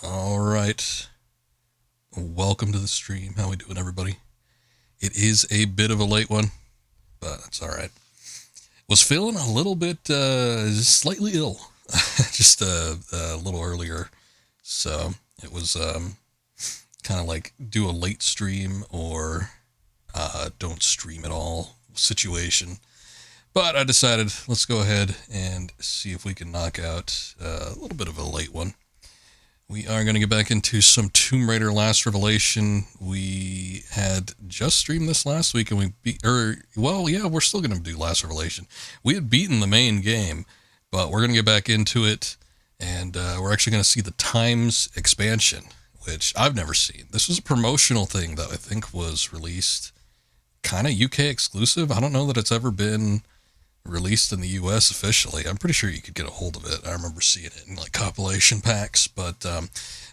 All right. Welcome to the stream. How we doing, everybody? It is a bit of a late one, but it's all right. Was feeling a little bit slightly ill just a little earlier. So it was kind of like do a late stream or don't stream at all situation. But I decided let's go ahead and see if we can knock out a little bit of a late one. We are going to get back into some Tomb Raider Last Revelation. We had just streamed this last week, and we're still going to do Last Revelation. We had beaten the main game, but we're going to get back into it, and we're actually going to see the Times expansion, which I've never seen. This was a promotional thing that I think was released kind of UK exclusive. I don't know that it's ever been released in the US officially. I'm pretty sure you could get a hold of it. I remember seeing it in like compilation packs, but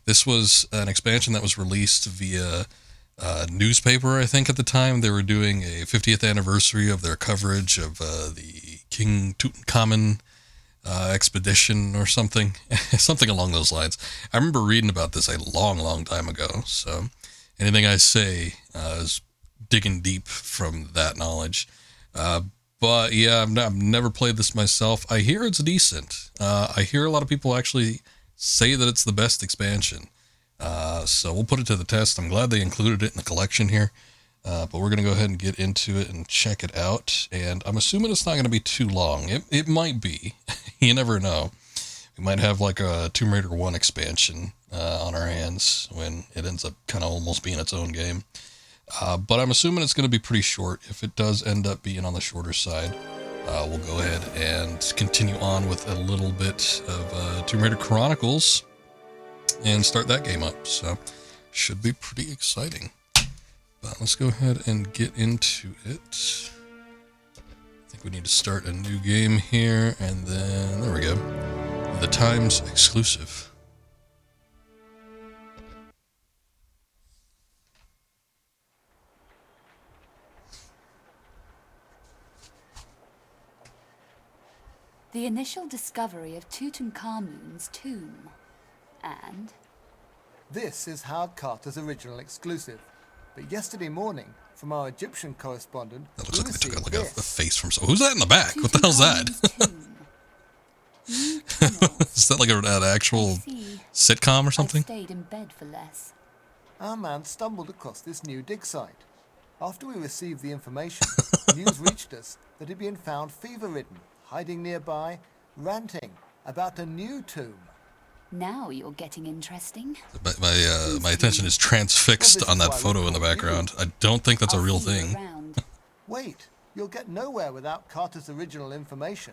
this was an expansion that was released via newspaper. I think at the time they were doing a 50th anniversary of their coverage of the King Tutankhamun expedition or something something along those lines. I remember reading about this a long time ago, so anything I say is digging deep from that knowledge. But yeah, I've never played this myself. I hear it's decent. I hear a lot of people actually say that it's the best expansion. So we'll put it to the test. I'm glad they included it in the collection here. But we're going to go ahead and get into it and check it out. And I'm assuming it's not going to be too long. It might be. You never know. We might have like a Tomb Raider 1 expansion on our hands when it ends up kind of almost being its own game. But I'm assuming it's going to be pretty short. If it does end up being on the shorter side, we'll go ahead and continue on with a little bit of Tomb Raider Chronicles and start that game up. So, should be pretty exciting. But let's go ahead and get into it. I think we need to start a new game here, and then, there we go. The Times exclusive. The initial discovery of Tutankhamun's tomb. And? This is Howard Carter's original exclusive. But yesterday morning, from our Egyptian correspondent, that looks like they took like a face from someone. Who's that in the back? What the hell's that? Is that like an actual sitcom or something? I stayed in bed for less. Our man stumbled across this new dig site. After we received the information, news reached us that he'd been found fever-ridden, hiding nearby, ranting about a new tomb. Now you're getting interesting. My attention is transfixed on that photo in the background. I don't think that's a real thing. Wait, you'll get nowhere without Carter's original information.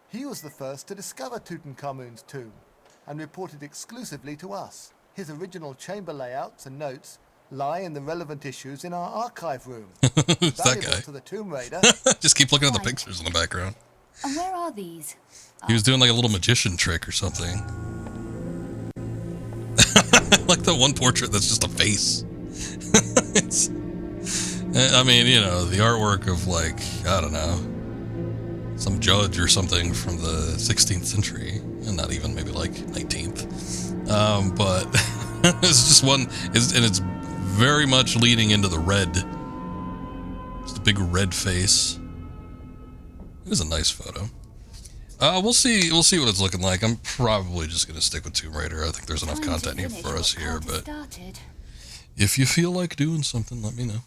He was the first to discover Tutankhamun's tomb and reported exclusively to us. His original chamber layouts and notes lie in the relevant issues in our archive room. Who's that guy? To the Tomb Raider. Just keep looking at the pictures in the background. And where are these? He was doing like a little magician trick or something. Like the one portrait that's just a face. I mean, you know, the artwork of like, I don't know, some judge or something from the 16th century, and not even maybe like 19th. But it's just one, and it's very much leaning into the red. Just a big red face. It is a nice photo. We'll see what it's looking like. I'm probably just gonna stick with Tomb Raider. I think there's enough content here for us here, but if you feel like doing something, let me know.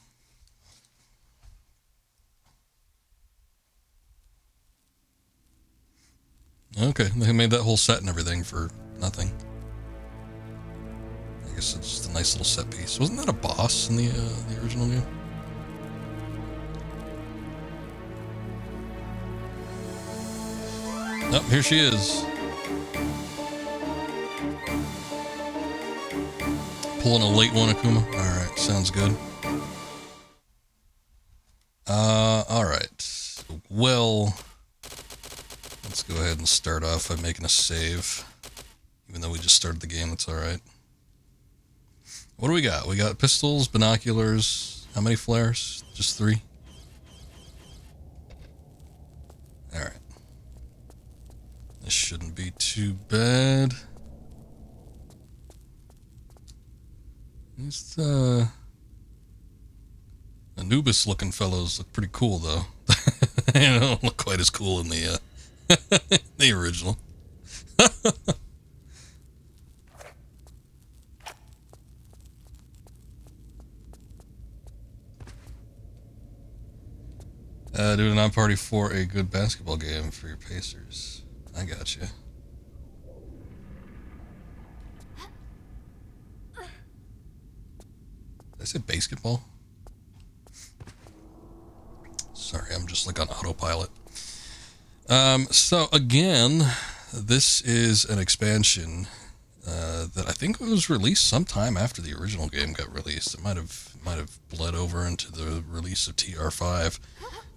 Okay, they made that whole set and everything for nothing. I guess it's just a nice little set piece. Wasn't that a boss in the original game? Oh, here she is. Pulling a late one, Akuma. Alright, sounds good. Alright. Well, let's go ahead and start off by making a save. Even though we just started the game, that's alright. What do we got? We got pistols, binoculars. How many flares? Just 3? Alright. This shouldn't be too bad. These Anubis-looking fellows look pretty cool, though. They don't look quite as cool in the the original. Do a non-party for a good basketball game for your Pacers. I got you. Did I say basketball? Sorry, I'm just like on autopilot. So again, this is an expansion that I think was released sometime after the original game got released. It might have bled over into the release of TR5.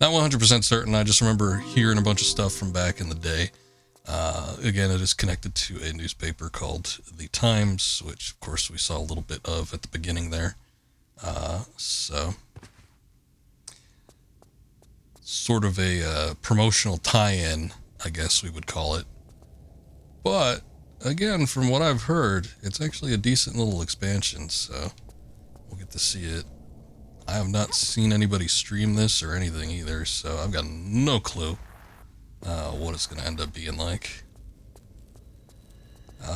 Not 100% certain. I just remember hearing a bunch of stuff from back in the day. Again, it is connected to a newspaper called The Times, which of course we saw a little bit of at the beginning there. So sort of a promotional tie-in, I guess we would call it. But again, from what I've heard, it's actually a decent little expansion, so we'll get to see it. I have not seen anybody stream this or anything either, so I've got no clue what it's going to end up being like.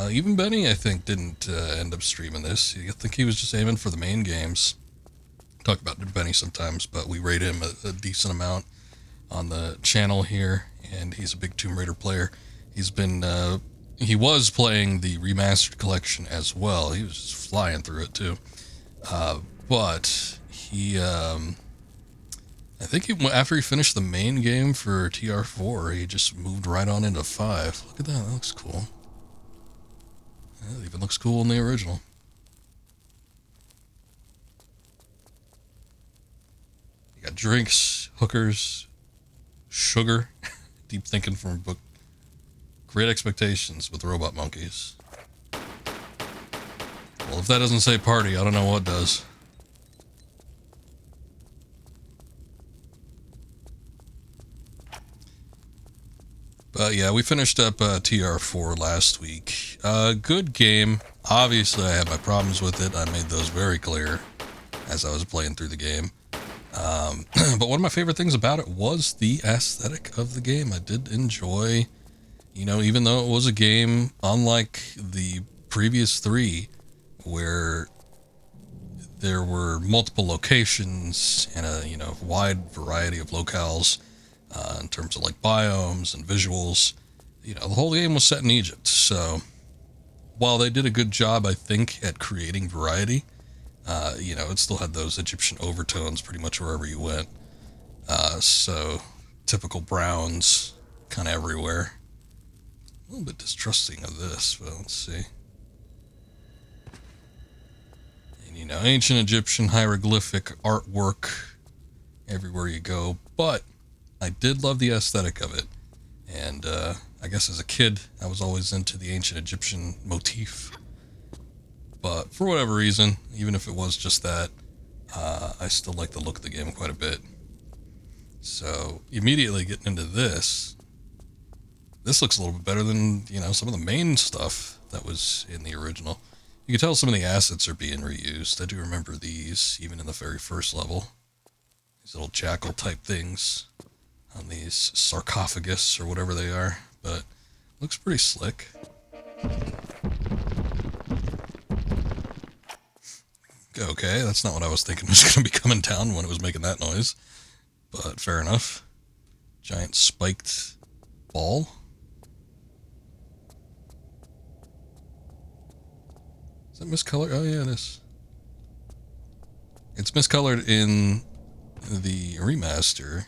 Even Benny, I think, didn't end up streaming this. I think he was just aiming for the main games. Talk about Benny sometimes, but we rate him a decent amount on the channel here, and he's a big Tomb Raider player. He was playing the Remastered collection as well. He was just flying through it too. But he, I think after he finished the main game for TR4, he just moved right on into 5. Look at that, that looks cool. Yeah, it even looks cool in the original. You got drinks, hookers, sugar, deep thinking from a book. Great Expectations with robot monkeys. Well, if that doesn't say party, I don't know what does. But yeah, we finished up TR4 last week. Good game. Obviously, I had my problems with it. I made those very clear as I was playing through the game. But one of my favorite things about it was the aesthetic of the game. I did enjoy, even though it was a game unlike the previous 3, where there were multiple locations and a wide variety of locales in terms of like biomes and visuals. The whole game was set in Egypt. So while they did a good job, I think, at creating variety, it still had those Egyptian overtones pretty much wherever you went. So typical browns kind of everywhere. A little bit distrusting of this, but let's see. And ancient Egyptian hieroglyphic artwork everywhere you go, but I did love the aesthetic of it. And I guess as a kid, I was always into the ancient Egyptian motif. But for whatever reason, even if it was just that, I still like the look of the game quite a bit. So immediately getting into this looks a little bit better than, some of the main stuff that was in the original. You can tell some of the assets are being reused. I do remember these, even in the very first level. These little jackal type things on these sarcophagus or whatever they are. But looks pretty slick. Okay, that's not what I was thinking was going to be coming down when it was making that noise. But fair enough. Giant spiked ball. Is it miscolored? Oh yeah, it is. It's miscolored in the remaster,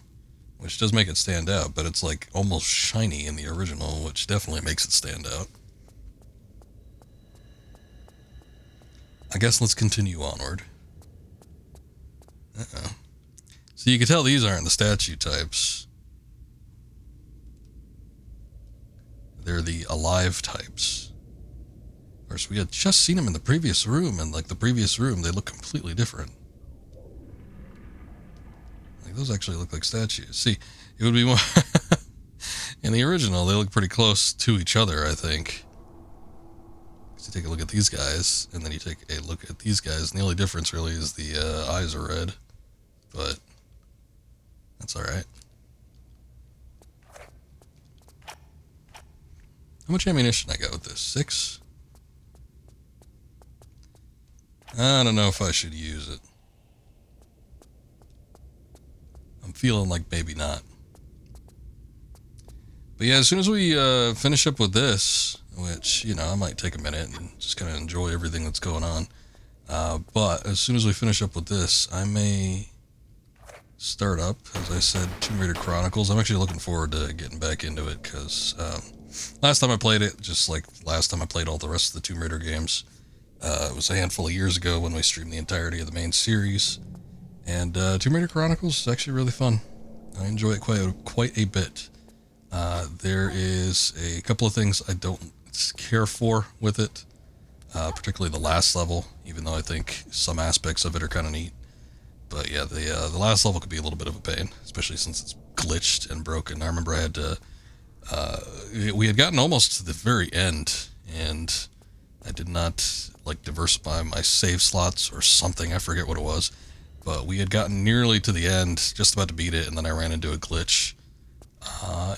which does make it stand out, but it's like almost shiny in the original, which definitely makes it stand out. I guess let's continue onward. Uh-oh. So you can tell these aren't the statue types. They're the alive types. Of course, we had just seen them in the previous room, and like the previous room, they look completely different. Like those actually look like statues. See, it would be more... In the original, they look pretty close to each other, I think. So you take a look at these guys, and then you take a look at these guys, and the only difference really is the eyes are red. But that's alright. How much ammunition I got with this? 6? I don't know if I should use it. I'm feeling like maybe not. But yeah, as soon as we finish up with this, which, you know, I might take a minute and just kind of enjoy everything that's going on. But as soon as we finish up with this, I may start up, as I said, Tomb Raider Chronicles. I'm actually looking forward to getting back into it, because last time I played it, just like last time I played all the rest of the Tomb Raider games, it was a handful of years ago when we streamed the entirety of the main series. And Tomb Raider Chronicles is actually really fun. I enjoy it quite a bit. There is a couple of things I don't care for with it, particularly the last level, even though I think some aspects of it are kind of neat. But yeah, the last level could be a little bit of a pain, especially since it's glitched and broken. I remember I had to, we had gotten almost to the very end, and I did not, like, diversify my save slots or something, I forget what it was. But we had gotten nearly to the end, just about to beat it, and then I ran into a glitch.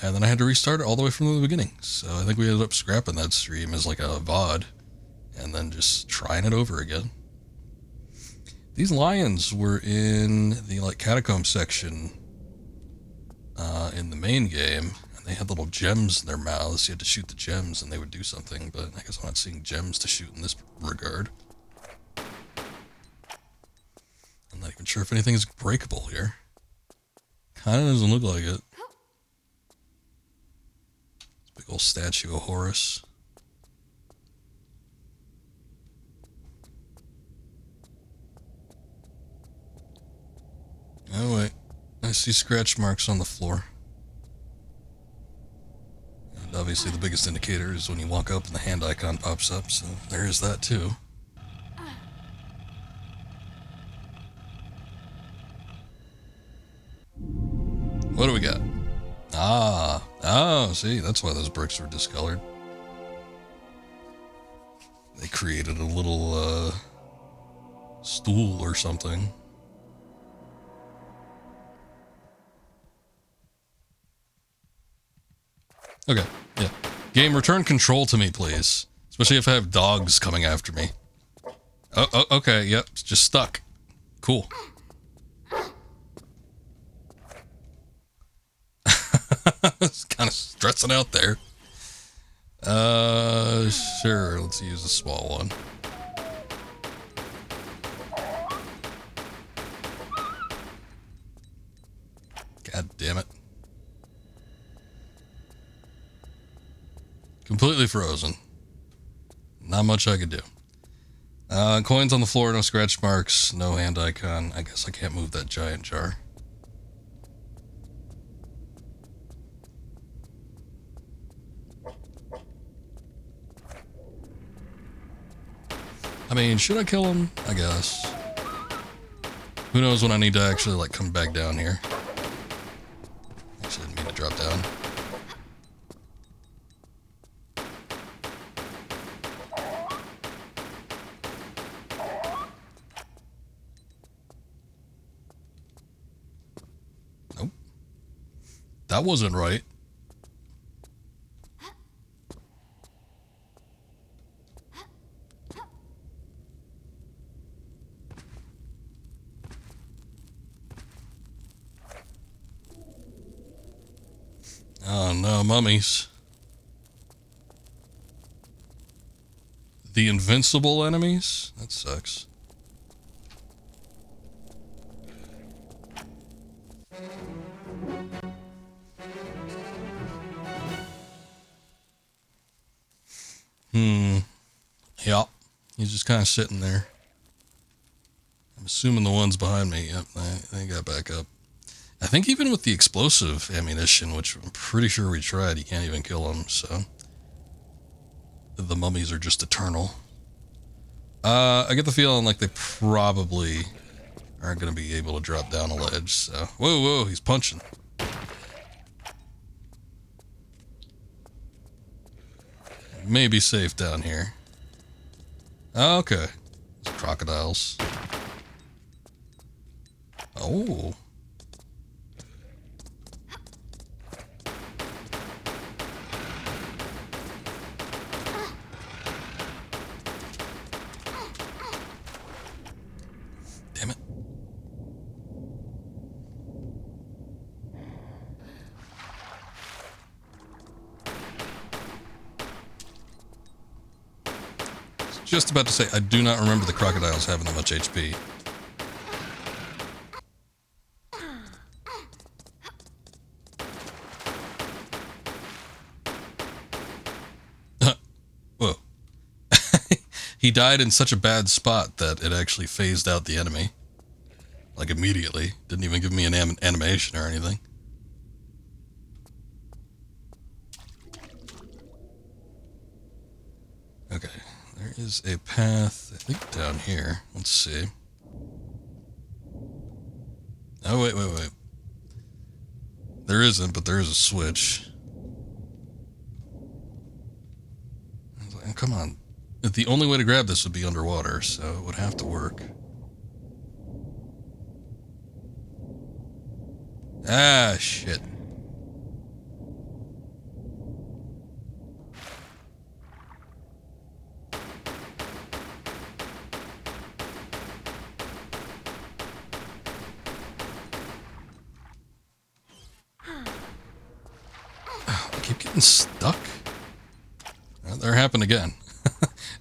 And then I had to restart it all the way from the beginning. So I think we ended up scrapping that stream as like a VOD, and then just trying it over again. These lions were in the like catacomb section in the main game, and they had little gems in their mouths. You had to shoot the gems and they would do something, but I guess I'm not seeing gems to shoot in this regard. I'm not even sure if anything is breakable here. Kind of doesn't look like it. Big old statue of Horus. Oh wait, I see scratch marks on the floor. And obviously the biggest indicator is when you walk up and the hand icon pops up, so there is that too. What do we got? Oh, see, that's why those bricks were discolored. They created a little, stool or something. Okay, yeah. Game, return control to me, please. Especially if I have dogs coming after me. Oh, okay, yep, it's just stuck. Cool. It's kind of stressing out there. Sure, let's use a small one. God damn it. Completely frozen. Not much I could do. Coins on the floor, no scratch marks, no hand icon. I guess I can't move that giant jar. I mean, should I kill him? I guess. Who knows when I need to actually, like, come back down here. Actually, didn't mean to drop down. Nope. That wasn't right. Oh no, mummies. The invincible enemies? That sucks. Yeah. He's just kind of sitting there. I'm assuming the ones behind me, yep, they got back up. I think even with the explosive ammunition, which I'm pretty sure we tried, you can't even kill them, so. The mummies are just eternal. I get the feeling like they probably aren't going to be able to drop down a ledge, so. Whoa, he's punching. May be safe down here. Okay. It's crocodiles. Oh. Damn it. Just about to say, I do not remember the crocodiles having that much HP. Whoa. He died in such a bad spot that it actually phased out the enemy. Like immediately. Didn't even give me an animation or anything. Okay. There is a path, I think, down here. Let's see. Oh, wait. There isn't, but there is a switch. Come on. The only way to grab this would be underwater, so it would have to work. Ah, shit. I keep getting stuck. Well, they're happening again.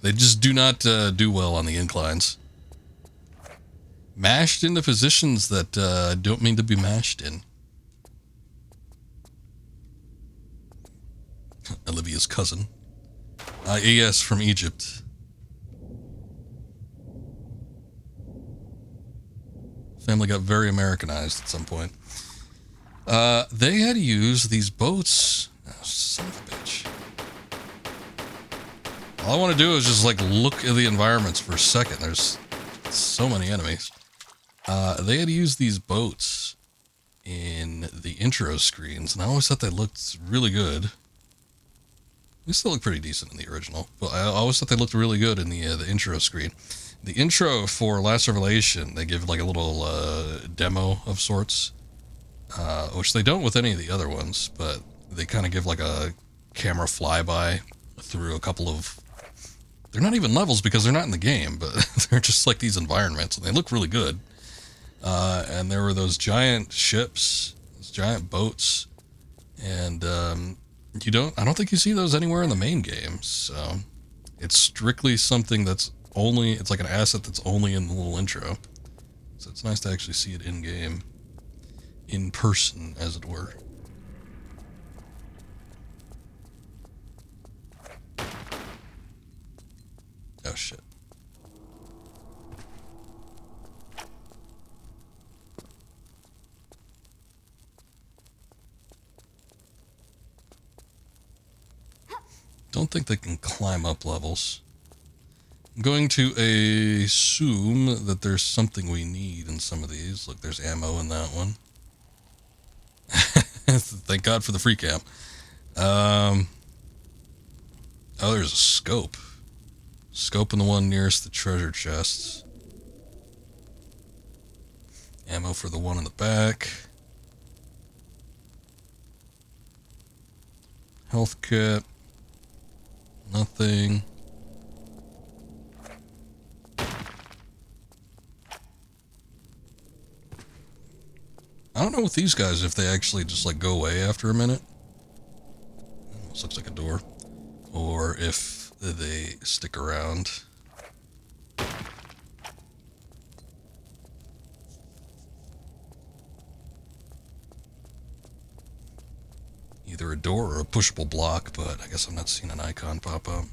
They just do not do well on the inclines. Mashed into positions that don't mean to be mashed in. Olivia's cousin. Yes, from Egypt. Family got very Americanized at some point. They had to use these boats. Oh, son of a bitch. All I want to do is just like look at the environments for a second. There's so many enemies. They had to use these boats in the intro screens, and I always thought they looked really good. They still look pretty decent in the original, but I always thought they looked really good in the intro screen. The intro for Last Revelation, they give like a little demo of sorts, which they don't with any of the other ones, but they kind of give like a camera flyby through a couple of... They're not even levels because they're not in the game, but they're just like these environments, and they look really good. And there were those giant ships, those giant boats, and I don't think you see those anywhere in the main game, so it's strictly something that's only, it's like an asset that's only in the little intro. So it's nice to actually see it in game, in person, as it were. Oh shit. Don't think they can climb up levels. I'm going to assume that there's something we need in some of these. Look, there's ammo in that one. Thank God for the free cam. Oh, there's a scope. Scope in the one nearest the treasure chests. Ammo for the one in the back. Health kit. Nothing. I don't know with these guys if they actually just like go away after a minute. This looks like a door. Or if they stick around. Either a door or a pushable block, but I guess I'm not seeing an icon pop up.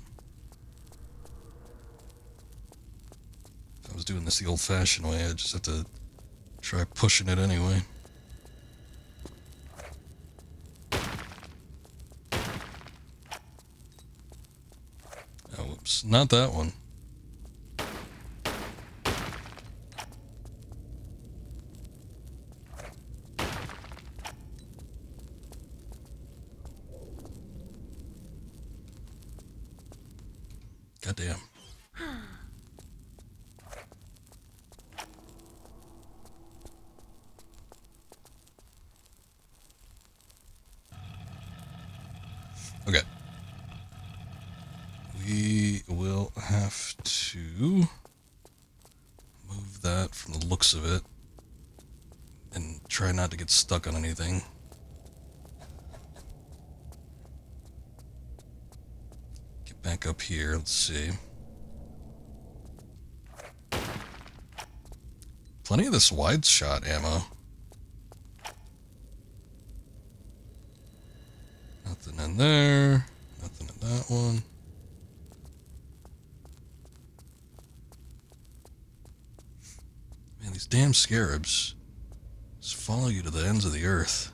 If I was doing this the old-fashioned way, I'd just have to try pushing it anyway. Oh, whoops. Not that one. Goddamn. Okay. We will have to move that from the looks of it and try not to get stuck on anything. Get back up here. Let's see. Plenty of this wide shot ammo. Nothing in there. Nothing in that one. Man, these damn scarabs just follow you to the ends of the earth.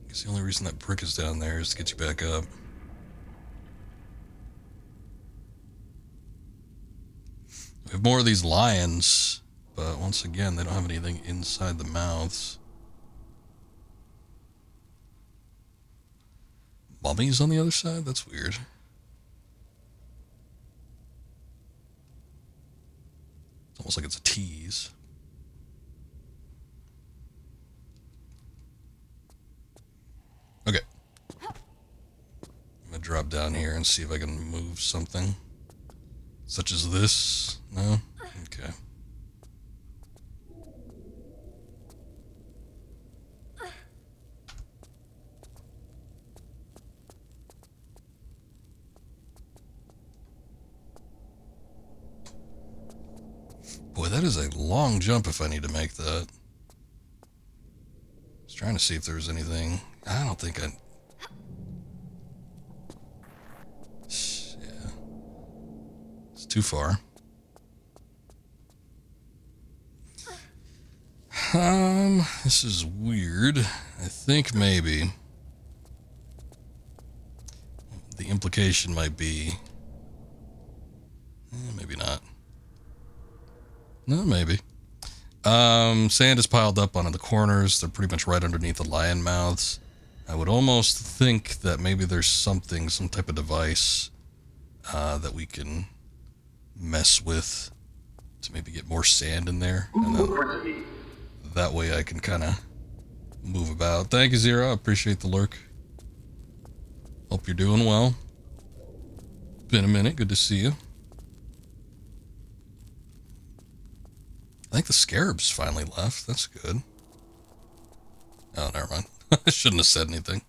I guess the only reason that brick is down there is to get you back up. We have more of these lions, but once again, they don't have anything inside the mouths. Mummies on the other side? That's weird. It's almost like it's a tease. Okay. I'm gonna drop down here and see if I can move something. Such as this? No? Okay. Boy, that is a long jump if I need to make that. I was trying to see if there was anything. I don't think I... Yeah. It's too far. This is weird. I think maybe the implication might be... maybe not. No, maybe. Sand is piled up onto the corners. They're pretty much right underneath the lion mouths. I would almost think that maybe there's something, some type of device that we can mess with to maybe get more sand in there. And then that way I can kind of move about. Thank you, Zero. I appreciate the lurk. Hope you're doing well. Been a minute. Good to see you. I think the scarabs finally left. That's good. Oh, never mind. I shouldn't have said anything.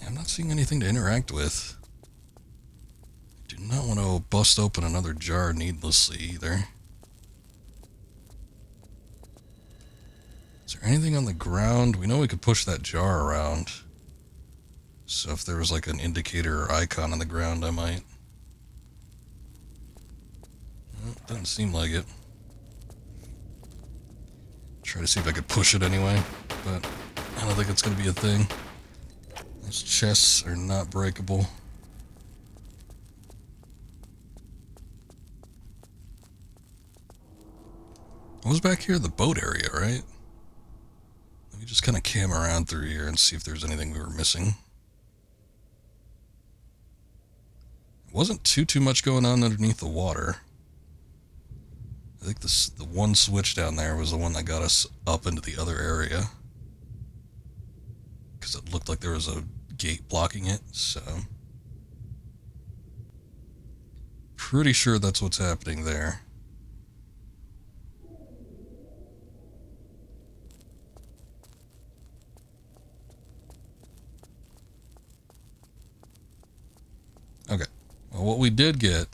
I'm not seeing anything to interact with. I do not want to bust open another jar needlessly either. Is there anything on the ground? We know we could push that jar around. So if there was like an indicator or icon on the ground, I might. Well, doesn't seem like it. Try to see if I could push it anyway, but I don't think it's going to be a thing. Those chests are not breakable. I was back here in the boat area, right? Let me just kind of cam around through here and see if there's anything we were missing. Wasn't too much going on underneath the water. I think the one switch down there was the one that got us up into the other area. Because it looked like there was a gate blocking it, so... Pretty sure that's what's happening there. Okay. Well, what we did get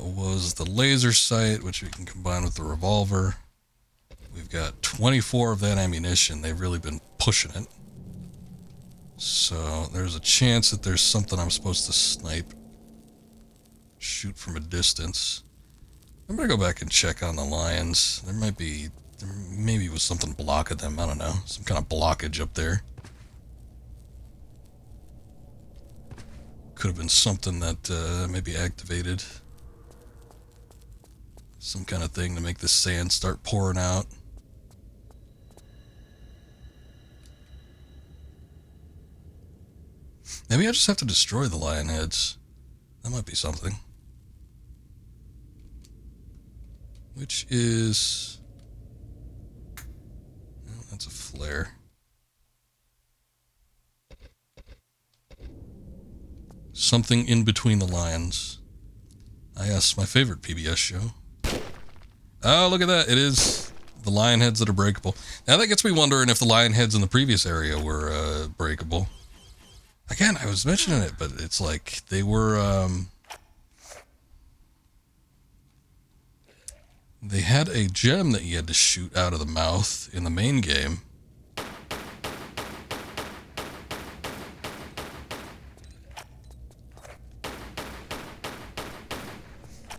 was the laser sight, which we can combine with the revolver. We've got 24 of that ammunition. They've really been pushing it. So there's a chance that there's something I'm supposed to snipe. Shoot from a distance. I'm gonna go back and check on the lions. There maybe was something blocking them. I don't know. Some kind of blockage up there. Could have been something that maybe activated. some kind of thing to make the sand start pouring out. Maybe I just have to destroy the lion heads. That might be something. Which is... oh, that's a flare. Something in between the lions. Ah, yes, my favorite PBS show. Oh, look at that. It is the lion heads that are breakable. Now that gets me wondering if the lion heads in the previous area were breakable. Again, I was mentioning it, but it's like they were... they had a gem that you had to shoot out of the mouth in the main game.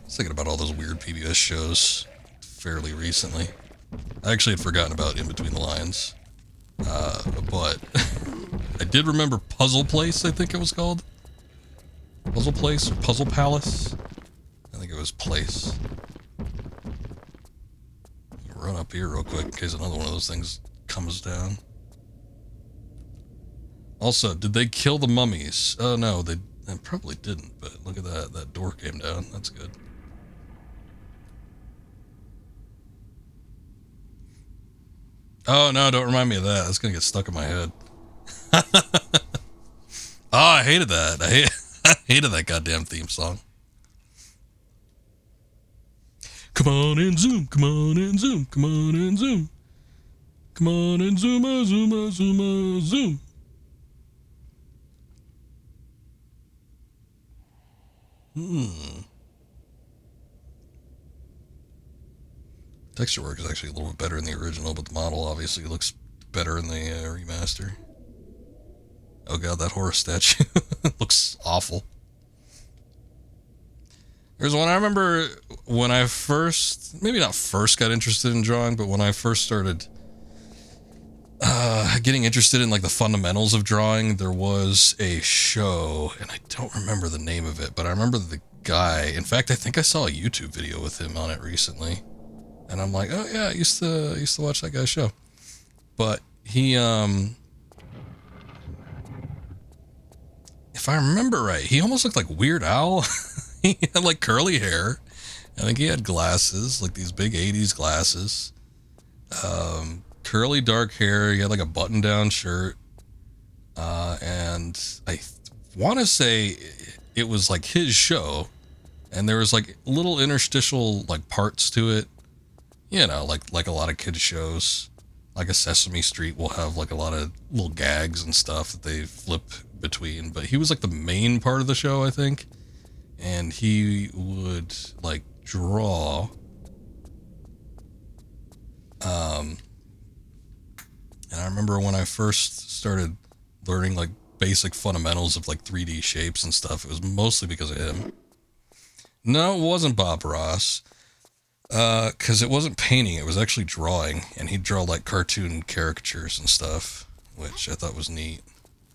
Thinking about all those weird PBS shows fairly recently. I actually had forgotten about In Between the Lions. But I did remember Puzzle Place, I think it was called. Puzzle Place or Puzzle Palace? I think it was Place. Run up here real quick in case another one of those things comes down. Also, did they kill the mummies? Oh no, they probably didn't, but look at that. That door came down. That's good. Oh, no, don't remind me of that. That's going to get stuck in my head. Oh, I hated that. I hated that goddamn theme song. Come on and zoom. Come on and zoom. Come on and zoom. Come on and zoom, zoom, zoom, zoom. Texture work is actually a little bit better in the original, but the model obviously looks better in the remaster. Oh god, that horror statue looks awful. There's one I remember when I first, maybe not first got interested in drawing, but when I first started getting interested in like the fundamentals of drawing, there was a show, and I don't remember the name of it, but I remember the guy. In fact, I think I saw a YouTube video with him on it recently. And I'm like, oh yeah, I used to watch that guy's show. But he, if I remember right, he almost looked like Weird Al. He had like curly hair. I think he had glasses, like these big 80s glasses. Curly dark hair. He had like a button-down shirt. And I want to say it was like his show. And there was like little interstitial like parts to it. You know, like a lot of kids shows, like a Sesame Street will have like a lot of little gags and stuff that they flip between. But he was like the main part of the show, I think. And he would like draw. And I remember when I first started learning like basic fundamentals of like 3D shapes and stuff, it was mostly because of him. No, it wasn't Bob Ross. Because it wasn't painting, it was actually drawing, and he'd draw like cartoon caricatures and stuff, which I thought was neat.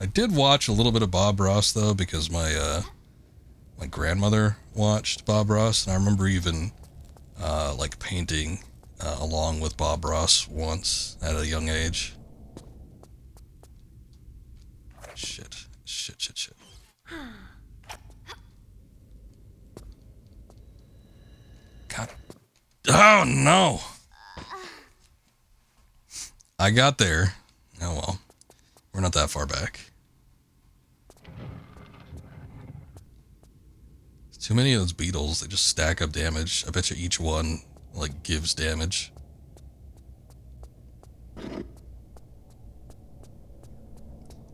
I did watch a little bit of Bob Ross though, because my grandmother watched Bob Ross, and I remember even like painting along with Bob Ross once at a young age. Shit. God. Oh, no. I got there. Oh, well. We're not that far back. Too many of those beetles. They just stack up damage. I bet you each one, like, gives damage.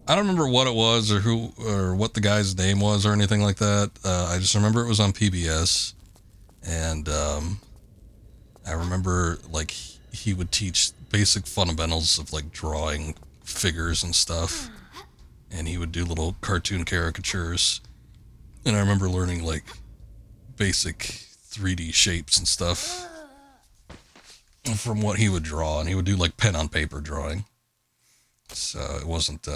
I don't remember what it was or who or what the guy's name was or anything like that. I just remember it was on PBS. And, I remember, like, he would teach basic fundamentals of, like, drawing figures and stuff. And he would do little cartoon caricatures. And I remember learning, like, basic 3D shapes and stuff from what he would draw. And he would do, like, pen on paper drawing. So it wasn't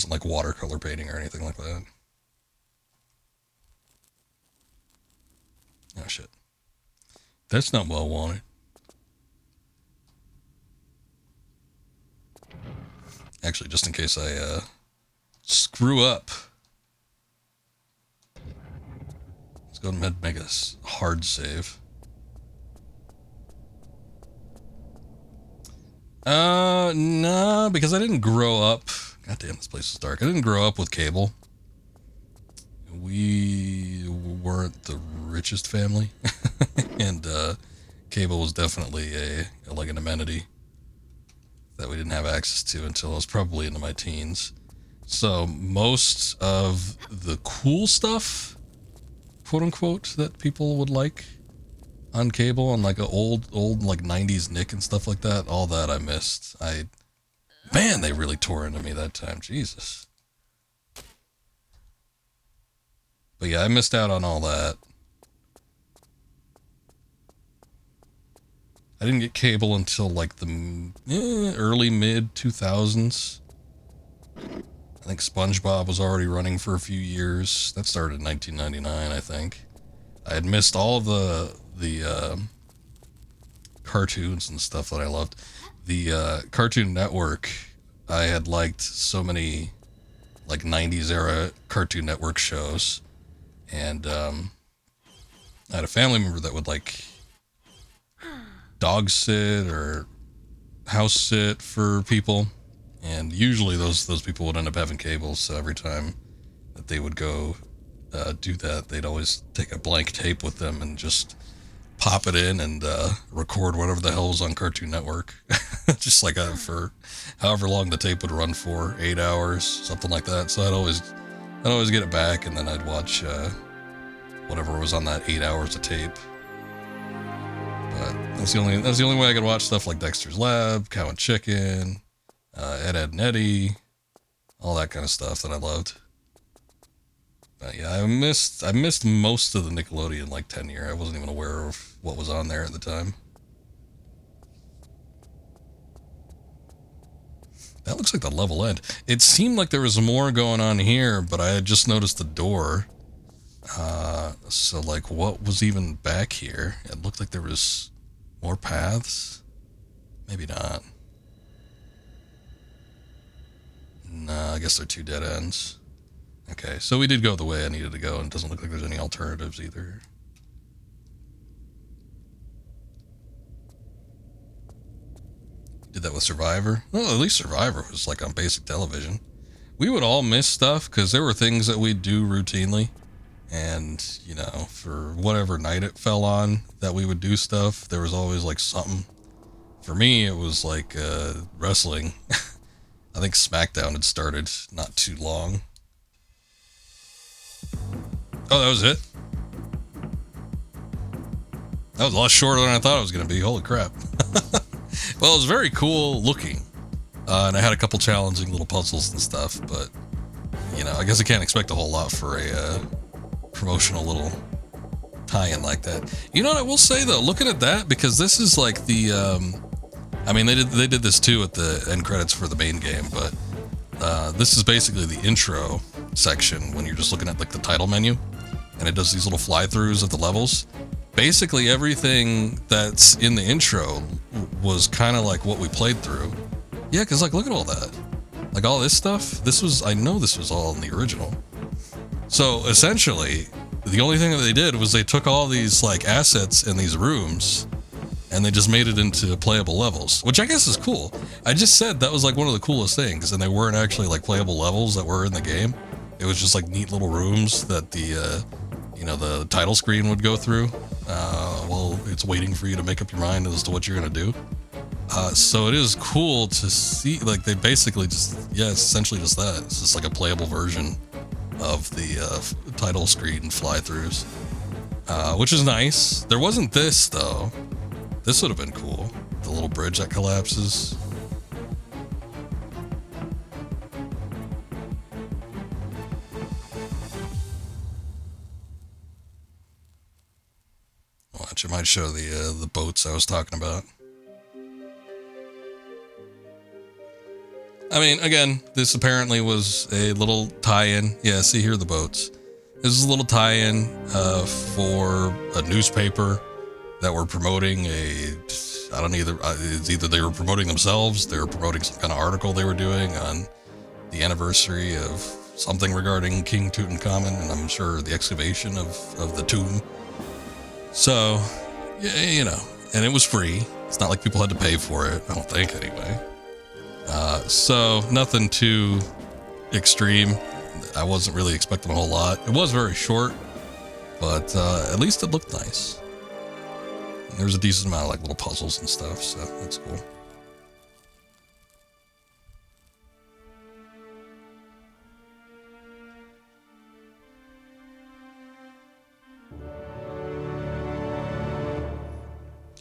like watercolor painting or anything like that. Oh, shit. That's not what I wanted. Actually, just in case I screw up. Let's go ahead and make a hard save. No, because I didn't grow up. God damn, this place is dark. I didn't grow up with cable. We weren't the richest family, and cable was definitely like an amenity that we didn't have access to until I was probably into my teens. So most of the cool stuff, quote unquote, that people would like on cable and like a old like 90s Nick and stuff like that, all that I missed. Man, they really tore into me that time. Jesus. But yeah, I missed out on all that. I didn't get cable until like the early mid 2000s. I think SpongeBob was already running for a few years. That started in 1999, I think. I had missed all of the cartoons and stuff that I loved. The Cartoon Network, I had liked so many like 90s era Cartoon Network shows. And I had a family member that would like dog sit or house sit for people, and usually those people would end up having cable. So every time that they would go do that, they'd always take a blank tape with them and just pop it in and record whatever the hell was on Cartoon Network. Just like for however long the tape would run for, 8 hours, something like that. So I'd always get it back, and then I'd watch whatever was on that 8 hours of tape. But that's the only way I could watch stuff like Dexter's Lab, Cow and Chicken, Ed, Ed and Eddie, all that kind of stuff that I loved. But yeah, I missed most of the Nickelodeon like tenure. I wasn't even aware of what was on there at the time. That looks like the level end. It seemed like there was more going on here, but I had just noticed the door. So like what was even back here? It looked like there was more paths. Maybe not. No, I guess they're two dead ends. Okay, so we did go the way I needed to go, and it doesn't look like there's any alternatives either. Did that with Survivor? Well, at least Survivor was like on basic television. We would all miss stuff because there were things that we'd do routinely. And, you know, for whatever night it fell on that we would do stuff, there was always like something. For me, it was like wrestling. I think SmackDown had started not too long. Oh, that was it? That was a lot shorter than I thought it was going to be. Holy crap. Well, it was very cool looking. And I had a couple challenging little puzzles and stuff, but, you know, I guess I can't expect a whole lot for a promotional little tie-in like that. You know what I will say though, looking at that, because this is like the I mean they did this too at the end credits for the main game, but this is basically the intro section when you're just looking at like the title menu, and it does these little fly-throughs of the levels. Basically everything that's in the intro was kind of like what we played through. Yeah, because like look at all that, like all this stuff. I know this was all in the original. So essentially, the only thing that they did was they took all these like assets in these rooms and they just made it into playable levels, which I guess is cool. I just said that was like one of the coolest things, and they weren't actually like playable levels that were in the game. It was just like neat little rooms that the the title screen would go through while it's waiting for you to make up your mind as to what you're gonna do. So it is cool to see, like they basically just, it's essentially just that. It's just like a playable version of the title screen fly-throughs, which is nice. There wasn't this though. This would have been cool. The little bridge that collapses. Watch, it might show the boats I was talking about. I mean, again, this apparently was a little tie-in. Yeah, see here are the boats. This is a little tie-in for a newspaper that were promoting it's either they were promoting themselves, they were promoting some kind of article they were doing on the anniversary of something regarding King Tutankhamun, and I'm sure the excavation of the tomb. So, yeah, and it was free. It's not like people had to pay for it, I don't think, anyway. So nothing too extreme. I wasn't really expecting a whole lot. It was very short, but at least it looked nice. And there was a decent amount of like little puzzles and stuff, so that's cool.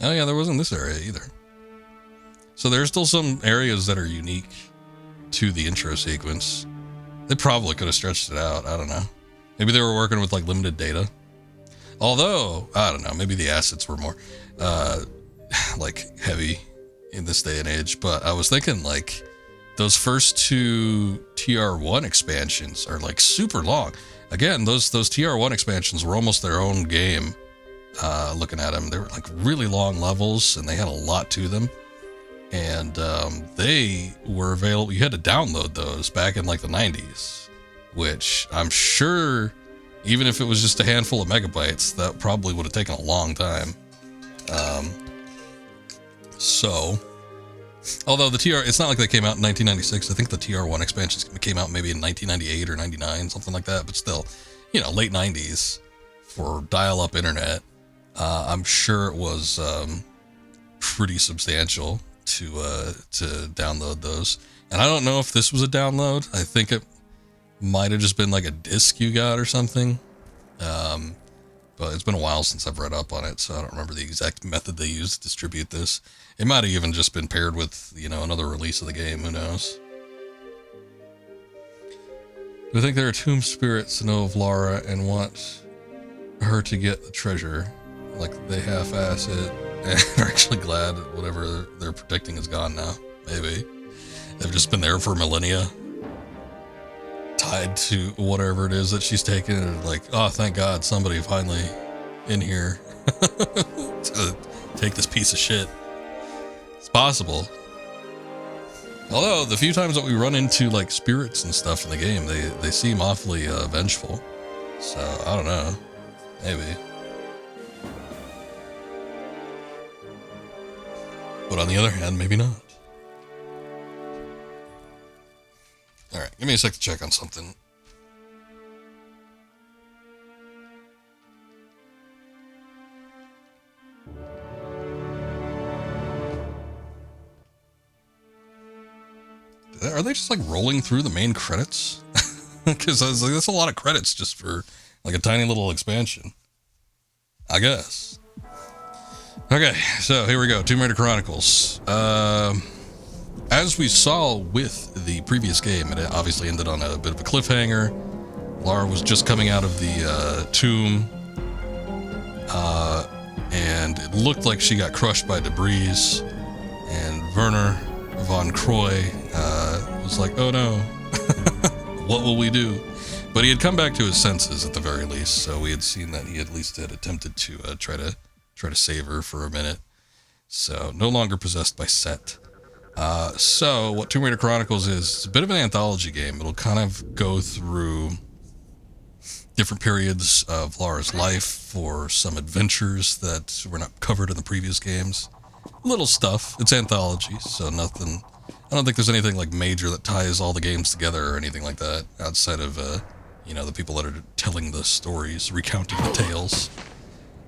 Oh yeah, there wasn't this area either. So there's still some areas that are unique to the intro sequence. They probably could have stretched it out. I don't know. Maybe they were working with like limited data. Although, I don't know, maybe the assets were more like heavy in this day and age. But I was thinking like those first two TR1 expansions are like super long. Again, those TR1 expansions were almost their own game. Looking at them, they were like really long levels and they had a lot to them. And they were available. You had to download those back in like the 90s, which I'm sure, even if it was just a handful of megabytes, that probably would have taken a long time. So, although the TR, it's not like they came out in 1996. I think the TR1 expansions came out maybe in 1998 or 99, something like that. But still, late 90s for dial-up internet. I'm sure it was pretty substantial to download those. And I don't know if this was a download. I think it might have just been like a disc you got or something. But it's been a while since I've read up on it, so I don't remember the exact method they used to distribute this. It might have even just been paired with, another release of the game. Who knows? I think there are tomb spirits that know of Lara and want her to get the treasure. Like they half-ass it and are actually glad that whatever they're protecting is gone now. Maybe. They've just been there for millennia. Tied to whatever it is that she's taken, and like, oh, thank God somebody finally in here to take this piece of shit. It's possible. Although the few times that we run into like spirits and stuff in the game, they seem awfully vengeful. So I don't know. Maybe. But on the other hand, maybe not. All right, give me a sec to check on something. Are they just like rolling through the main credits? Because I was like, that's a lot of credits just for like a tiny little expansion, I guess. Okay, so here we go. Tomb Raider Chronicles. As we saw with the previous game, it obviously ended on a bit of a cliffhanger. Lara was just coming out of the tomb, and it looked like she got crushed by debris. And Werner von Croy was like, "Oh no, what will we do?" But he had come back to his senses at the very least, so we had seen that he at least had attempted to try to save her for a minute. So no longer possessed by Set. So what Tomb Raider Chronicles is, it's a bit of an anthology game. It'll kind of go through different periods of Lara's life for some adventures that were not covered in the previous games. Little stuff. It's anthology, so nothing. I don't think there's anything like major that ties all the games together or anything like that outside of the people that are telling the stories, recounting the tales.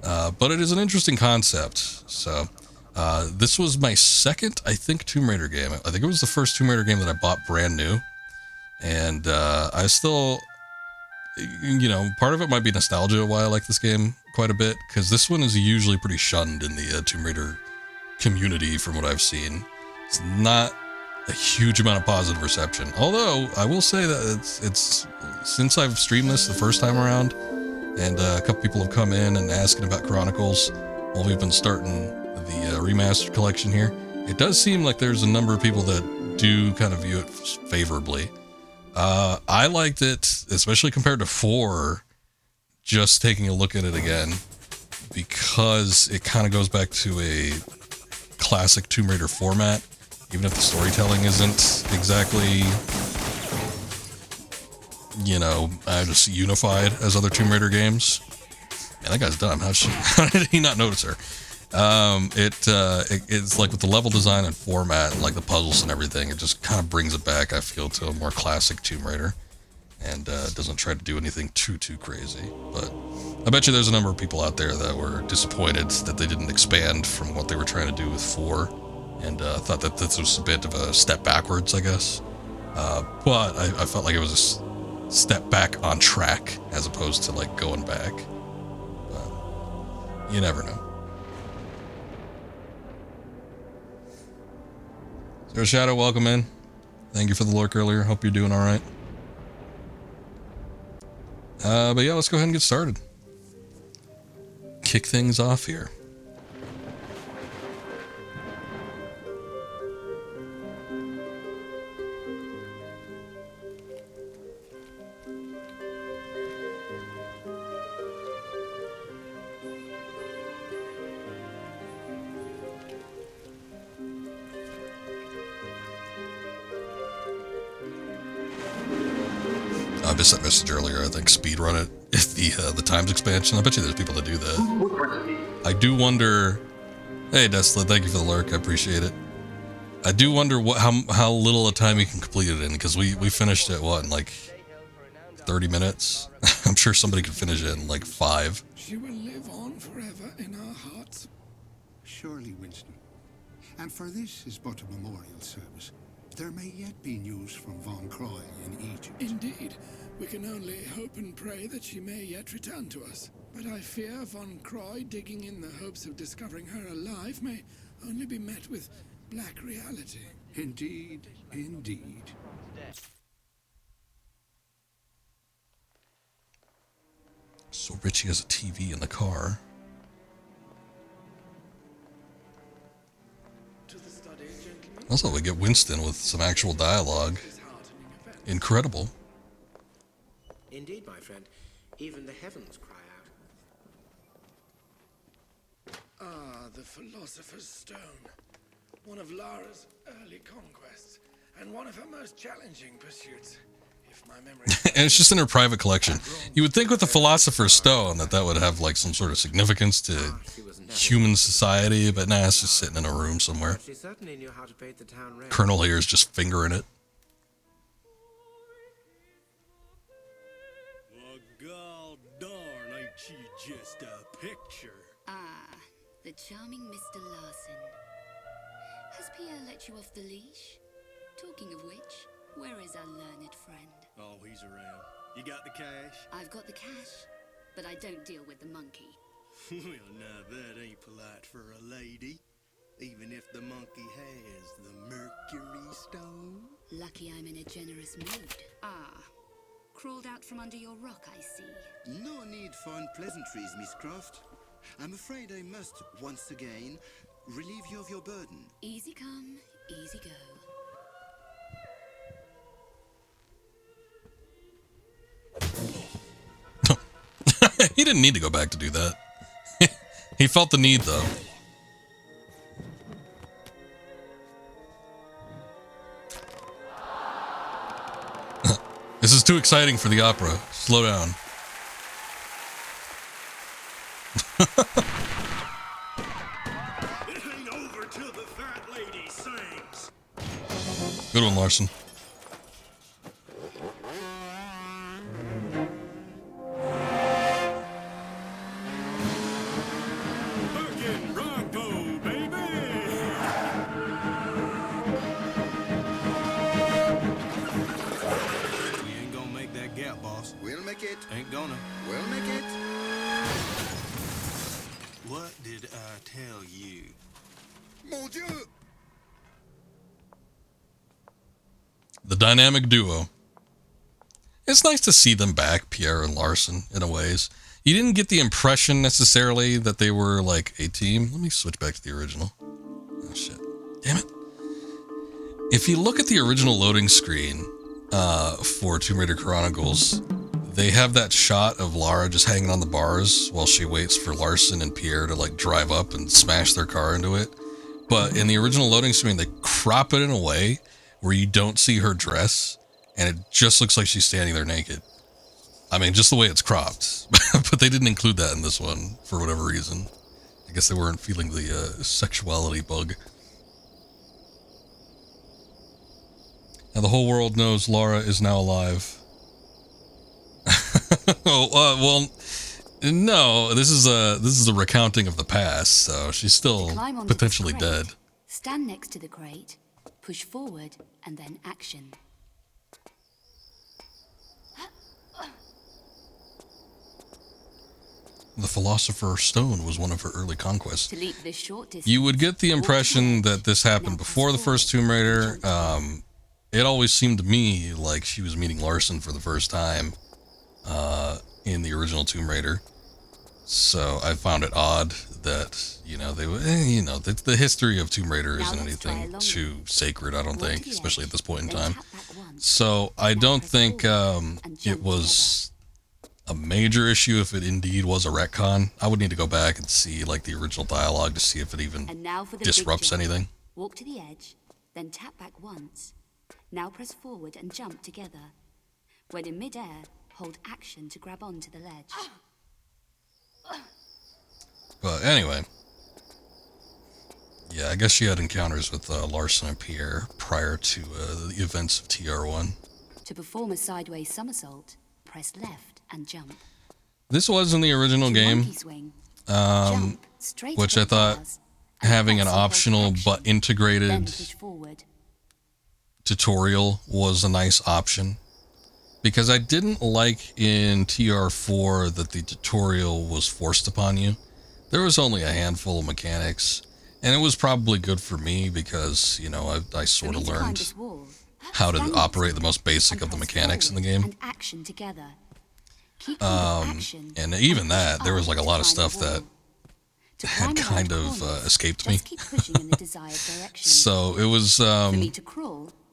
But it is an interesting concept. So this was my second, I think, Tomb Raider game. I think it was the first Tomb Raider game that I bought brand new. And I still, part of it might be nostalgia why I like this game quite a bit. Because this one is usually pretty shunned in the Tomb Raider community from what I've seen. It's not a huge amount of positive reception. Although, I will say that it's since I've streamed this the first time around, and a couple people have come in and asking about Chronicles while we've been starting the Remastered collection here. It does seem like there's a number of people that do kind of view it favorably. I liked it, especially compared to 4, just taking a look at it again. because it kind of goes back to a classic Tomb Raider format, even if the storytelling isn't exactly, you know, just unified as other Tomb Raider games. Man, that guy's dumb. How did he not notice her? It's like with the level design and format and like the puzzles and everything, it just kind of brings it back, I feel, to a more classic Tomb Raider, and doesn't try to do anything too crazy. But I bet you there's a number of people out there that were disappointed that they didn't expand from what they were trying to do with 4, and thought that this was a bit of a step backwards, I guess. But I felt like it was a step back on track as opposed to like going back. But you never know. Zero Shadow, welcome in. Thank you for the lurk earlier. Hope you're doing all right. But yeah, let's go ahead and get started. Kick things off here. I missed that message earlier. I think speedrun it if the times expansion. I bet you there's people that do that. I do wonder. Hey, Desla, thank you for the lurk. I appreciate it. I do wonder how little a time you can complete it in, because we finished it in like 30 minutes. I'm sure somebody could finish it in like 5. She will live on forever in our hearts. Surely, Winston. And for this is but a memorial service. There may yet be news from Von Croy in Egypt. Indeed, we can only hope and pray that she may yet return to us. But I fear Von Croy digging in the hopes of discovering her alive may only be met with black reality. Indeed, indeed. So Richie has a TV in the car. Also, we get Winston with some actual dialogue. Incredible. Indeed, my friend. Even the heavens cry out. Ah, the Philosopher's Stone. One of Lara's early conquests, and one of her most challenging pursuits, if my memory... And it's just in her private collection. You would think with the Philosopher's Stone that would have like some sort of significance to human society, but nah, it's just sitting in a room somewhere. She certainly knew how to paint the town red. Colonel here is just fingering it. Well, god darn, ain't she just a picture? Ah, the charming Mr. Larson. Has Pierre let you off the leash? Talking of which, where is our learned friend? Oh, he's around. You got the cash? I've got the cash, but I don't deal with the monkey. Well, now that ain't polite for a lady. Even if the monkey has the Mercury Stone. Lucky I'm in a generous mood. Ah, crawled out from under your rock, I see. No need for unpleasantries, Miss Croft. I'm afraid I must, once again, relieve you of your burden. Easy come, easy go. He didn't need to go back to do that. He felt the need, though. This is too exciting for the opera. Slow down. It ain't over till the fat lady sings. Good one, Larson. Fucking Rockpo, baby! We ain't gonna make that gap, boss. We'll make it. Ain't gonna. We'll make it. What did I tell you? Mon Dieu! The dynamic duo. It's nice to see them back, Pierre and Larson, in a ways. You didn't get the impression necessarily that they were like a team. Let me switch back to the original. Oh shit. Damn it. If you look at the original loading screen for Tomb Raider Chronicles, they have that shot of Lara just hanging on the bars while she waits for Larson and Pierre to like drive up and smash their car into it. But in the original loading screen, they crop it in a way where you don't see her dress, and it just looks like she's standing there naked. I mean, just the way it's cropped. But they didn't include that in this one for whatever reason. I guess they weren't feeling the sexuality bug. Now the whole world knows Lara is now alive. Well, no, this is a recounting of the past, so she's still potentially dead. Stand next to the crate, push forward, and then action. The Philosopher's Stone was one of her early conquests. To leap this short distance, You would get the impression that this happened before the first Tomb Raider. It always seemed to me like she was meeting Larson for the first time in the original Tomb Raider. So I found it odd that, you know, they would, the history of Tomb Raider isn't anything too sacred, I don't think, especially at this point in time. So I don't think it was a major issue if it indeed was a retcon. I would need to go back and see like the original dialogue to see if it even disrupts anything. Walk to the edge, then tap back once. Now press forward and jump together. When in mid-air, hold action to grab onto the ledge. But anyway, yeah, I guess she had encounters with Larson and Pierre prior to the events of TR1. To perform a sideways somersault, press left and jump. This was in the original game, which I thought having an optional but integrated tutorial was a nice option. Because I didn't like in TR4 that the tutorial was forced upon you. There was only a handful of mechanics, and it was probably good for me because, you know, I sort of learned how to operate the most basic of the mechanics in the game. And even that, there was like a lot of stuff that had kind of escaped me. So it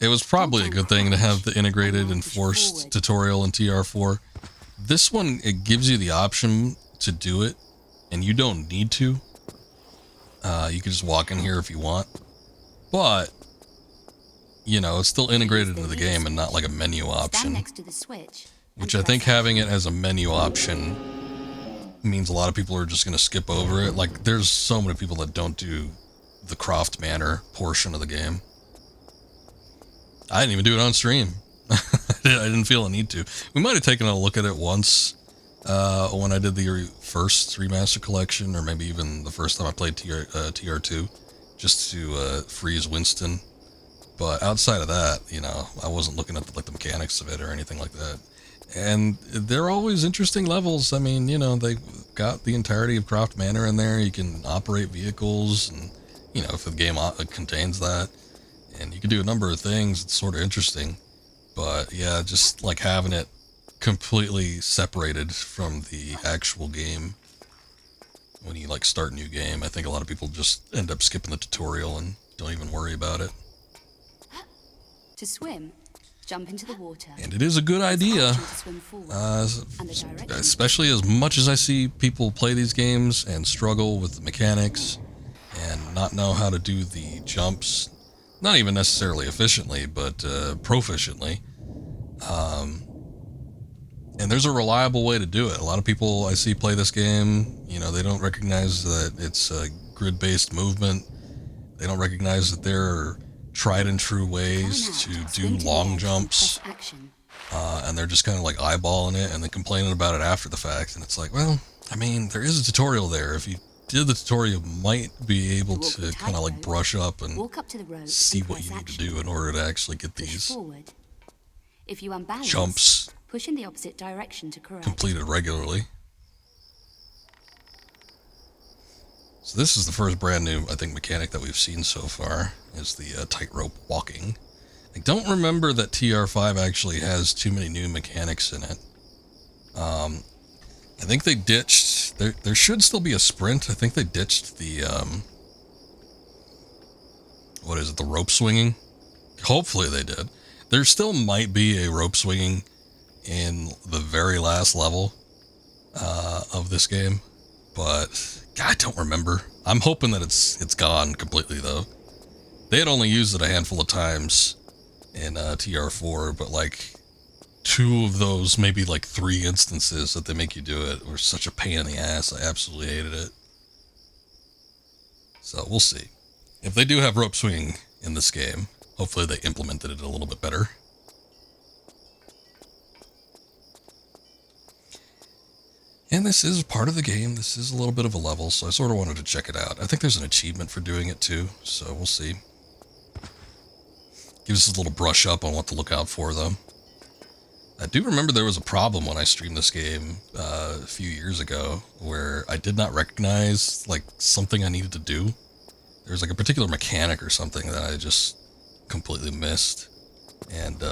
was probably a good thing to have the integrated and forced tutorial in TR4. This one, it gives you the option to do it, and you don't need to. You can just walk in here if you want. But, you know, it's still integrated into the game and not like a menu option. Which I think having it as a menu option means a lot of people are just going to skip over it. Like, there's so many people that don't do the Croft Manor portion of the game. I didn't even do it on stream. I didn't feel a need to. We might have taken a look at it once when I did the first Remastered collection, or maybe even the first time I played TR2, just to freeze Winston. But outside of that, you know, I wasn't looking at the mechanics of it or anything like that. And they're always interesting levels. I mean, you know, they got the entirety of Croft Manor in there. You can operate vehicles, and, you know, if the game contains that. And you can do a number of things. It's sort of interesting. But, yeah, just, like, having it completely separated from the actual game. When you, like, start a new game, I think a lot of people just end up skipping the tutorial and don't even worry about it. To swim, jump into the water. And it is a good idea, especially as much as I see people play these games and struggle with the mechanics and not know how to do the jumps, not even necessarily efficiently, but proficiently. And there's a reliable way to do it. A lot of people I see play this game, you know, they don't recognize that it's a grid-based movement. They don't recognize that there are tried and true ways to do long jumps, and they're just kind of like eyeballing it and then complaining about it after the fact. And it's like, well, I mean, there is a tutorial there. If you did the tutorial, you might be able to kind of like brush up and see what you need to do in order to actually get these jumps push in the opposite direction to correct. Completed regularly. So this is the first brand new, I think, mechanic that we've seen so far, is the tightrope walking. I don't remember that TR5 actually has too many new mechanics in it. I think they ditched, there should still be a sprint. I think they ditched the, what is it, the rope swinging? Hopefully they did. There still might be a rope swinging in the very last level of this game, but God, I don't remember. I'm hoping that it's gone completely though. They had only used it a handful of times in TR4, but like 2 of those, maybe like 3 instances that they make you do it were such a pain in the ass. I absolutely hated it. So we'll see. If they do have rope swinging in this game, hopefully they implemented it a little bit better. And this is part of the game. This is a little bit of a level, so I sort of wanted to check it out. I think there's an achievement for doing it too, so we'll see. Gives us a little brush up on what to look out for, though. I do remember there was a problem when I streamed this game a few years ago, where I did not recognize, like, something I needed to do. There was, like, a particular mechanic or something that I just completely missed. And,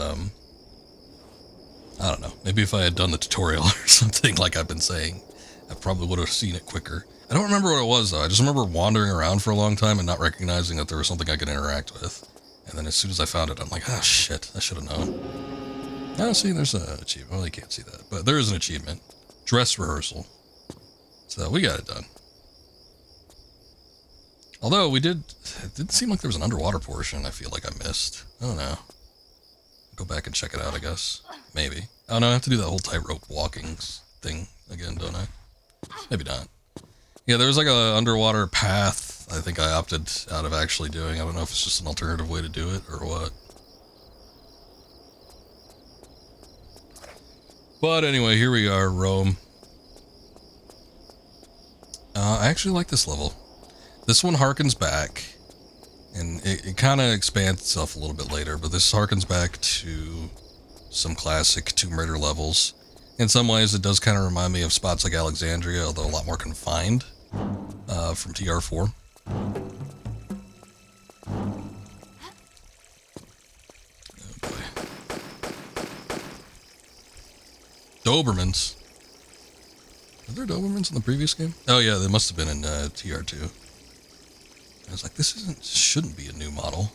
I don't know. Maybe if I had done the tutorial or something like I've been saying, I probably would have seen it quicker. I don't remember what it was, though. I just remember wandering around for a long time and not recognizing that there was something I could interact with. And then as soon as I found it, I'm like, ah, shit, I should have known. Oh, see, there's an achievement. Well, you can't see that, but there is an achievement. Dress rehearsal. So we got it done. Although it didn't seem like there was an underwater portion I feel like I missed. I don't know. Go back and check it out, I guess. Maybe. Oh no, I have to do that whole tightrope walking thing again, don't I? Maybe not. Yeah, there was like a underwater path I think I opted out of actually doing. I don't know if it's just an alternative way to do it or what. But anyway, here we are, Rome. I actually like this level. This one harkens back, and it kind of expands itself a little bit later, but this harkens back to some classic Tomb Raider levels. In some ways, it does kind of remind me of spots like Alexandria, although a lot more confined from TR4. Oh boy. Dobermans. Are there Dobermans in the previous game? Oh yeah, they must have been in TR2. I was like, this shouldn't be a new model.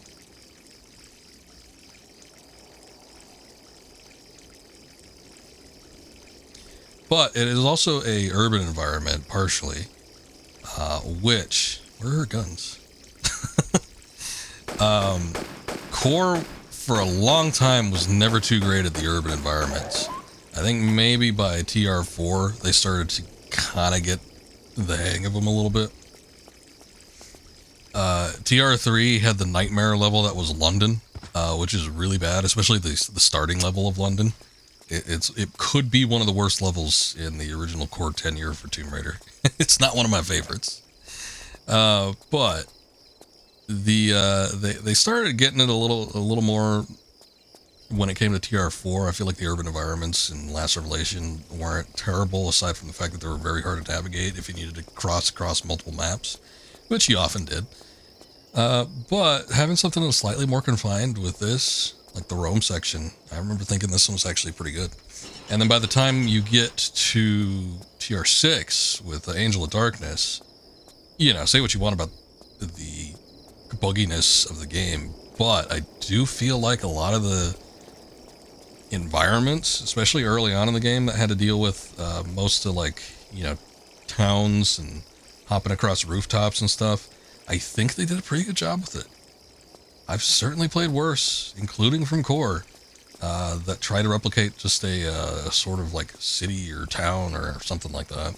But it is also a urban environment, partially, which, where are her guns? Core, for a long time, was never too great at the urban environments. I think maybe by TR4, they started to kind of get the hang of them a little bit. TR3 had the nightmare level that was London, which is really bad, especially the starting level of London. It could be one of the worst levels in the original core tenure for Tomb Raider. It's not one of my favorites. But they started getting it a little more when it came to TR4. I feel like the urban environments in Last Revelation weren't terrible, aside from the fact that they were very hard to navigate if you needed to cross across multiple maps, which you often did. But having something that was slightly more confined with this, like the Rome section, I remember thinking this one was actually pretty good. And then by the time you get to TR6 with the Angel of Darkness, you know, say what you want about the bugginess of the game, but I do feel like a lot of the environments, especially early on in the game, that had to deal with most of, like, you know, towns and hopping across rooftops and stuff, I think they did a pretty good job with it. I've certainly played worse, including from core, that try to replicate just a sort of like city or town or something like that.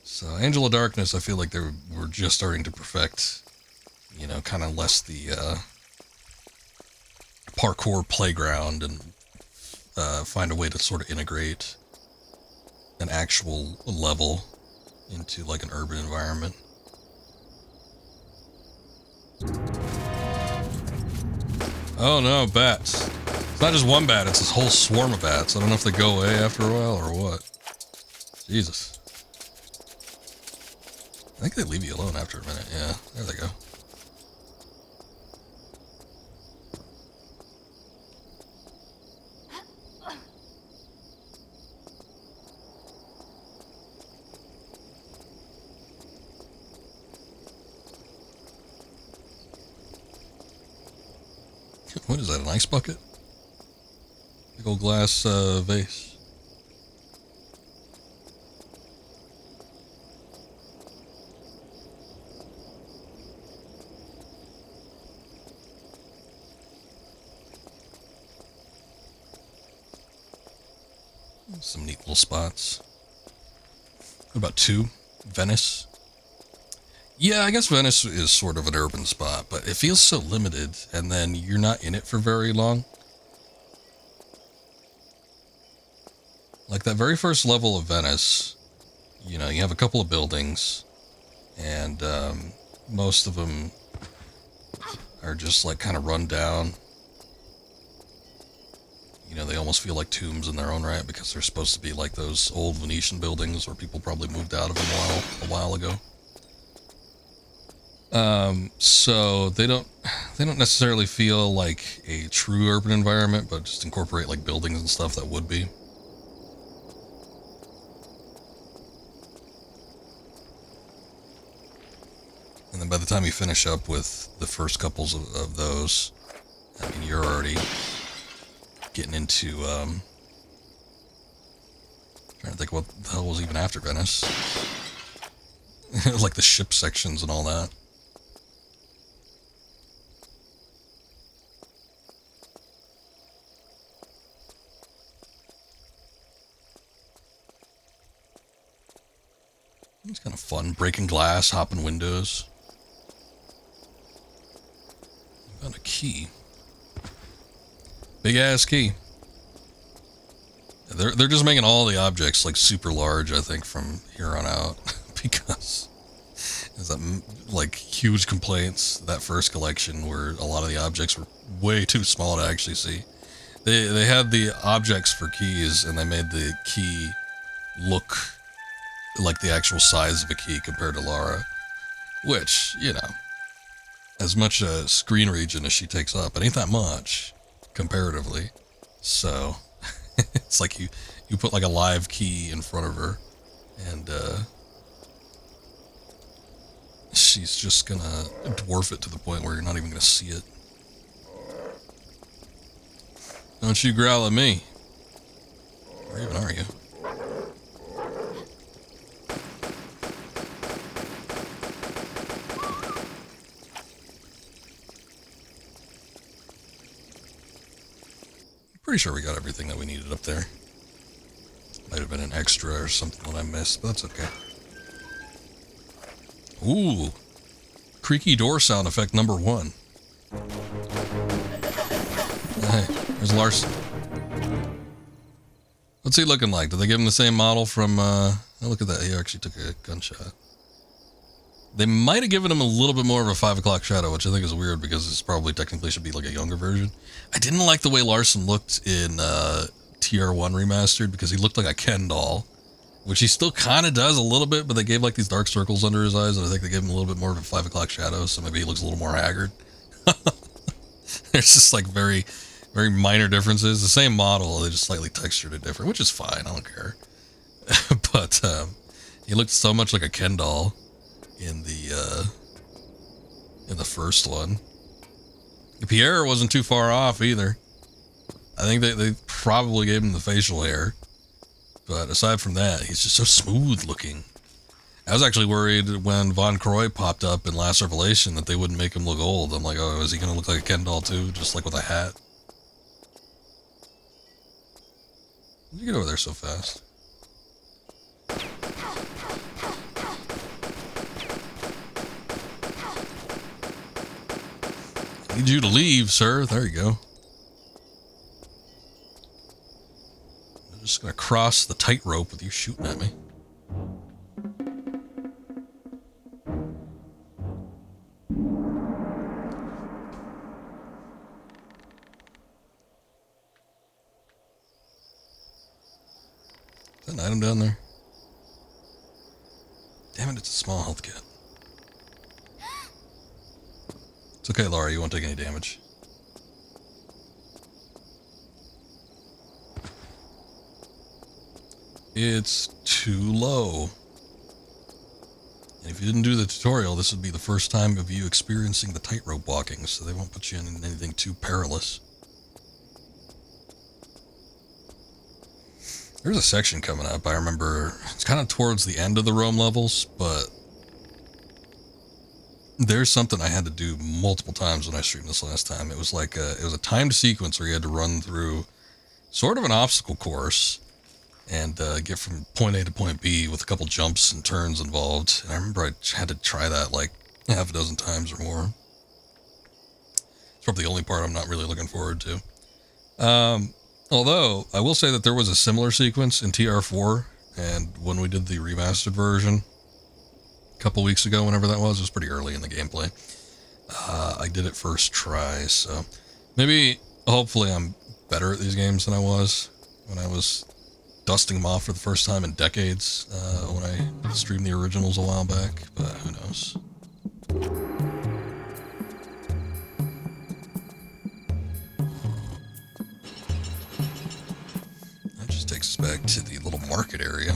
So Angel of Darkness, I feel like they were just starting to perfect, you know, kind of less the parkour playground and find a way to sort of integrate an actual level into like an urban environment. Oh no, bats. It's not just one bat, it's this whole swarm of bats. I don't know if they go away after a while or what. Jesus. I think they leave you alone after a minute. Yeah, there they go. What is that, an ice bucket? Big old glass vase. Some neat little spots. What about 2? Venice? Yeah, I guess Venice is sort of an urban spot, but it feels so limited, and then you're not in it for very long. Like that very first level of Venice, you know, you have a couple of buildings, and most of them are just like kind of run down. You know, they almost feel like tombs in their own right because they're supposed to be like those old Venetian buildings where people probably moved out of them a while ago. So they don't necessarily feel like a true urban environment, but just incorporate like buildings and stuff that would be. And then by the time you finish up with the first couples of those, I mean, you're already getting into, trying to think what the hell was even after Venice. Like the ship sections and all that. It's kind of fun, breaking glass, hopping windows. Found a key. Big ass key. They're just making all the objects like super large, I think, from here on out, because there's that like huge complaints that first collection where a lot of the objects were way too small to actually see. They had the objects for keys, and they made the key look like the actual size of a key compared to Lara, which, you know, as much screen region as she takes up, it ain't that much comparatively. So it's like you put like a live key in front of her, and she's just gonna dwarf it to the point where you're not even gonna see it. Don't you growl at me. Where even are you? Pretty sure we got everything that we needed up there. Might have been an extra or something that I missed, but that's okay. Ooh. Creaky door sound effect number 1. Hey, there's Larson. What's he looking like? Did they give him the same model from, oh, look at that. He actually took a gunshot. They might have given him a little bit more of a 5 o'clock shadow, which I think is weird because this probably technically should be like a younger version. I didn't like the way Larson looked in TR1 Remastered because he looked like a Ken doll, which he still kind of does a little bit, but they gave like these dark circles under his eyes, and I think they gave him a little bit more of a 5 o'clock shadow, so maybe he looks a little more haggard. There's just like very, very minor differences. The same model, they just slightly textured it different, which is fine. I don't care. But he looked so much like a Ken doll in the first one. Pierre wasn't too far off either. I think they probably gave him the facial hair, but aside from that, he's just so smooth looking. I was actually worried when Von Croy popped up in Last Revelation that they wouldn't make him look old. I'm like, oh, is he gonna look like a Ken doll too, just like with a hat? How'd you get over there so fast? Need you to leave, sir. There you go. I'm just gonna cross the tightrope with you shooting at me. Is that an item down there? Damn it, it's a small health kit. It's okay, Laura, you won't take any damage. It's too low. And if you didn't do the tutorial, this would be the first time of you experiencing the tightrope walking, so they won't put you in anything too perilous. There's a section coming up. I remember it's kind of towards the end of the Rome levels, but there's something I had to do multiple times when I streamed this last time. It was like it was a timed sequence where you had to run through sort of an obstacle course and get from point A to point B with a couple jumps and turns involved. And I remember I had to try that like half a dozen times or more. It's probably the only part I'm not really looking forward to. Although, I will say that there was a similar sequence in TR4, and when we did the remastered version a couple weeks ago, whenever that was, it was pretty early in the gameplay. I did it first try, so maybe, hopefully I'm better at these games than I was when I was dusting them off for the first time in decades, when I streamed the originals a while back, but who knows. That just takes us back to the little market area.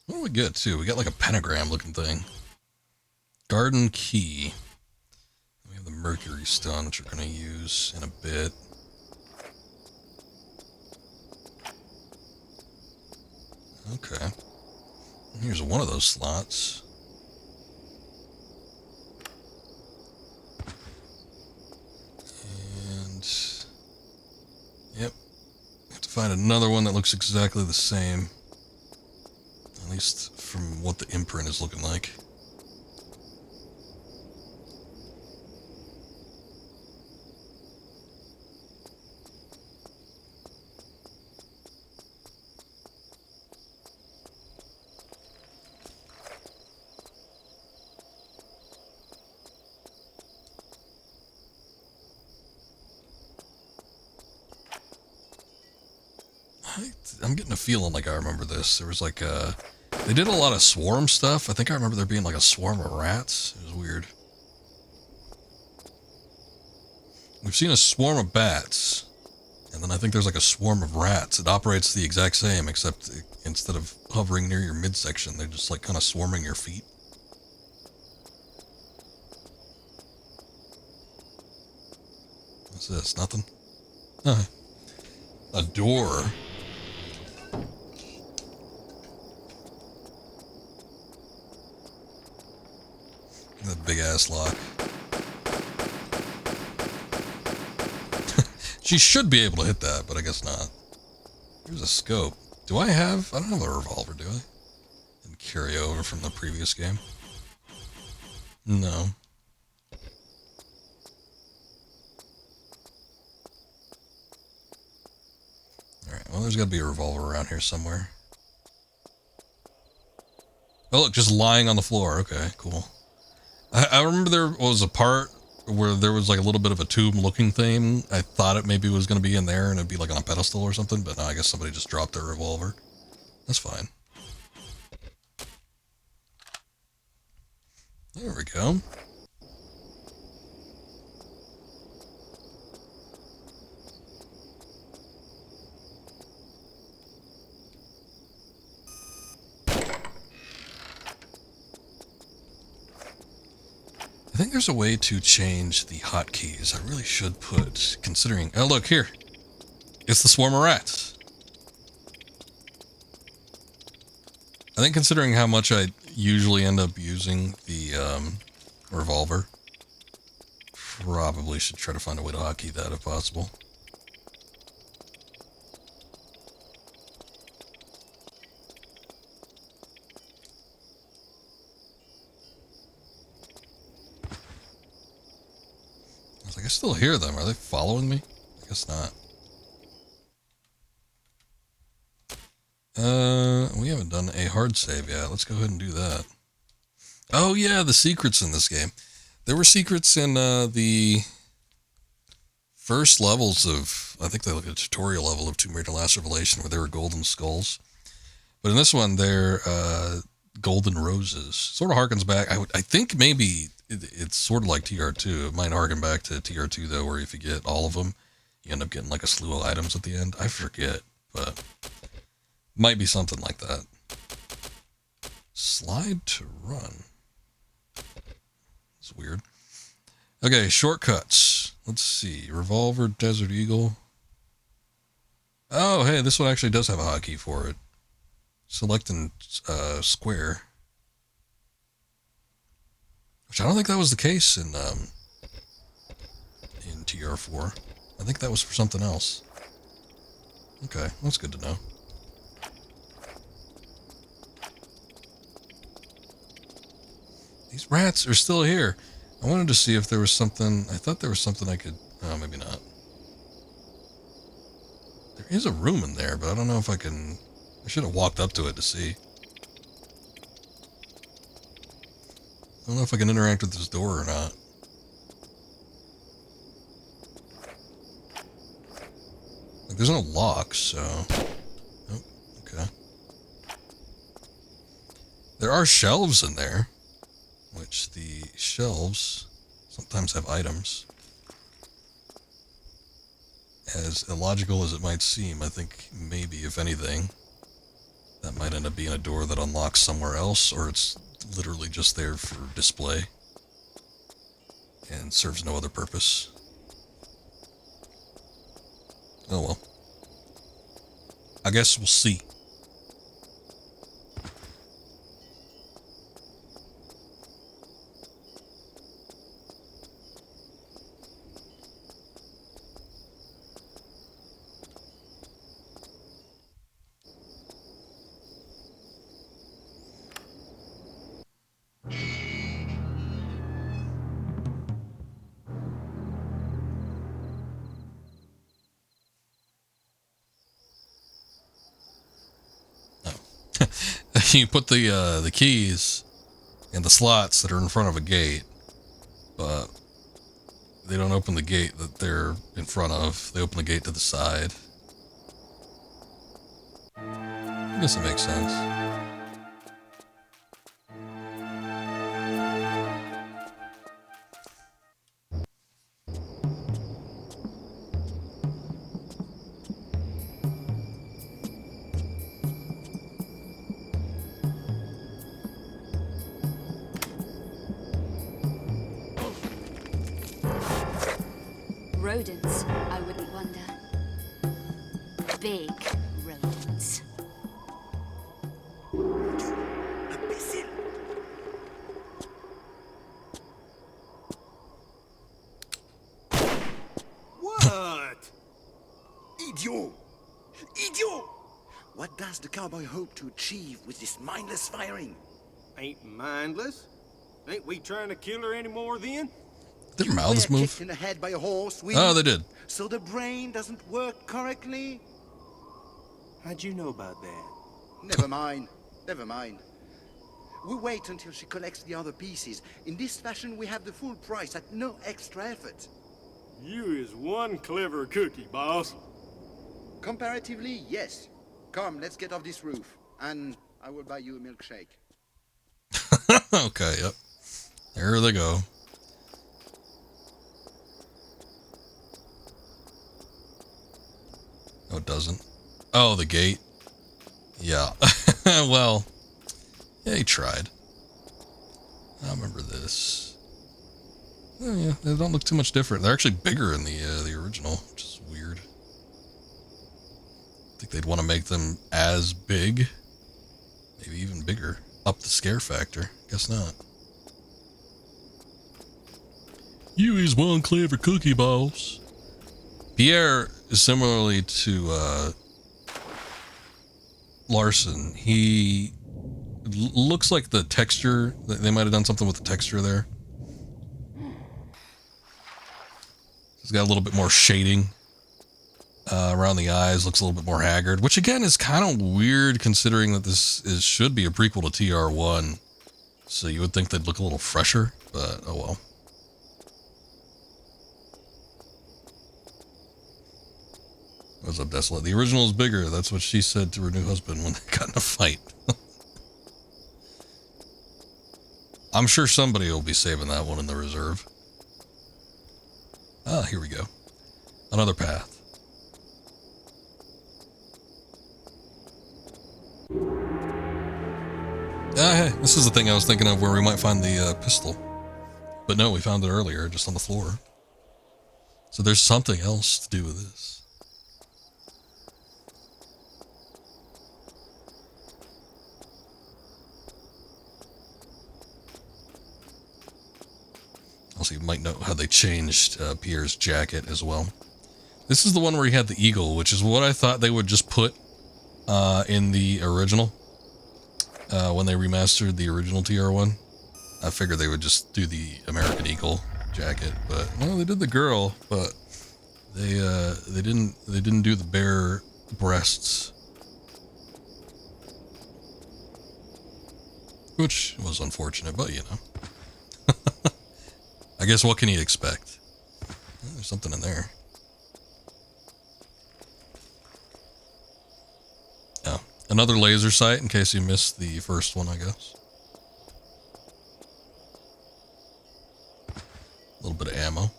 What do we get, too? We got like a pentagram looking thing. Garden key. We have the mercury stone, which we're going to use in a bit. Okay. Here's one of those slots. And yep. Have to find another one that looks exactly the same. At least from what the imprint is looking like. I'm getting a feeling like I remember this. There was like they did a lot of swarm stuff. I think I remember there being like a swarm of rats. It was weird. We've seen a swarm of bats, and then I think there's like a swarm of rats. It operates the exact same, except instead of hovering near your midsection, they're just like kind of swarming your feet. What's this? Nothing? A door. That big ass lock. She should be able to hit that, but I guess not. Here's a scope. Do I have? I don't have a revolver, do I? Didn't carry over from the previous game. No. Alright, well, there's got to be a revolver around here somewhere. Oh, look, just lying on the floor. Okay, cool. I remember there was a part where there was like a little bit of a tomb-looking thing. I thought it maybe was going to be in there and it'd be like on a pedestal or something, but no, I guess somebody just dropped their revolver. That's fine. There we go. I think there's a way to change the hotkeys. I really should put, considering... Oh, look, here. It's the swarm of rats. I think considering how much I usually end up using the revolver, probably should try to find a way to hotkey that if possible. I can still hear them. Are they following me? I guess not. We haven't done a hard save yet. Let's go ahead and do that. Oh yeah, the secrets in this game. There were secrets in the first levels of, I think they look at a tutorial level of Tomb Raider Last Revelation where there were golden skulls. But in this one, they're golden roses. Sort of harkens back. I think maybe it's sort of like TR2. It might harken back to TR2 though, where if you get all of them, you end up getting like a slew of items at the end. I forget, but might be something like that. Slide to run. It's weird. Okay, shortcuts. Let's see. Revolver, Desert Eagle. Oh, hey, this one actually does have a hotkey for it. Select and square. Which I don't think that was the case in TR4. I think that was for something else. Okay, that's good to know. These rats are still here. I wanted to see if there was something. I thought there was something I could. Oh, maybe not. There is a room in there, but I don't know if I can. I should have walked up to it to see. I don't know if I can interact with this door or not. Like, there's no lock, so. Oh, okay. There are shelves in there, which the shelves sometimes have items. As illogical as it might seem, I think maybe, if anything, that might end up being a door that unlocks somewhere else, or it's literally just there for display and serves no other purpose. Oh well. I guess we'll see. You put the keys in the slots that are in front of a gate, but they don't open the gate that they're in front of. They open the gate to the side. I guess it makes sense. Rodents, I wouldn't wonder. Big rodents. Imbécile! What? Idiot! Idiot! What does the cowboy hope to achieve with this mindless firing? Ain't mindless. Ain't we trying to kill her anymore then? Their You mouths were move. kicked in the head by a horse, Oh, they did. So the brain doesn't work correctly? How'd you know about that? Never mind. Never mind. We wait until she collects the other pieces. In this fashion, we have the full price at no extra effort. You is one clever cookie, boss. Comparatively, yes. Come, let's get off this roof. And I will buy you a milkshake. Okay, yep. There they go. No, it doesn't. Oh, the gate. Yeah. Well, yeah, he tried. I remember this. Oh, yeah, they don't look too much different. They're actually bigger in the original, which is weird. I think they'd want to make them as big, maybe even bigger, up the scare factor. Guess not. You is one clever cookie, boss. Pierre is similarly to Larson. He looks like the texture. They might have done something with the texture there. He's got a little bit more shading around the eyes. Looks a little bit more haggard, which again is kind of weird considering that this should be a prequel to TR1. So you would think they'd look a little fresher, but oh well. What's up, Desolate? The original is bigger. That's what she said to her new husband when they got in a fight. I'm sure somebody will be saving that one in the reserve. Ah, here we go. Another path. Hey, this is the thing I was thinking of where we might find the pistol. But no, we found it earlier, just on the floor. So there's something else to do with this. Also, you might know how they changed Pierre's jacket as well. This is the one where he had the eagle, which is what I thought they would just put in the original. When they remastered the original TR1. I figured they would just do the American Eagle jacket, but no, they did the girl, but they didn't do the bare breasts, which was unfortunate, but you know. I guess what can you expect? There's something in there. Oh, another laser sight in case you missed the first one, I guess. A little bit of ammo.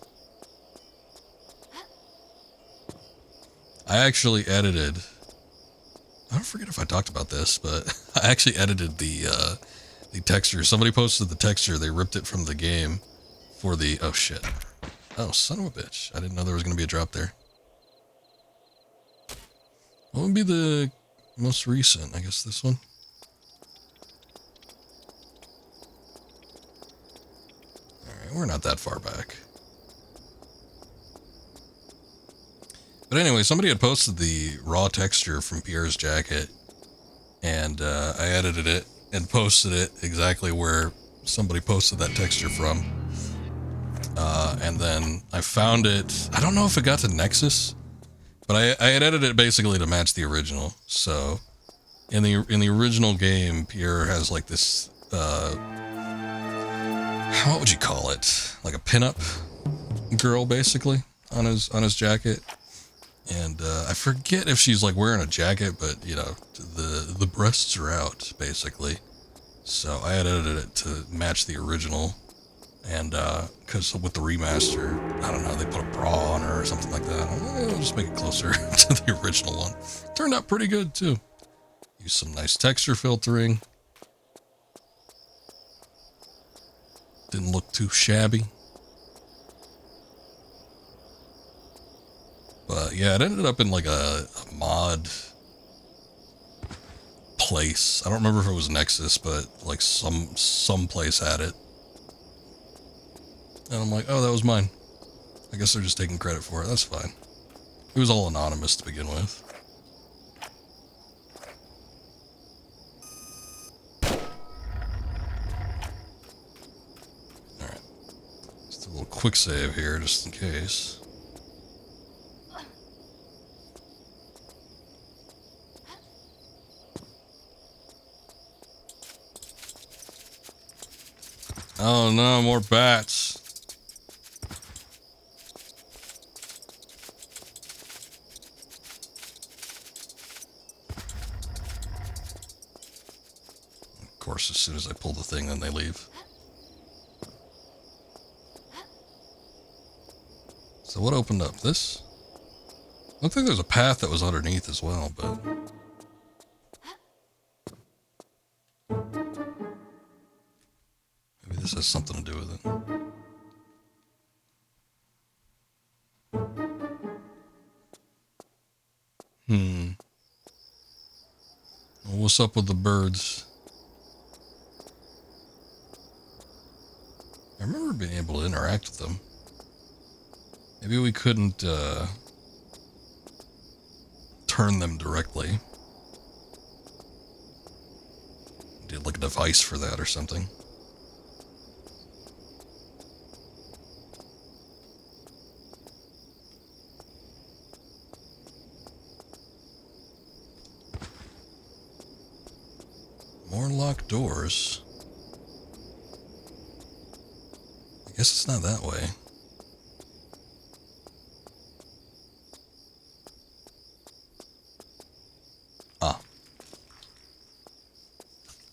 I actually edited, I don't forget if I talked about this, but I actually edited the texture. Somebody posted the texture, they ripped it from the game for the, oh shit. Oh, son of a bitch. I didn't know there was going to be a drop there. What would be the most recent? I guess this one. Alright, we're not that far back. But anyway, somebody had posted the raw texture from Pierre's jacket, and I edited it and posted it exactly where somebody posted that texture from. And then I found it, I don't know if it got to Nexus, but I had edited it basically to match the original. So in the original game, Pierre has like this, what would you call it? Like a pinup girl, basically, on his jacket. And I forget if she's like wearing a jacket, but you know, the breasts are out, basically. So I had edited it to match the original. And because with the remaster, I don't know, they put a bra on her or something like that. I'll just make it closer to the original one. Turned out pretty good too. Used some nice texture filtering. Didn't look too shabby. But yeah, it ended up in like a mod place. I don't remember if it was Nexus, but like some place had it. And I'm like, oh, that was mine. I guess they're just taking credit for it. That's fine. It was all anonymous to begin with. Alright. Just a little quick save here, just in case. Oh no, more bats. Of course, as soon as I pull the thing, then they leave. So what opened up? This? Looked like there's a path that was underneath as well, but... maybe this has something to do with it. Well, what's up with the birds? I remember being able to interact with them. Maybe we couldn't turn them directly. Did like a device for that or something. More locked doors. I guess it's not that way. Ah.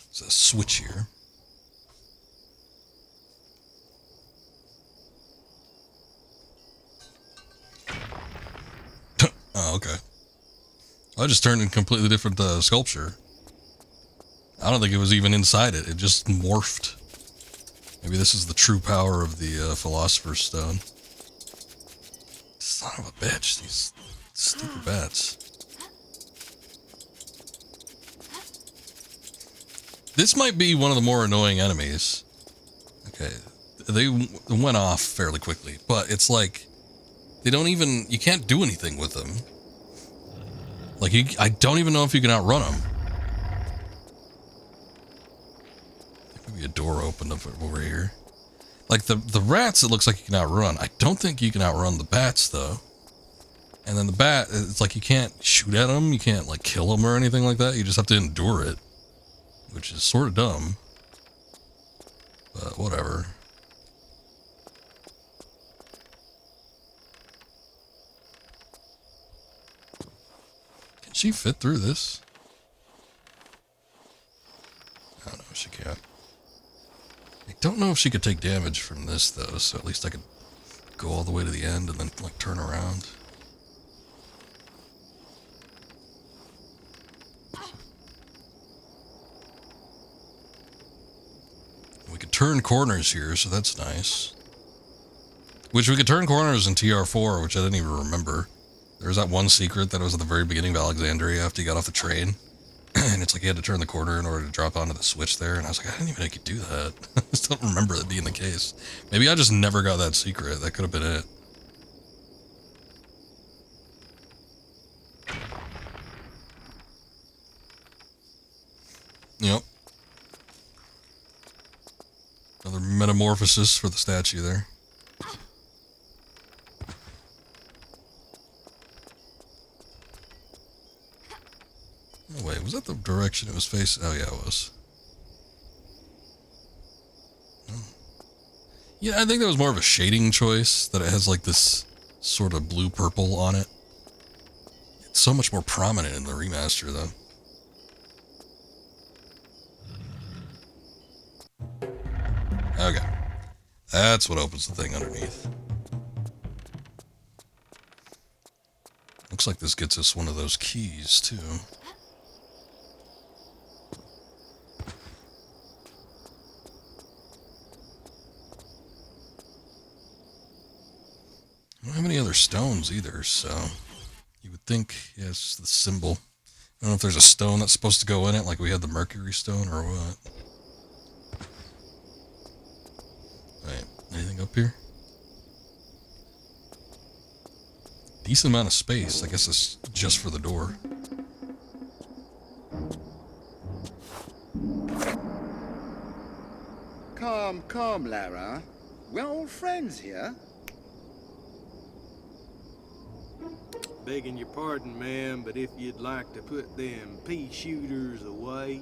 There's a switch here. Oh, okay. I just turned in completely different sculpture. I I don't think it was even inside it. It just morphed. Maybe this is the true power of the Philosopher's Stone. Son of a bitch, these stupid bats. This might be one of the more annoying enemies. Okay, they went off fairly quickly, but it's like, they don't even, you can't do anything with them. Like, I don't even know if you can outrun them. Maybe a door opened up over here. Like, the rats, it looks like you can outrun. I don't think you can outrun the bats, though. And then the bat, it's like you can't shoot at them, you can't, like, kill them or anything like that. You just have to endure it. Which is sort of dumb. But whatever. Can she fit through this? I don't know if she can. I don't know if she could take damage from this, though, so at least I could go all the way to the end and then, like, turn around. We could turn corners here, so that's nice. Which we could turn corners in TR4, which I didn't even remember. There was that one secret that was at the very beginning of Alexandria after you got off the train. And it's like you had to turn the corner in order to drop onto the switch there. And I was like, I didn't even know you could do that. I just don't remember that being the case. Maybe I just never got that secret. That could have been it. Yep. Another metamorphosis for the statue there. Oh, wait, was that the direction it was facing? Oh, yeah, it was. Oh. Yeah, I think that was more of a shading choice, that it has like this sort of blue-purple on it. It's so much more prominent in the remaster, though. Okay. That's what opens the thing underneath. Looks like this gets us one of those keys, too. I don't have any other stones either, so you would think, yeah, it's just the symbol. I don't know if there's a stone that's supposed to go in it, like we had the Mercury stone or what. Wait, anything up here? Decent amount of space. I guess it's just for the door. Calm, calm, Lara. We're all friends here. Begging your pardon, ma'am, but if you'd like to put them pea shooters away.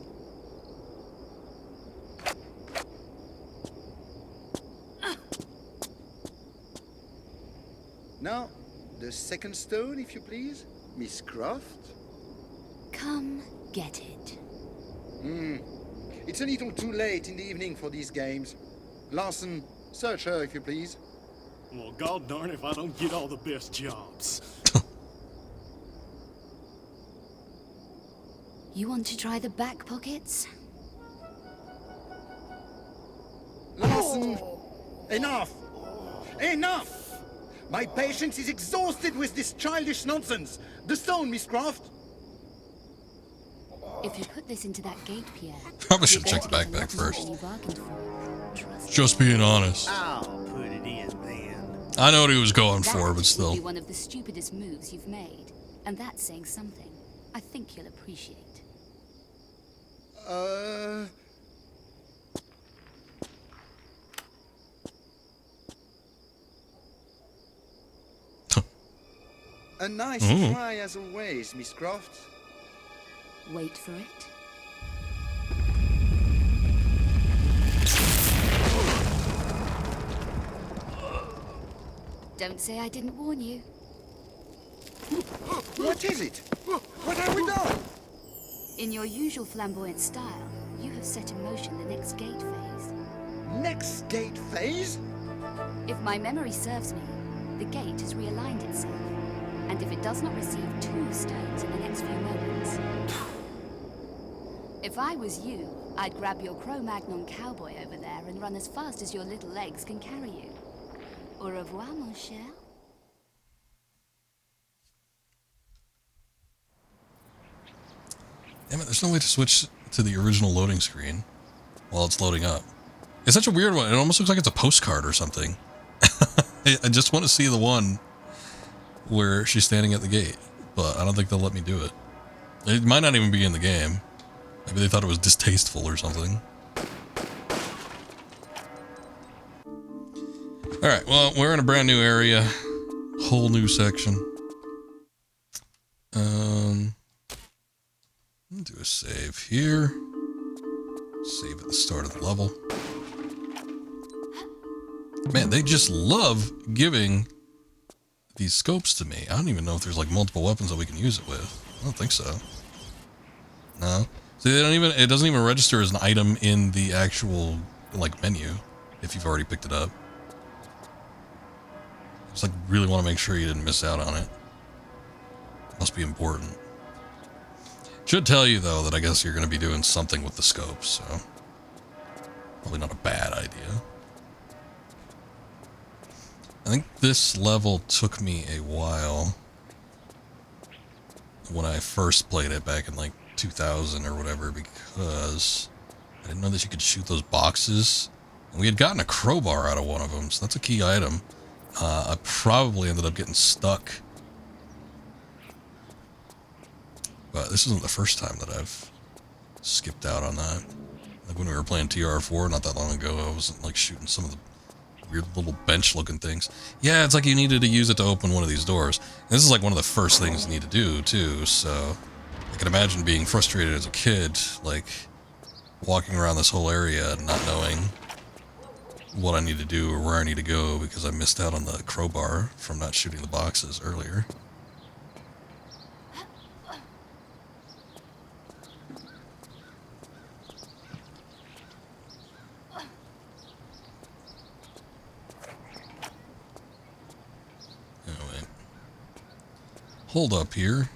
Now, the second stone, if you please, Miss Croft. Come get it. It's a little too late in the evening for these games. Larson, search her, if you please. Well, god darn if I don't get all the best jobs. You want to try the back pockets? Larson! Enough! Enough! My patience is exhausted with this childish nonsense. The stone, Miss Croft. If you put this into that gate, Pierre... Probably should check the backpack first. Just being honest. I'll put it in then. I know what he was going for, but still. That will be one of the stupidest moves you've made. And that's saying something. I think you'll appreciate. A nice try as always, Miss Croft. Wait for it. Don't say I didn't warn you. What is it? What have we done? In your usual flamboyant style, you have set in motion the next gate phase. Next gate phase? If my memory serves me, the gate has realigned itself. And if it does not receive 2 stones in the next few moments... If I was you, I'd grab your Cro-Magnon cowboy over there and run as fast as your little legs can carry you. Au revoir, mon cher. Damn it, there's no way to switch to the original loading screen while it's loading up. It's such a weird one. It almost looks like it's a postcard or something. I just want to see the one where she's standing at the gate, but I don't think they'll let me do it. It might not even be in the game. Maybe they thought it was distasteful or something. Alright, well, we're in a brand new area. Whole new section. Do a save here. Save at the start of the level. Man, they just love giving these scopes to me. I don't even know if there's like multiple weapons that we can use it with. I don't think so. No. See, they don't even, it doesn't even register as an item in the actual like menu if you've already picked it up. Just like really want to make sure you didn't miss out on it. Must be important. Should tell you though that I guess you're going to be doing something with the scopes, so probably not a bad idea. I think this level took me a while when I first played it back in like 2000 or whatever, because I didn't know that you could shoot those boxes. And we had gotten a crowbar out of one of them, so that's a key item. I probably ended up getting stuck. But this isn't the first time that I've skipped out on that. Like when we were playing TR4 not that long ago, I was like shooting some of the weird little bench looking things. Yeah, it's like you needed to use it to open one of these doors. And this is like one of the first things you need to do too, so I can imagine being frustrated as a kid, like walking around this whole area and not knowing what I need to do or where I need to go because I missed out on the crowbar from not shooting the boxes earlier. Anyway, hold up here.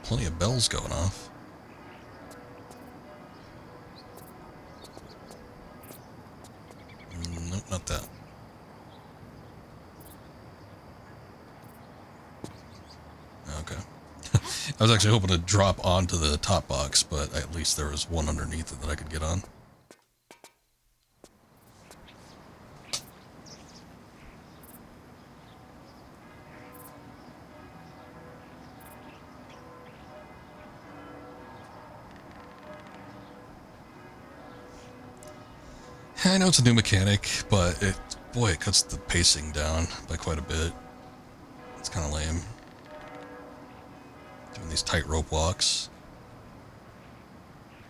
Plenty of bells going off. Nope, not that. Okay. I was actually hoping to drop onto the top box, but at least there was one underneath it that I could get on. I know it's a new mechanic, but boy, it cuts the pacing down by quite a bit. It's kind of lame. Doing these tightrope walks.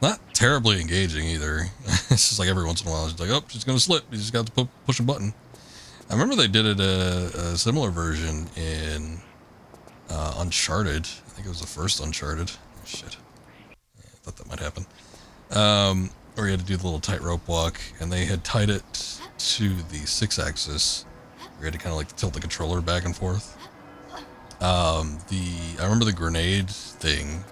Not terribly engaging either. It's just like every once in a while, it's like, oh, she's gonna slip. You just got to push a button. I remember they did it a similar version in Uncharted. I think it was the first Uncharted. Oh, shit. Yeah, I thought that might happen. Where you had to do the little tightrope walk, and they had tied it to the 6-axis. You had to kind of like tilt the controller back and forth. I remember the grenade thing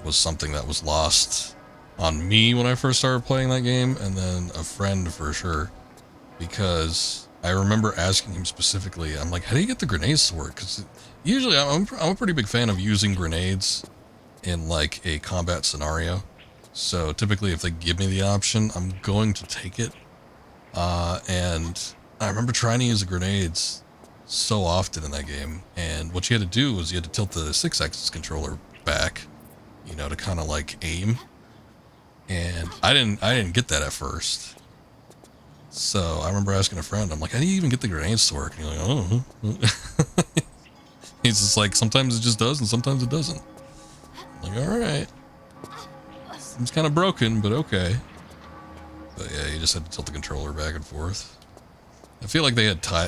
was something that was lost on me when I first started playing that game, and then a friend for sure, because I remember asking him specifically, I'm like, how do you get the grenades to work? Because usually I'm a pretty big fan of using grenades in like a combat scenario. So typically if they give me the option, I'm going to take it. And I remember trying to use the grenades so often in that game. And what you had to do was you had to tilt the 6-axis controller back, you know, to kind of like aim. And I didn't get that at first. So I remember asking a friend, I'm like, how do you even get the grenades to work? And he's like, oh. He's just like, sometimes it just does and sometimes it doesn't. I'm like, all right. Seems kind of broken, but okay. But yeah, you just had to tilt the controller back and forth. I feel like they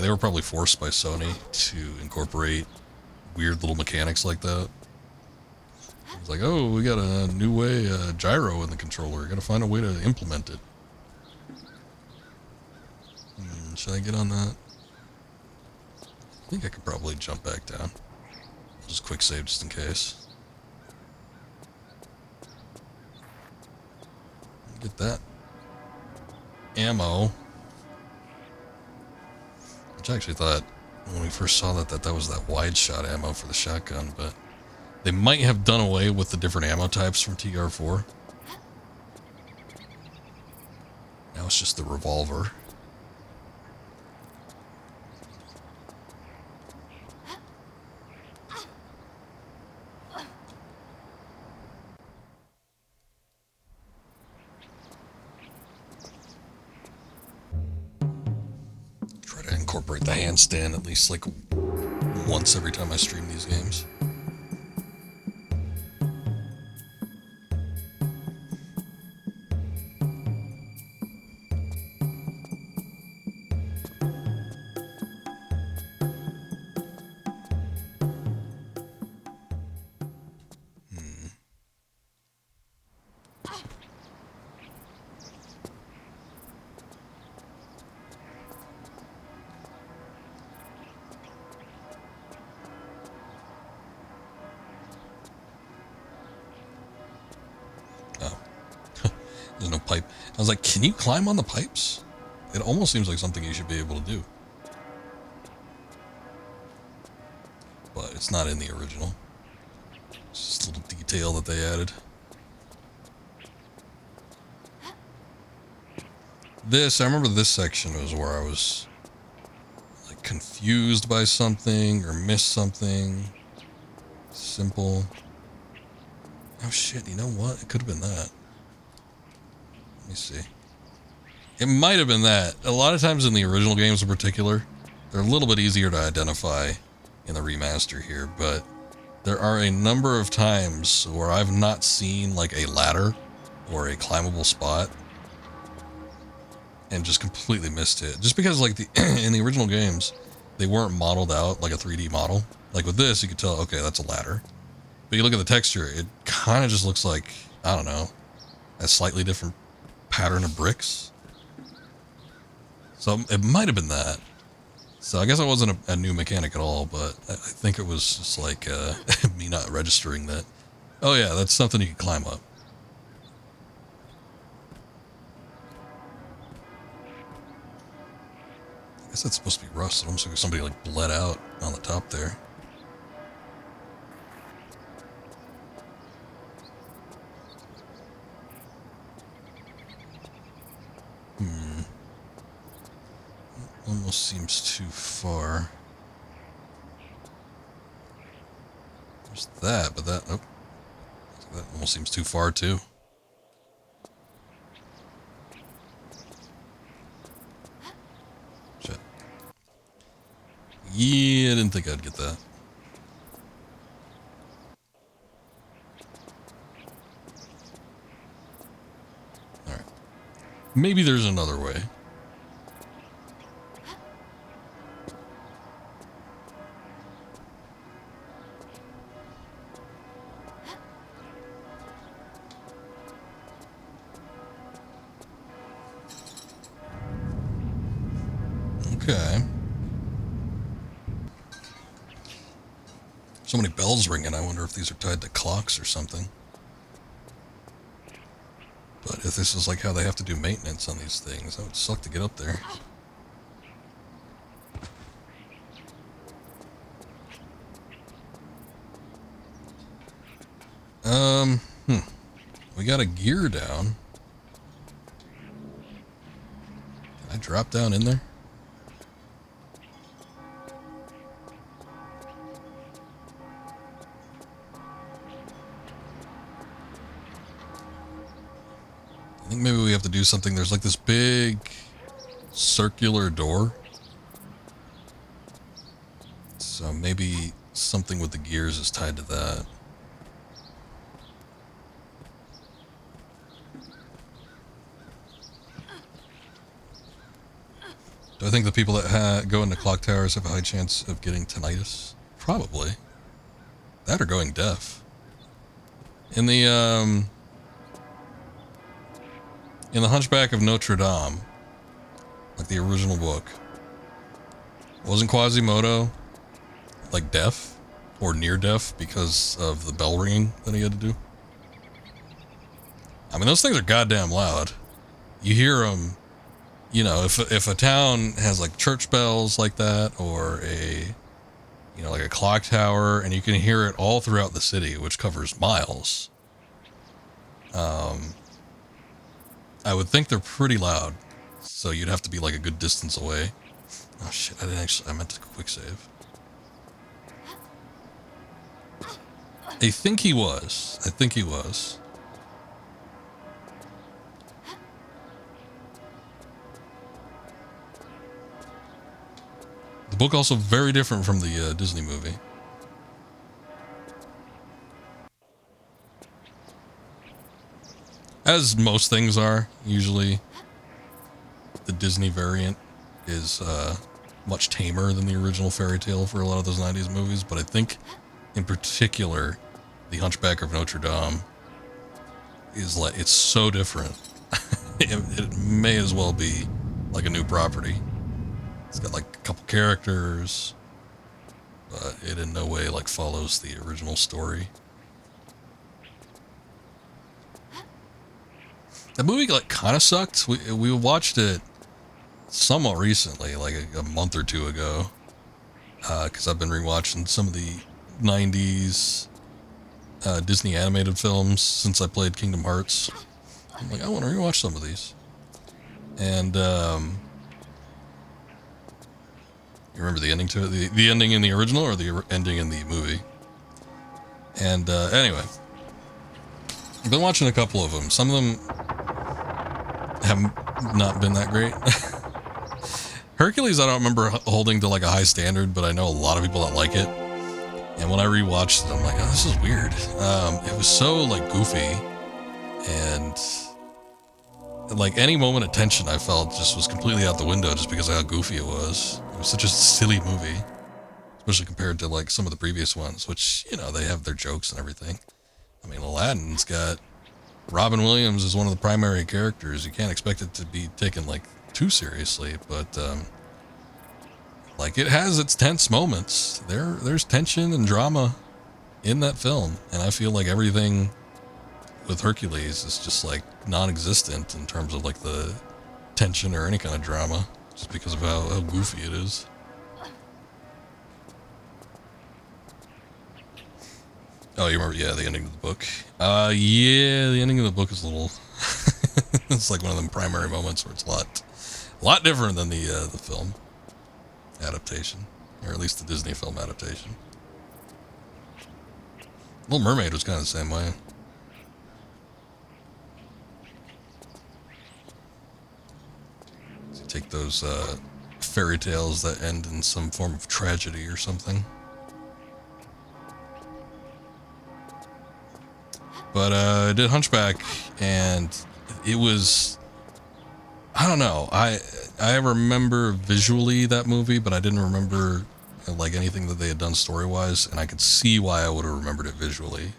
were probably forced by Sony to incorporate weird little mechanics like that. It's like, oh, we got a new way, gyro in the controller. We gotta find a way to implement it. Should I get on that? I think I could probably jump back down. I'll just quick save just in case. Get that ammo. Which I actually thought when we first saw that was that wide shot ammo for the shotgun, but they might have done away with the different ammo types from TR4. Now it's just the revolver. Try to incorporate the handstand at least like once every time I stream these games. There's no pipe. I was like, can you climb on the pipes? It almost seems like something you should be able to do. But it's not in the original. It's just a little detail that they added. This, I remember this section was where I was like confused by something or missed something. Simple. Oh shit, you know what? It could have been that. Let me see. It might have been that. A lot of times in the original games in particular, they're a little bit easier to identify in the remaster here, but there are a number of times where I've not seen like a ladder or a climbable spot and just completely missed it. Just because like in the original games, they weren't modeled out like a 3D model. Like with this, you could tell, okay, that's a ladder. But you look at the texture, it kind of just looks like, I don't know, a slightly different pattern of bricks. So it might have been that. So I guess it wasn't a new mechanic at all, but I think it was just like me not registering that. Oh yeah, that's something you can climb up. I guess that's supposed to be rust. It almost looks like somebody like bled out on the top there. Almost seems too far. There's that, but that, oh, that almost seems too far too. Shit. Yeah, I didn't think I'd get that. Alright. Maybe there's another way. Okay. So many bells ringing. I wonder if these are tied to clocks or something. But if this is like how they have to do maintenance on these things, that would suck to get up there. We got a gear down. Can I drop down in there? I think maybe we have to do something. There's like this big circular door. So maybe something with the gears is tied to that. Do I think the people that go into clock towers have a high chance of getting tinnitus? Probably. That or going deaf. In the Hunchback of Notre Dame, like the original book, wasn't Quasimodo like deaf or near deaf because of the bell ringing that he had to do. I mean, those things are goddamn loud. You hear them, you know, if a town has like church bells like that, or like a clock tower, and you can hear it all throughout the city, which covers miles. I would think they're pretty loud, so you'd have to be like a good distance away. Oh shit, I meant to quick save. I think he was. The book also very different from the Disney movie. As most things are, usually the Disney variant is much tamer than the original fairy tale for a lot of those 90s movies, but I think in particular The Hunchback of Notre Dame is like, it's so different. it may as well be like a new property. It's got like a couple characters, but it in no way like follows the original story. The movie like kind of sucked. We watched it somewhat recently, like a month or two ago, because I've been rewatching some of the 90s Disney animated films since I played Kingdom Hearts. I'm like, I want to rewatch some of these. And you remember the ending to it? The ending in the original or the ending in the movie? And anyway, I've been watching a couple of them. Some of them have not been that great. Hercules, I don't remember holding to like a high standard, but I know a lot of people that like it. And when I rewatched it, I'm like, oh, this is weird. It was so like goofy, and like any moment of tension I felt just was completely out the window just because of how goofy it was. It was such a silly movie, especially compared to like some of the previous ones, which, you know, they have their jokes and everything. I mean, Aladdin's got Robin Williams as one of the primary characters. You can't expect it to be taken like too seriously, but like it has its tense moments. There's tension and drama in that film, and I feel like everything with Hercules is just like non-existent in terms of like the tension or any kind of drama, just because of how goofy it is. Oh, you remember? Yeah, the ending of the book. Yeah, the ending of the book is a little. It's like one of them primary moments where it's a lot different than the film adaptation, or at least the Disney film adaptation. Little Mermaid was kind of the same way. So you take those fairy tales that end in some form of tragedy or something. But I did Hunchback, and it was, I don't know, I remember visually that movie, but I didn't remember like anything that they had done story-wise, and I could see why I would have remembered it visually.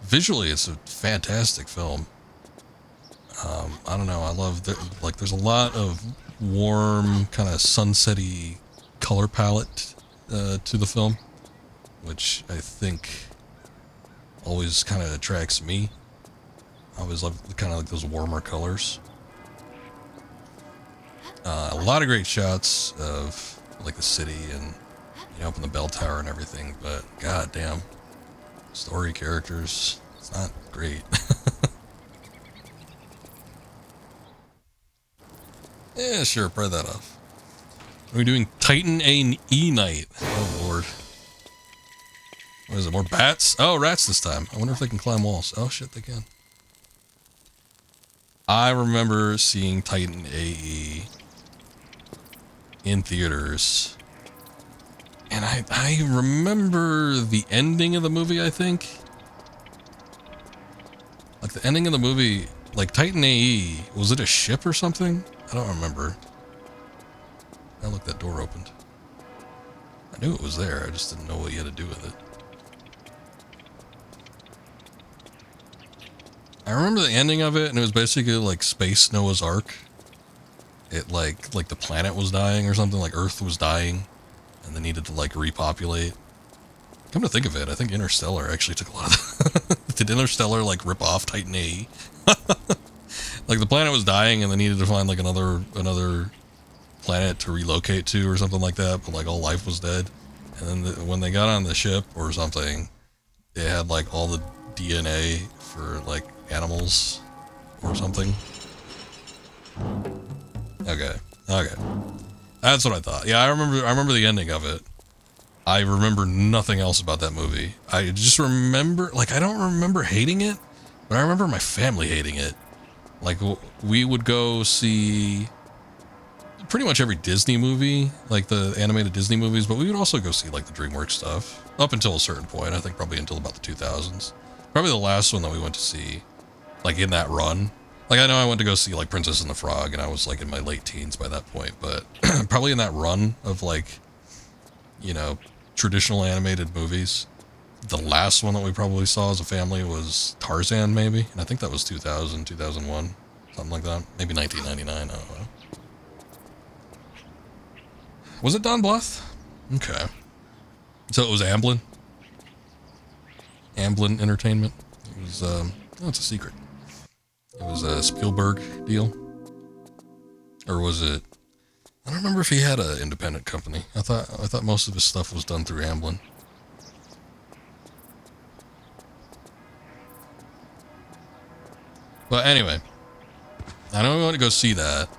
Visually, it's a fantastic film. I don't know, I love like there's a lot of warm, kind of sunsetty color palette to the film, which I think always kind of attracts me. I always love kind of like those warmer colors. A lot of great shots of like the city and, you know, up in the bell tower and everything, but goddamn, story, characters, it's not great. Yeah, sure, pry that off. Are we doing Titan A&E night? Oh lord. What is it, more bats? Oh, rats this time. I wonder if they can climb walls. Oh shit, they can. I remember seeing Titan A&E in theaters, and I remember the ending of the movie, I think. Like the ending of the movie, like Titan A&E, was it a ship or something? I don't remember. Oh look, that door opened. I knew it was there, I just didn't know what you had to do with it. I remember the ending of it, and it was basically like Space Noah's Ark. It like the planet was dying or something, like Earth was dying, and they needed to like repopulate. Come to think of it, I think Interstellar actually took a lot of did Interstellar like rip off Titan A? Like the planet was dying and they needed to find like another planet to relocate to or something like that, but like all life was dead. And then when they got on the ship or something, they had like all the DNA for like animals or something. Okay. That's what I thought. Yeah, I remember the ending of it. I remember nothing else about that movie. I just remember, like, I don't remember hating it, but I remember my family hating it. Like, we would go see pretty much every Disney movie, like the animated Disney movies, but we would also go see, like, the DreamWorks stuff. Up until a certain point, I think probably until about the 2000s. Probably the last one that we went to see, like, in that run. Like, I know I went to go see, like, Princess and the Frog, and I was, like, in my late teens by that point, but probably in that run of, like, you know, traditional animated movies, the last one that we probably saw as a family was Tarzan, maybe, and I think that was 2000, 2001, something like that. Maybe 1999, I don't know. Was it Don Bluth? Okay. So it was Amblin? Amblin Entertainment? It was, no, it's a secret. It was a Spielberg deal? Or was it... I don't remember if he had an independent company. I thought most of his stuff was done through Amblin. But anyway, I know we want to go see that.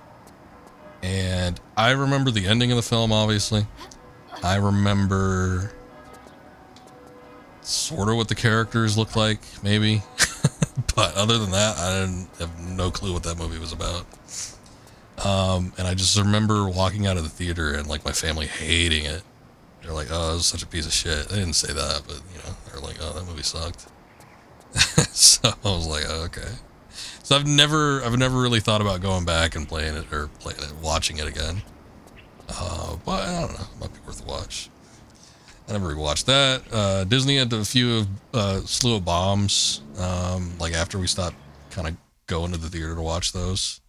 And I remember the ending of the film, obviously. I remember sort of what the characters looked like, maybe. But other than that, I have no clue what that movie was about. And I just remember walking out of the theater and like my family hating it. They're like, "Oh, it was such a piece of shit." They didn't say that, but you know, they're like, "Oh, that movie sucked." So I was like, oh, "Okay." So I've never really thought about going back and watching it again. But I don't know, it might be worth a watch. I never rewatched that. Disney had a slew of bombs. Like after we stopped kind of going to the theater to watch those.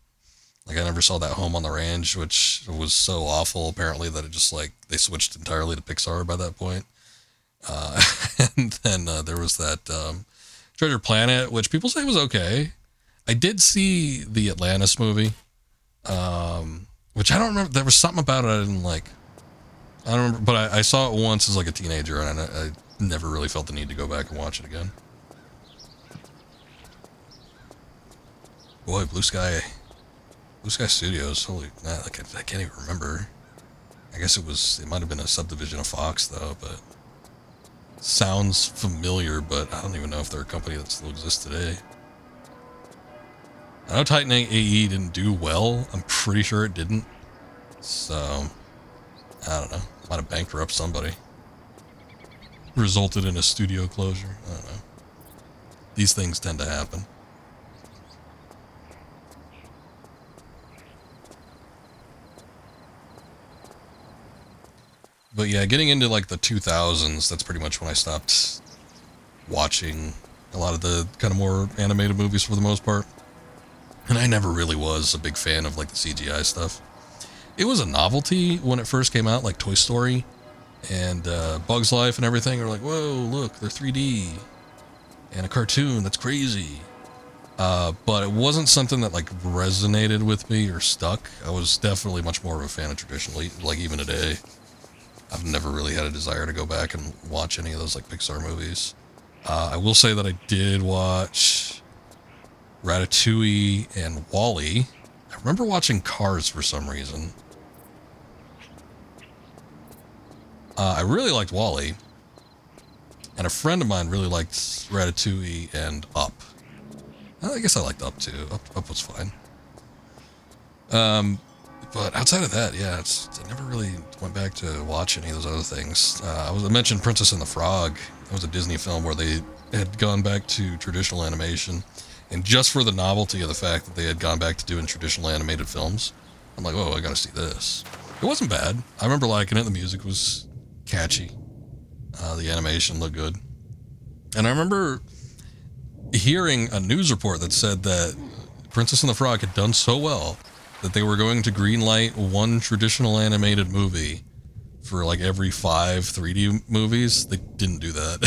Like I never saw that Home on the Range, which was so awful apparently that it just like they switched entirely to Pixar by that point. And then there was that Treasure Planet, which people say was okay. I did see the Atlantis movie, which I don't remember. There was something about it I didn't like. I don't remember, but I saw it once as like a teenager, and I never really felt the need to go back and watch it again. Boy, Blue Sky Studios. Holy, I can't even remember. I guess it might have been a subdivision of Fox though, but sounds familiar. But I don't even know if they're a company that still exists today. I know Titan AE didn't do well. I'm pretty sure it didn't. So I don't know. Might have bankrupted somebody. Resulted in a studio closure. I don't know. These things tend to happen. But yeah, getting into like the 2000s, that's pretty much when I stopped watching a lot of the kind of more animated movies for the most part. And I never really was a big fan of like the CGI stuff. It was a novelty when it first came out, like Toy Story and Bug's Life and everything. We're like, whoa, look, they're 3D and a cartoon. That's crazy. But it wasn't something that like resonated with me or stuck. I was definitely much more of a fan of traditional, like even today. I've never really had a desire to go back and watch any of those like Pixar movies. I will say that I did watch Ratatouille and WALL-E. I remember watching Cars for some reason. I really liked WALL-E. And a friend of mine really liked Ratatouille and Up. I guess I liked Up too. Up was fine. But outside of that, yeah, I never really went back to watch any of those other things. I mentioned Princess and the Frog. It was a Disney film where they had gone back to traditional animation. And just for the novelty of the fact that they had gone back to doing traditional animated films, I'm like, oh, I gotta see this. It wasn't bad. I remember liking it. The music was catchy. The animation looked good. And I remember hearing a news report that said that Princess and the Frog had done so well that they were going to greenlight one traditional animated movie for like every 5 3D movies. They didn't do that.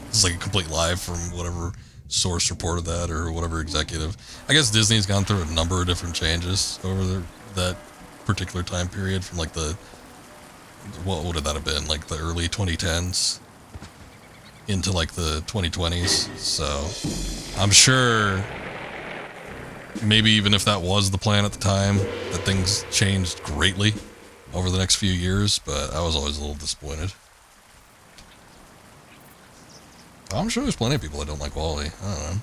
It's like a complete lie from whatever source reported that or whatever executive. I guess Disney's gone through a number of different changes over that particular time period from like what would that have been, like the early 2010s into like the 2020s. So I'm sure maybe even if that was the plan at the time, that things changed greatly over the next few years, but I was always a little disappointed. I'm sure there's plenty of people that don't like WALL-E. I don't know.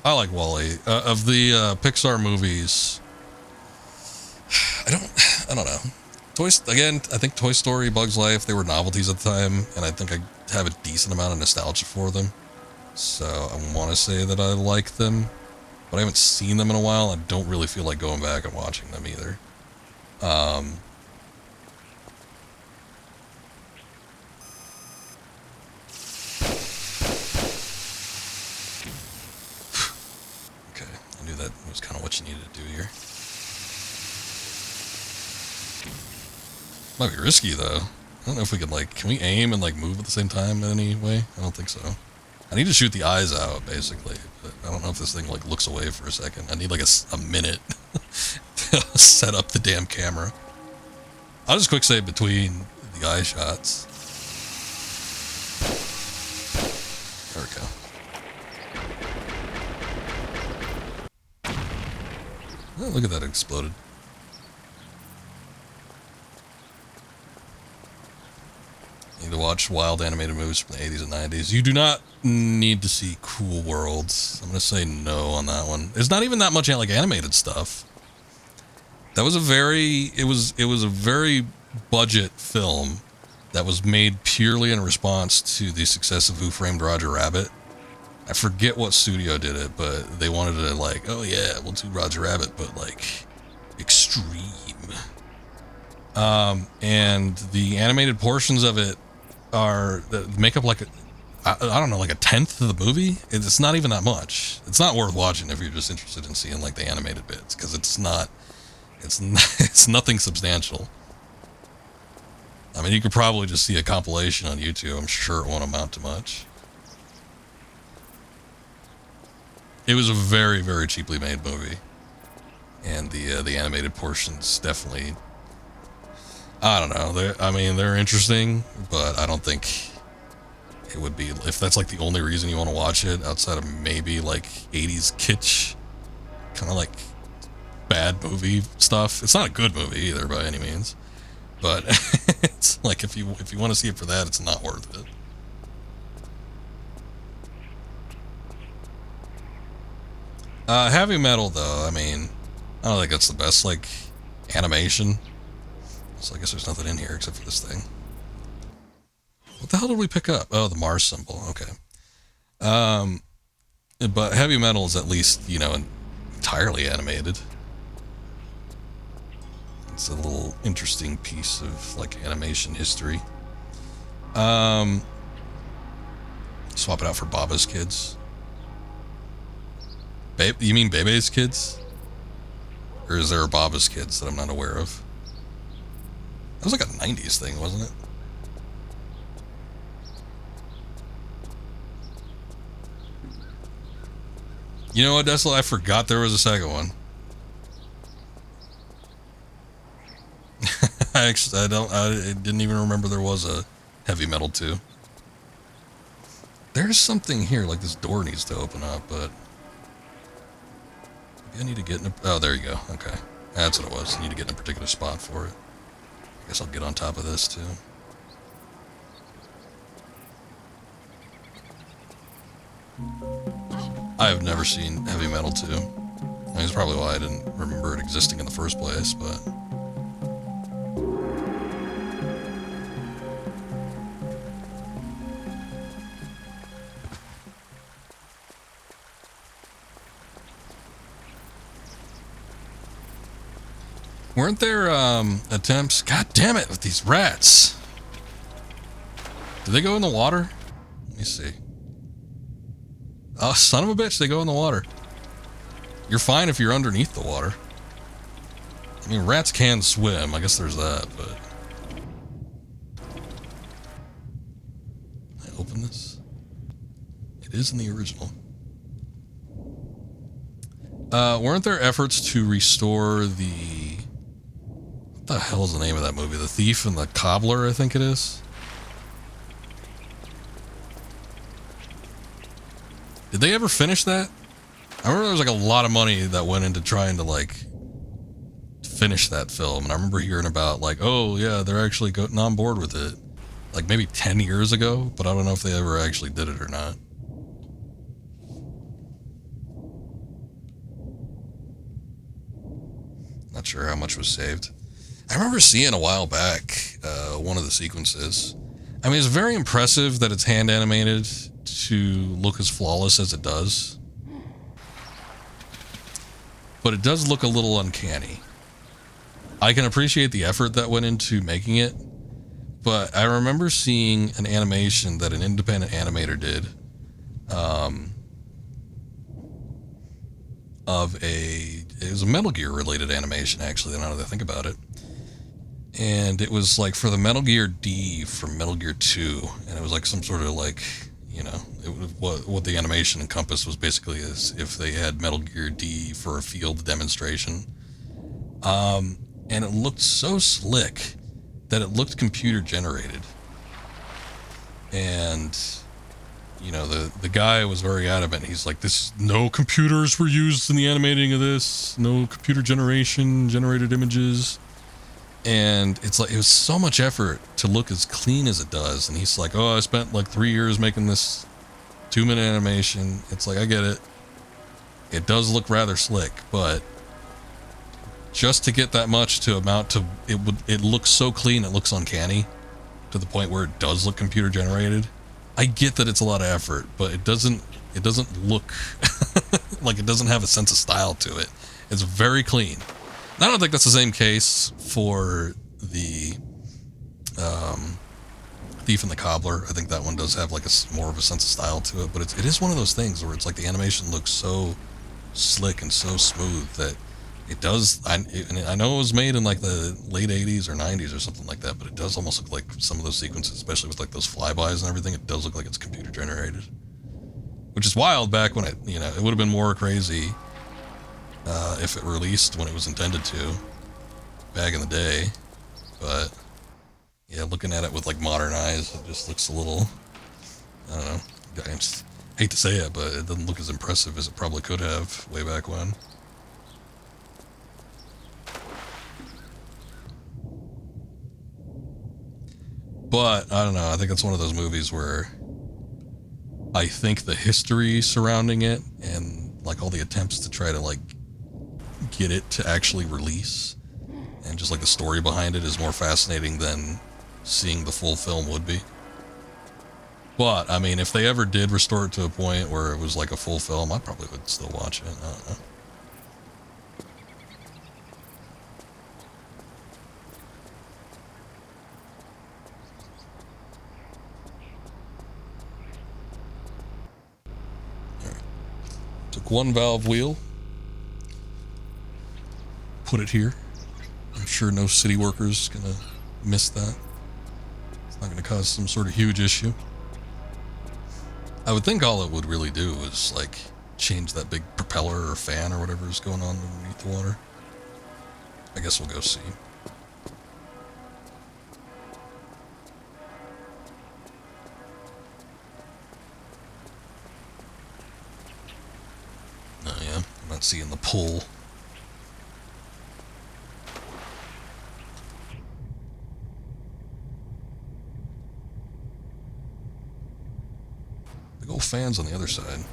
I like WALL-E. Of the Pixar movies, I don't know. I think Toy Story, Bugs Life, they were novelties at the time, and I think I have a decent amount of nostalgia for them. So I want to say that I like them, but I haven't seen them in a while. I don't really feel like going back and watching them either. Okay, I knew that was kind of what you needed to do here. Might be risky though. I don't know if we could can we aim and move at the same time in any way? I don't think so. I need to shoot the eyes out basically, but I don't know if this thing looks away for a second. I need a minute to set up the damn camera. I'll just quick save between the eye shots. There we go. Oh, look at that, it exploded. Need to watch wild animated movies from the 80s and 90s. You do not need to see Cool Worlds. I'm gonna say no on that one. There's not even that much animated stuff. That was a very budget film that was made purely in response to the success of Who Framed Roger Rabbit. I forget what studio did it, but they wanted to oh yeah, we'll do Roger Rabbit, but extreme. And the animated portions of it make up I don't know, a tenth of the movie. It's not even that much. It's not worth watching if you're just interested in seeing the animated bits, because it's nothing substantial. I mean, you could probably just see a compilation on YouTube. I'm sure it won't amount to much. It was a very, very cheaply made movie, and the animated portions definitely, I don't know. They're interesting, but I don't think it would be, if that's the only reason you want to watch it, outside of maybe 80s kitsch, kind of bad movie stuff. It's not a good movie either by any means, but it's if you want to see it for that, it's not worth it. Heavy Metal though, I don't think that's the best animation. So I guess there's nothing in here except for this thing. What the hell did we pick up? Oh, the Mars symbol. Okay. But Heavy Metal is at least, entirely animated. It's a little interesting piece of animation history. Swap it out for Baba's Kids. You mean Bebe's Kids? Or is there a Baba's Kids that I'm not aware of? That was a 90s thing, wasn't it? You know what, Desolate? I forgot there was a second one. I didn't even remember there was a Heavy Metal 2. There's something here, this door needs to open up, but maybe I need to get in oh, there you go. Okay. That's what it was. I need to get in a particular spot for it. I guess I'll get on top of this, too. I have never seen Heavy Metal 2. That's probably why I didn't remember it existing in the first place, but... Weren't there attempts? God damn it, with these rats. Do they go in the water? Let me see. Oh, son of a bitch, they go in the water. You're fine if you're underneath the water. Rats can swim. I guess there's that, but... Can I open this? It is in the original. Weren't there efforts to restore the... What the hell is the name of that movie? The Thief and the Cobbler, I think it is? Did they ever finish that? I remember there was like a lot of money that went into trying to like finish that film, and I remember hearing about like, oh yeah, they're actually getting on board with it, like maybe 10 years ago, but I don't know if they ever actually did it or not. Not sure how much was saved. I remember seeing a while back one of the sequences. I mean, it's very impressive that it's hand animated to look as flawless as it does. But it does look a little uncanny. I can appreciate the effort that went into making it, but I remember seeing an animation that an independent animator did it was a Metal Gear related animation, actually, now that I think about it. And it was like for the Metal Gear D from Metal Gear 2, and it was like some sort of like, you know, what the animation encompassed was basically as if they had Metal Gear D for a field demonstration. And it looked so slick that it looked computer generated. And, you know, the guy was very adamant. He's like, no computers were used in the animating of this, no computer generated images. And it's like, it was so much effort to look as clean as it does. And he's like, oh, I spent like 3 years making this 2-minute animation. It's like, I get it. It does look rather slick, but just to get that much to amount to, it looks so clean, it looks uncanny to the point where it does look computer generated. I get that it's a lot of effort, but it doesn't look like, it doesn't have a sense of style to it. It's very clean. And I don't think that's the same case for the Thief and the Cobbler. I think that one does have like more of a sense of style to it, but it is one of those things where it's like the animation looks so slick and so smooth that it does. I know it was made in like the late 80s or 90s or something like that, but it does almost look like some of those sequences, especially with like those flybys and everything, it does look like it's computer generated, which is wild. Back when it would have been more crazy if it released when it was intended to back in the day. But yeah, looking at it with like modern eyes, it just looks a little, I don't know, I just hate to say it, but it doesn't look as impressive as it probably could have way back when. But I don't know, I think it's one of those movies where I think the history surrounding it and like all the attempts to try to like get it to actually release and just like the story behind it is more fascinating than seeing the full film would be. But I mean, if they ever did restore it to a point where it was like a full film, I probably would still watch it. I don't know. Alright. Took one valve wheel, put it here. I'm sure no city worker's gonna miss that. It's not gonna cause some sort of huge issue. I would think all it would really do is like change that big propeller or fan or whatever is going on underneath the water. I guess we'll go see. Oh yeah, I'm not seeing the pull. Big old fans on the other side.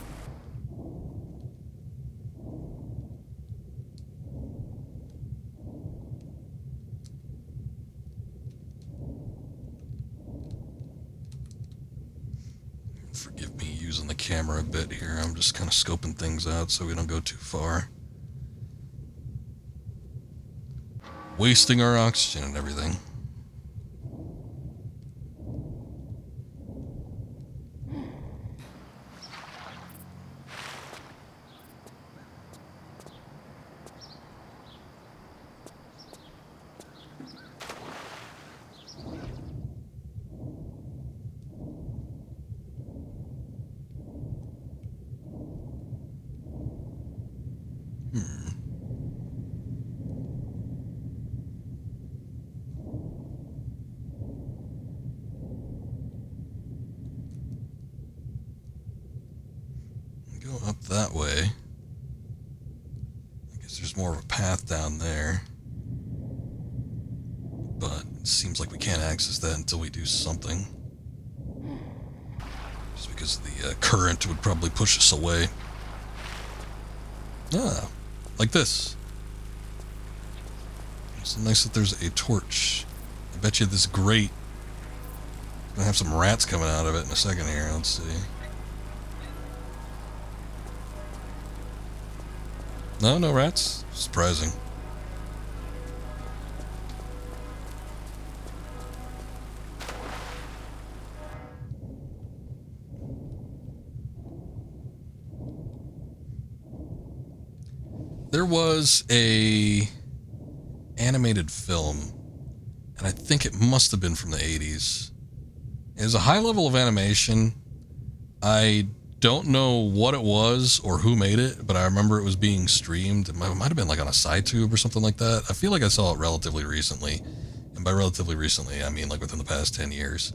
Forgive me using the camera a bit here. I'm just kind of scoping things out so we don't go too far. Wasting our oxygen and everything. go up that way. I guess there's more of a path down there. But it seems like we can't access that until we do something. Just because the current would probably push us away. Ah, like this. It's nice that there's a torch. I bet you this grate is gonna have some rats coming out of it in a second here. Let's see. No, no rats. Surprising. There was a animated film, and I think it must have been from the 80s. It was a high level of animation. I don't know what it was or who made it, but I remember it was being streamed. It might have been like on a SciTube or something like that. I feel like I saw it relatively recently. And by relatively recently, I mean like within the past 10 years.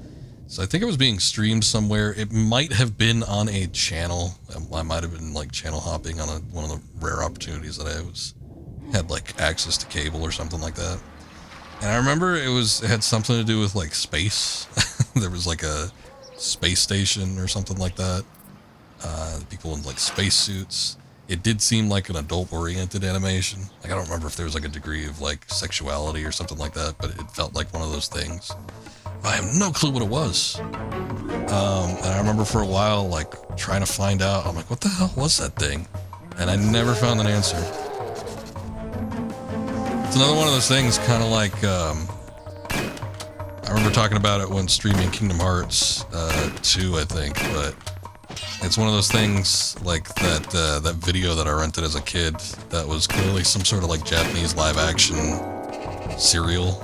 So I think it was being streamed somewhere. It might have been on a channel. I might have been like channel hopping on one of the rare opportunities that I had like access to cable or something like that. And I remember it had something to do with like space. There was like a space station or something like that. People in like spacesuits. It did seem like an adult-oriented animation. Like I don't remember if there was like a degree of like sexuality or something like that, but it felt like one of those things. I have no clue what it was. And I remember for a while like trying to find out. I'm like, what the hell was that thing? And I never found an answer. It's another one of those things, kind of like I remember talking about it when streaming Kingdom Hearts 2, I think, but it's one of those things like that video that I rented as a kid that was clearly some sort of like Japanese live action serial,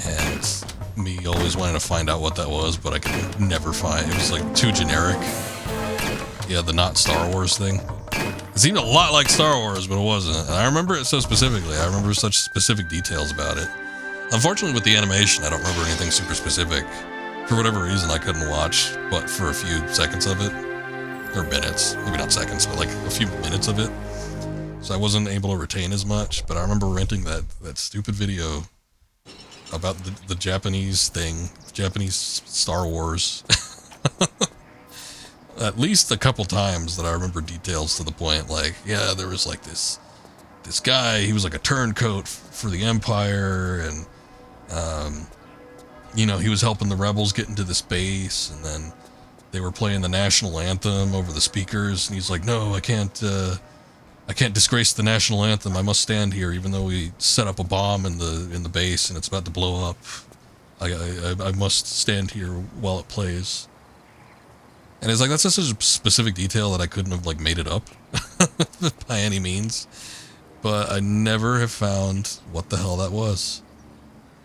and me always wanting to find out what that was, but I could never find. It was like too generic. Yeah, the not Star Wars thing. It seemed a lot like Star Wars, but it wasn't. And I remember it so specifically. I remember such specific details about it. Unfortunately, with the animation, I don't remember anything super specific. For whatever reason, I couldn't watch, but for a few seconds of it, or minutes, maybe not seconds, but like a few minutes of it. So I wasn't able to retain as much, but I remember renting that stupid video about the Japanese thing, Japanese Star Wars. At least a couple times that I remember details to the point, like, yeah, there was like this guy, he was like a turncoat for the Empire, and you know, he was helping the rebels get into this base, and then they were playing the national anthem over the speakers, and he's like, no, I can't disgrace the national anthem. I must stand here, even though we set up a bomb in the base and it's about to blow up. I must stand here while it plays. And it's like, that's just a specific detail that I couldn't have like made it up by any means. But I never have found what the hell that was.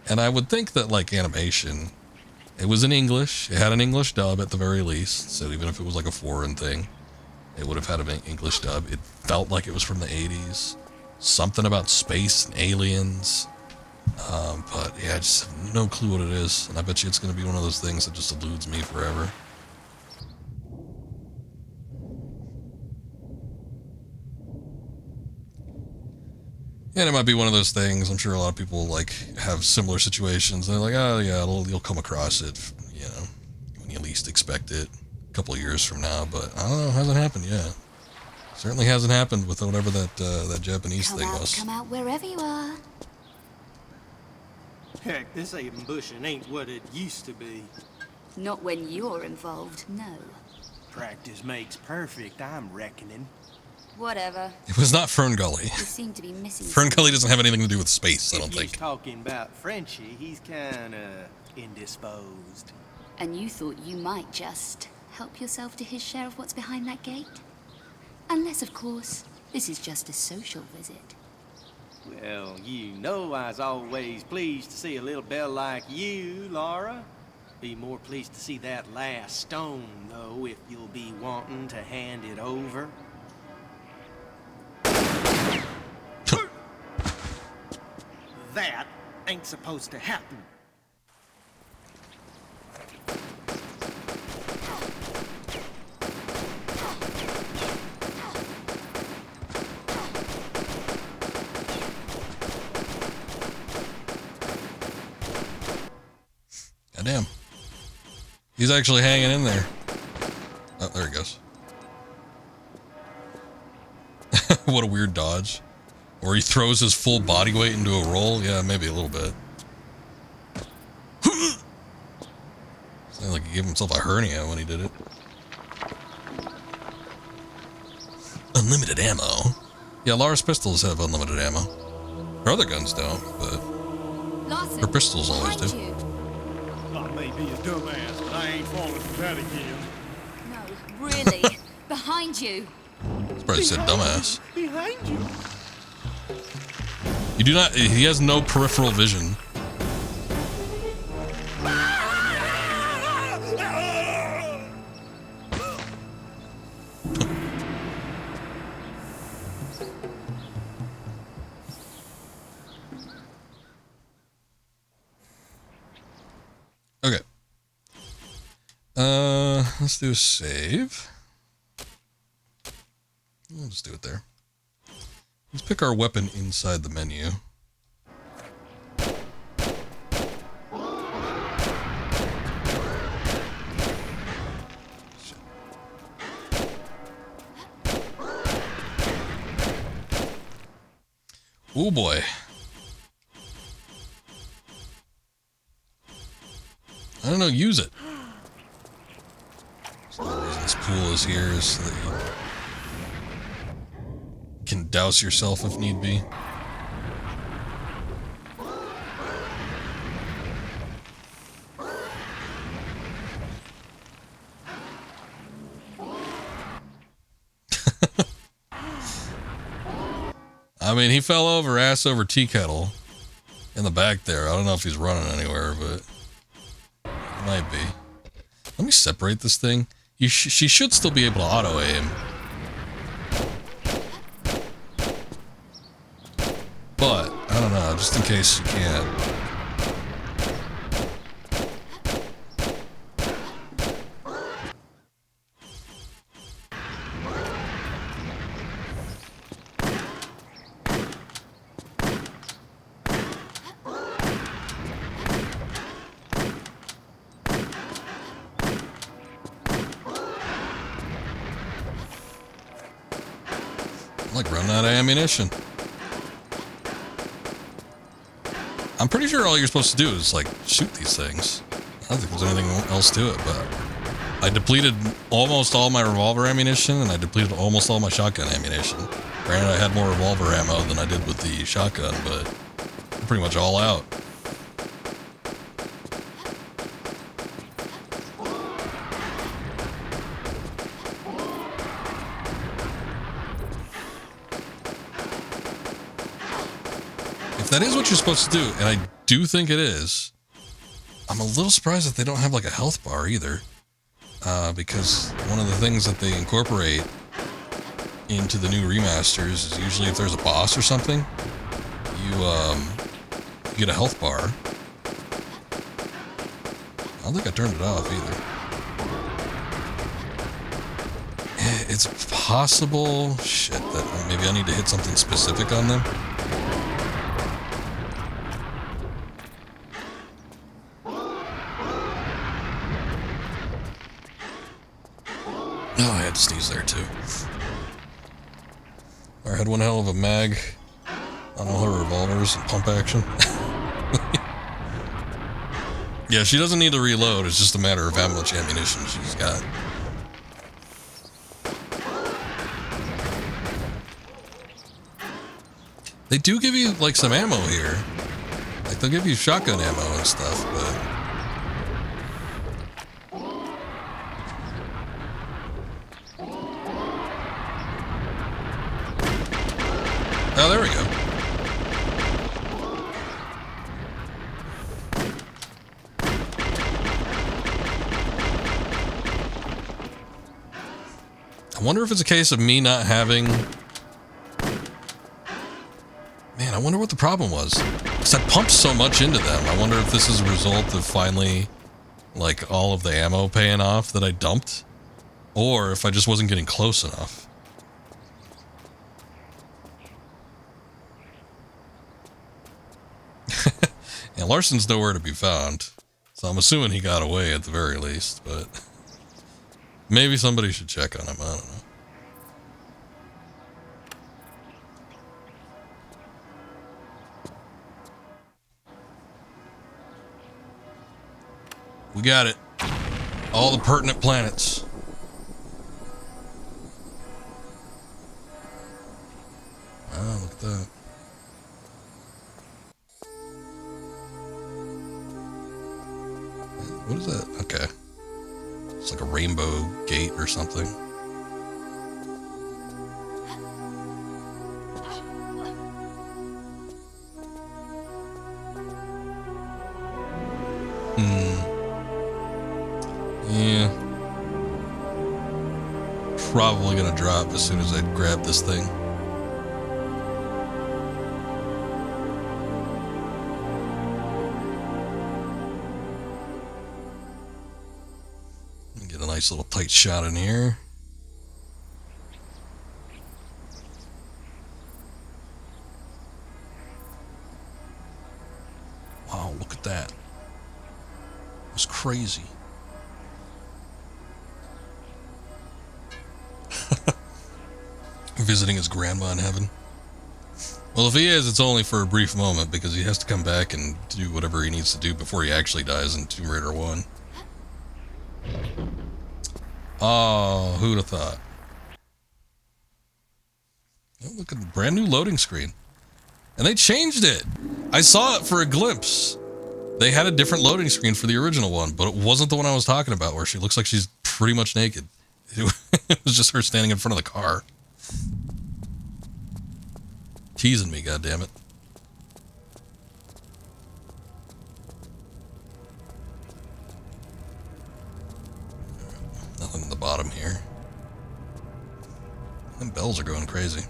And I would think that like animation, it was in English. It had an English dub at the very least. So even if it was like a foreign thing, it would have had an English dub. It felt like it was from the 80s. Something about space and aliens. But yeah, I just have no clue what it is. And I bet you it's going to be one of those things that just eludes me forever. And it might be one of those things. I'm sure a lot of people like have similar situations. They're like, oh yeah, you'll come across it, you know, when you least expect it, a couple of years from now. But I don't know, it hasn't happened yet. Certainly hasn't happened with whatever that Japanese thing was. Come out wherever you are. Heck, this ambushing ain't what it used to be. Not when you're involved, no. Practice makes perfect, I'm reckoning. Whatever. It was not Fern Gully. You seem to be missing Fern something. Gully doesn't have anything to do with space, I don't If think. he's talking about Frenchie, he's kinda indisposed. And you thought you might just help yourself to his share of what's behind that gate? Unless, of course, this is just a social visit. Well, you know I's always pleased to see a little belle like you, Laura. Be more pleased to see that last stone, though, if you'll be wanting to hand it over. That ain't supposed to happen. He's actually hanging in there. Oh, there he goes. What a weird dodge. Or he throws his full body weight into a roll. Yeah, maybe a little bit. Sounded like he gave himself a hernia when he did it. Unlimited ammo. Yeah, Lara's pistols have unlimited ammo. Her other guns don't, but Larson, her pistols always behind do. you. I may be a dumbass, but I ain't falling for that again. No, really. Behind you. He's probably said dumbass. Behind you. You do not. He has no peripheral vision. Okay. Let's do a save. We'll just do it there. Let's pick our weapon inside the menu. Shit. Oh boy. I don't know, use it. So the reason this pool is here is so that you can douse yourself if need be. I mean, he fell over ass over tea kettle in the back there. I don't know if he's running anywhere, but he might be. Let me separate this thing. She should still be able to auto aim. But, I don't know, just in case you can't. I'm like running out of ammunition. I'm pretty sure all you're supposed to do is like shoot these things. I don't think there's anything else to it, but I depleted almost all my revolver ammunition and I depleted almost all my shotgun ammunition. Granted, I had more revolver ammo than I did with the shotgun, but I'm pretty much all out. If that is what you're supposed to do, and I do think it is, I'm a little surprised that they don't have like a health bar either. Because one of the things that they incorporate into the new remasters is usually if there's a boss or something, you get a health bar. I don't think I turned it off either. It's possible, shit, that maybe I need to hit something specific on them. Oh, I had to sneeze there too. I had one hell of a mag on all her revolvers and pump action. Yeah, she doesn't need to reload. It's just a matter of how much ammunition she's got. They do give you like some ammo here. Like they'll give you shotgun ammo and stuff, but oh, there we go. I wonder if it's a case of me not having... Man, I wonder what the problem was. Because I pumped so much into them. I wonder if this is a result of finally, like, all of the ammo paying off that I dumped. Or if I just wasn't getting close enough. Yeah, Larson's nowhere to be found. So I'm assuming he got away at the very least, but maybe somebody should check on him. I don't know. We got it. All the pertinent planets. Oh, look at that. What is that? Okay. It's like a rainbow gate or something. Yeah. Probably gonna drop as soon as I grab this thing. Get a nice little tight shot in here. Wow, look at that. It's crazy. Visiting his grandma in heaven. Well, if he is, it's only for a brief moment because he has to come back and do whatever he needs to do before he actually dies in Tomb Raider 1. Oh, who'd have thought? Oh, look at the brand new loading screen. And they changed it. I saw it for a glimpse. They had a different loading screen for the original one, but it wasn't the one I was talking about where she looks like she's pretty much naked. It was just her standing in front of the car. Teasing me, goddammit. Nothing in the bottom here. Them bells are going crazy.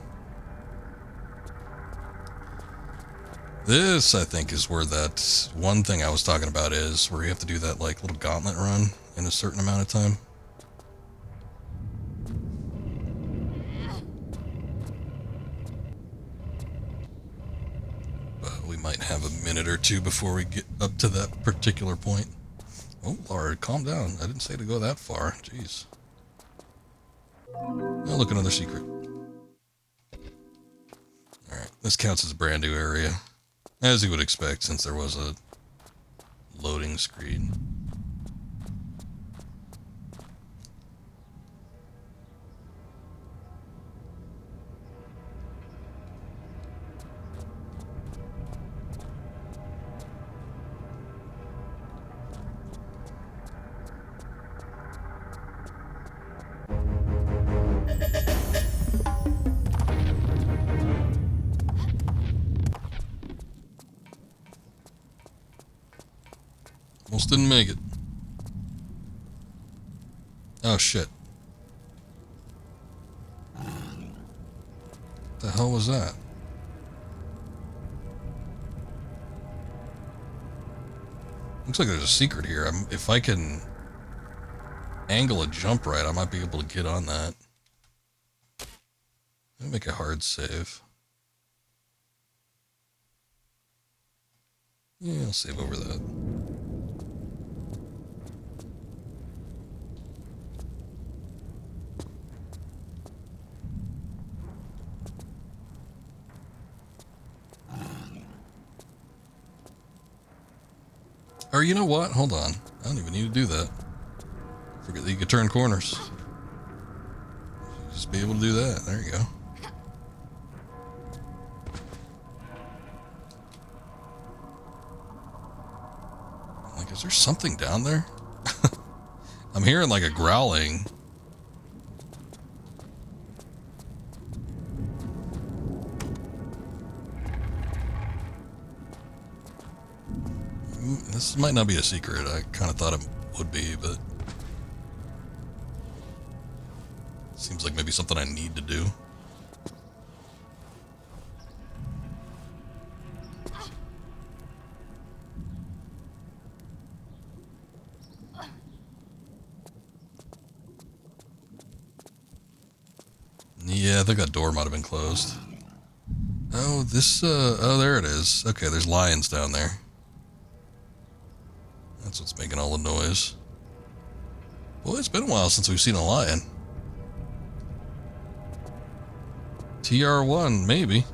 This, I think, is where that one thing I was talking about is, where you have to do that, like, little gauntlet run in a certain amount of time. But we might have a minute or two before we get up to that particular point. Oh, Lord, calm down. I didn't say to go that far. Jeez. Oh, look, another secret. Alright, this counts as a brand new area. As you would expect, since there was a loading screen. Almost didn't make it. Oh, shit. What the hell was that? Looks like there's a secret here. If I can angle a jump right, I might be able to get on that. Let me make a hard save. Yeah, I'll save over that. Or you know what? Hold on. I don't even need to do that. Forget that you could turn corners. Just be able to do that. There you go. Like, is there something down there? I'm hearing like a growling. This might not be a secret. I kind of thought it would be, but seems like maybe something I need to do. Yeah, I think that door might have been closed. Oh, this, oh, there it is. Okay, there's lions down there. That's what's making all the noise. Well, it's been a while since we've seen a lion. TR1, maybe.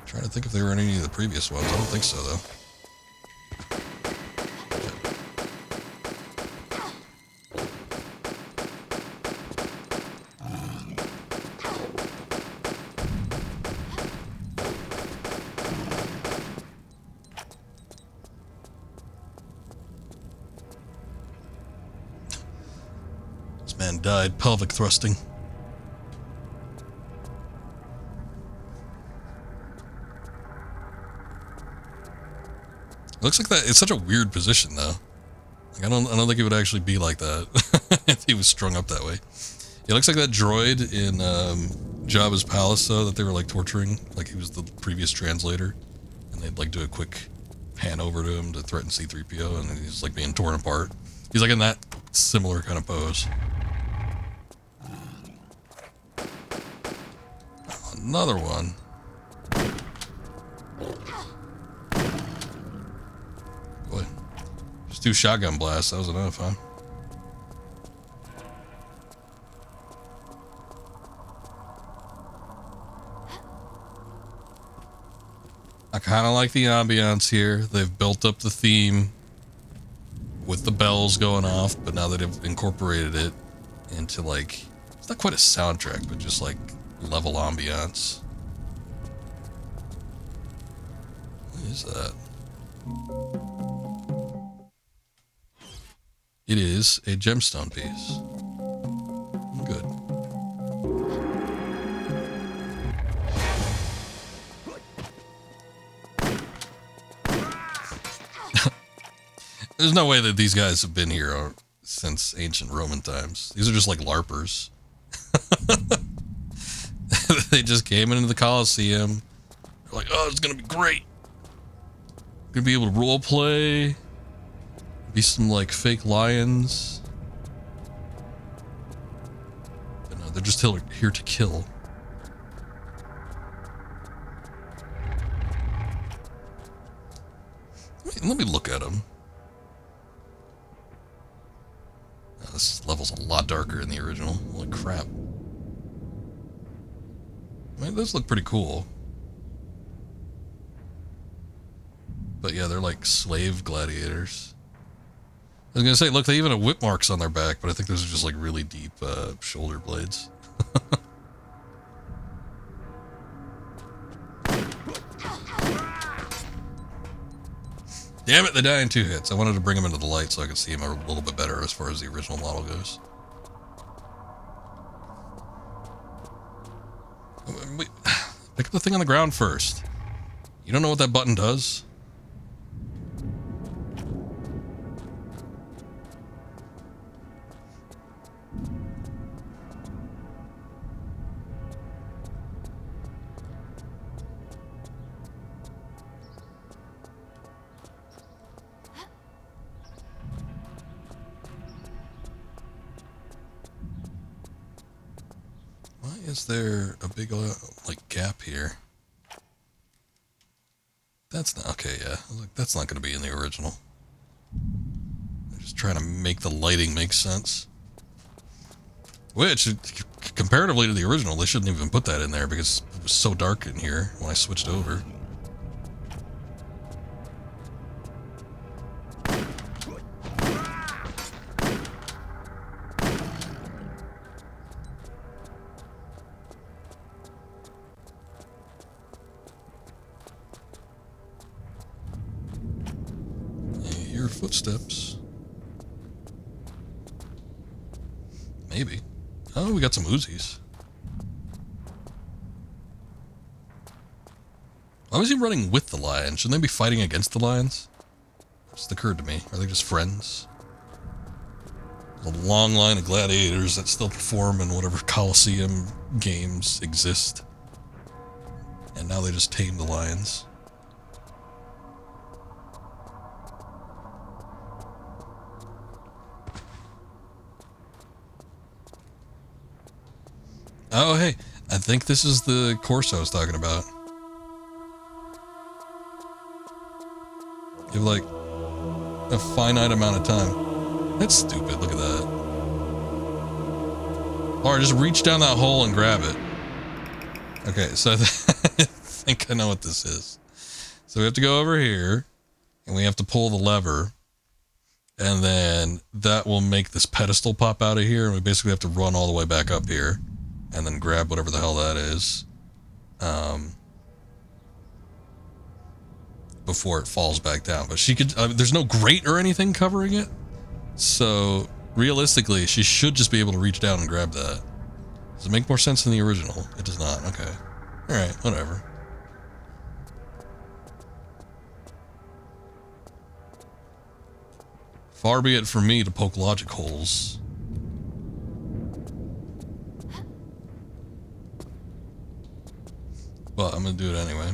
Trying to think if they were in any of the previous ones. I don't think so, though. This man died pelvic thrusting. It looks like that. It's such a weird position, though. Like, I don't think he would actually be like that if he was strung up that way. It looks like that droid in Jabba's palace, though, that they were like torturing. Like he was the previous translator, and they'd like do a quick pan over to him to threaten C-3PO, and then he's like being torn apart. He's like in that similar kind of pose. Another one. Boy, just 2 shotgun blasts. That was enough, huh? I kind of like the ambiance here. They've built up the theme with the bells going off, but now that they've incorporated it into, like, it's not quite a soundtrack, but just like level ambiance. What is that? It is a gemstone piece. Good. There's no way that these guys have been here since ancient Roman times. These are just like LARPers. They just came into the Colosseum. They're like, oh, it's gonna be great. Gonna be able to role play. Be some like fake lions. But no, they're just here to kill. Let me look at them. Oh, this level's a lot darker in the original. Holy crap. I mean, those look pretty cool. But yeah, they're like slave gladiators. I was gonna say, look, they even have whip marks on their back, but I think those are just like really deep shoulder blades. Damn it, they die in 2 hits. I wanted to bring them into the light so I could see them a little bit better as far as the original model goes. Wait, pick up the thing on the ground first. You don't know what that button does? Is there a big like gap here? That's not okay. Yeah, I was like, that's not going to be in the original. They're just trying to make the lighting make sense. Which, comparatively to the original, they shouldn't even put that in there because it was so dark in here when I switched over. Footsteps. Maybe. Oh, we got some Uzis. Why was he running with the lion? Shouldn't they be fighting against the lions? Just occurred to me. Are they just friends? There's a long line of gladiators that still perform in whatever Colosseum games exist. And now they just tame the lions. Oh, hey, I think this is the course I was talking about. like a finite amount of time. That's stupid. Look at that. Or just reach down that hole and grab it. Okay, so I think I know what this is. So we have to go over here and we have to pull the lever, and then that will make this pedestal pop out of here, and we basically have to run all the way back up here and then grab whatever the hell that is before it falls back down. But she could, there's no grate or anything covering it, so realistically she should just be able to reach down and grab that. Does it make more sense than the original? It does not. Okay. Alright, whatever. Far be it from me to poke logic holes. But I'm gonna do it anyway.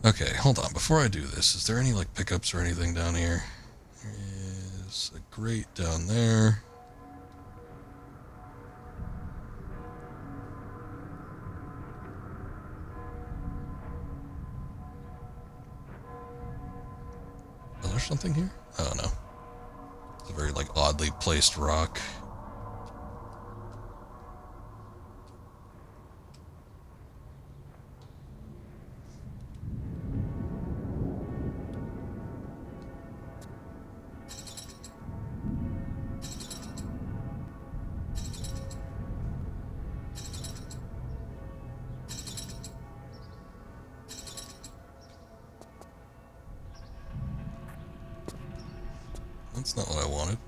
Okay, hold on. Before I do this, is there any like pickups or anything down here? There is a grate down there. Is there something here? Oh no. It's a very like oddly placed rock. That's not what I wanted.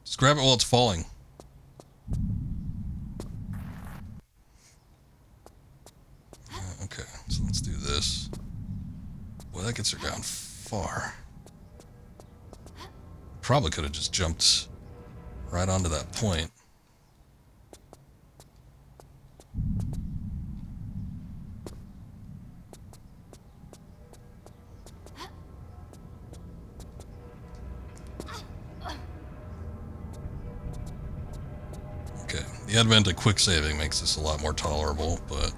Just grab it while it's falling. Okay, so let's do this. Boy, that gets her down far. Probably could have just jumped right onto that point. Okay, the advent of quick saving makes this a lot more tolerable, but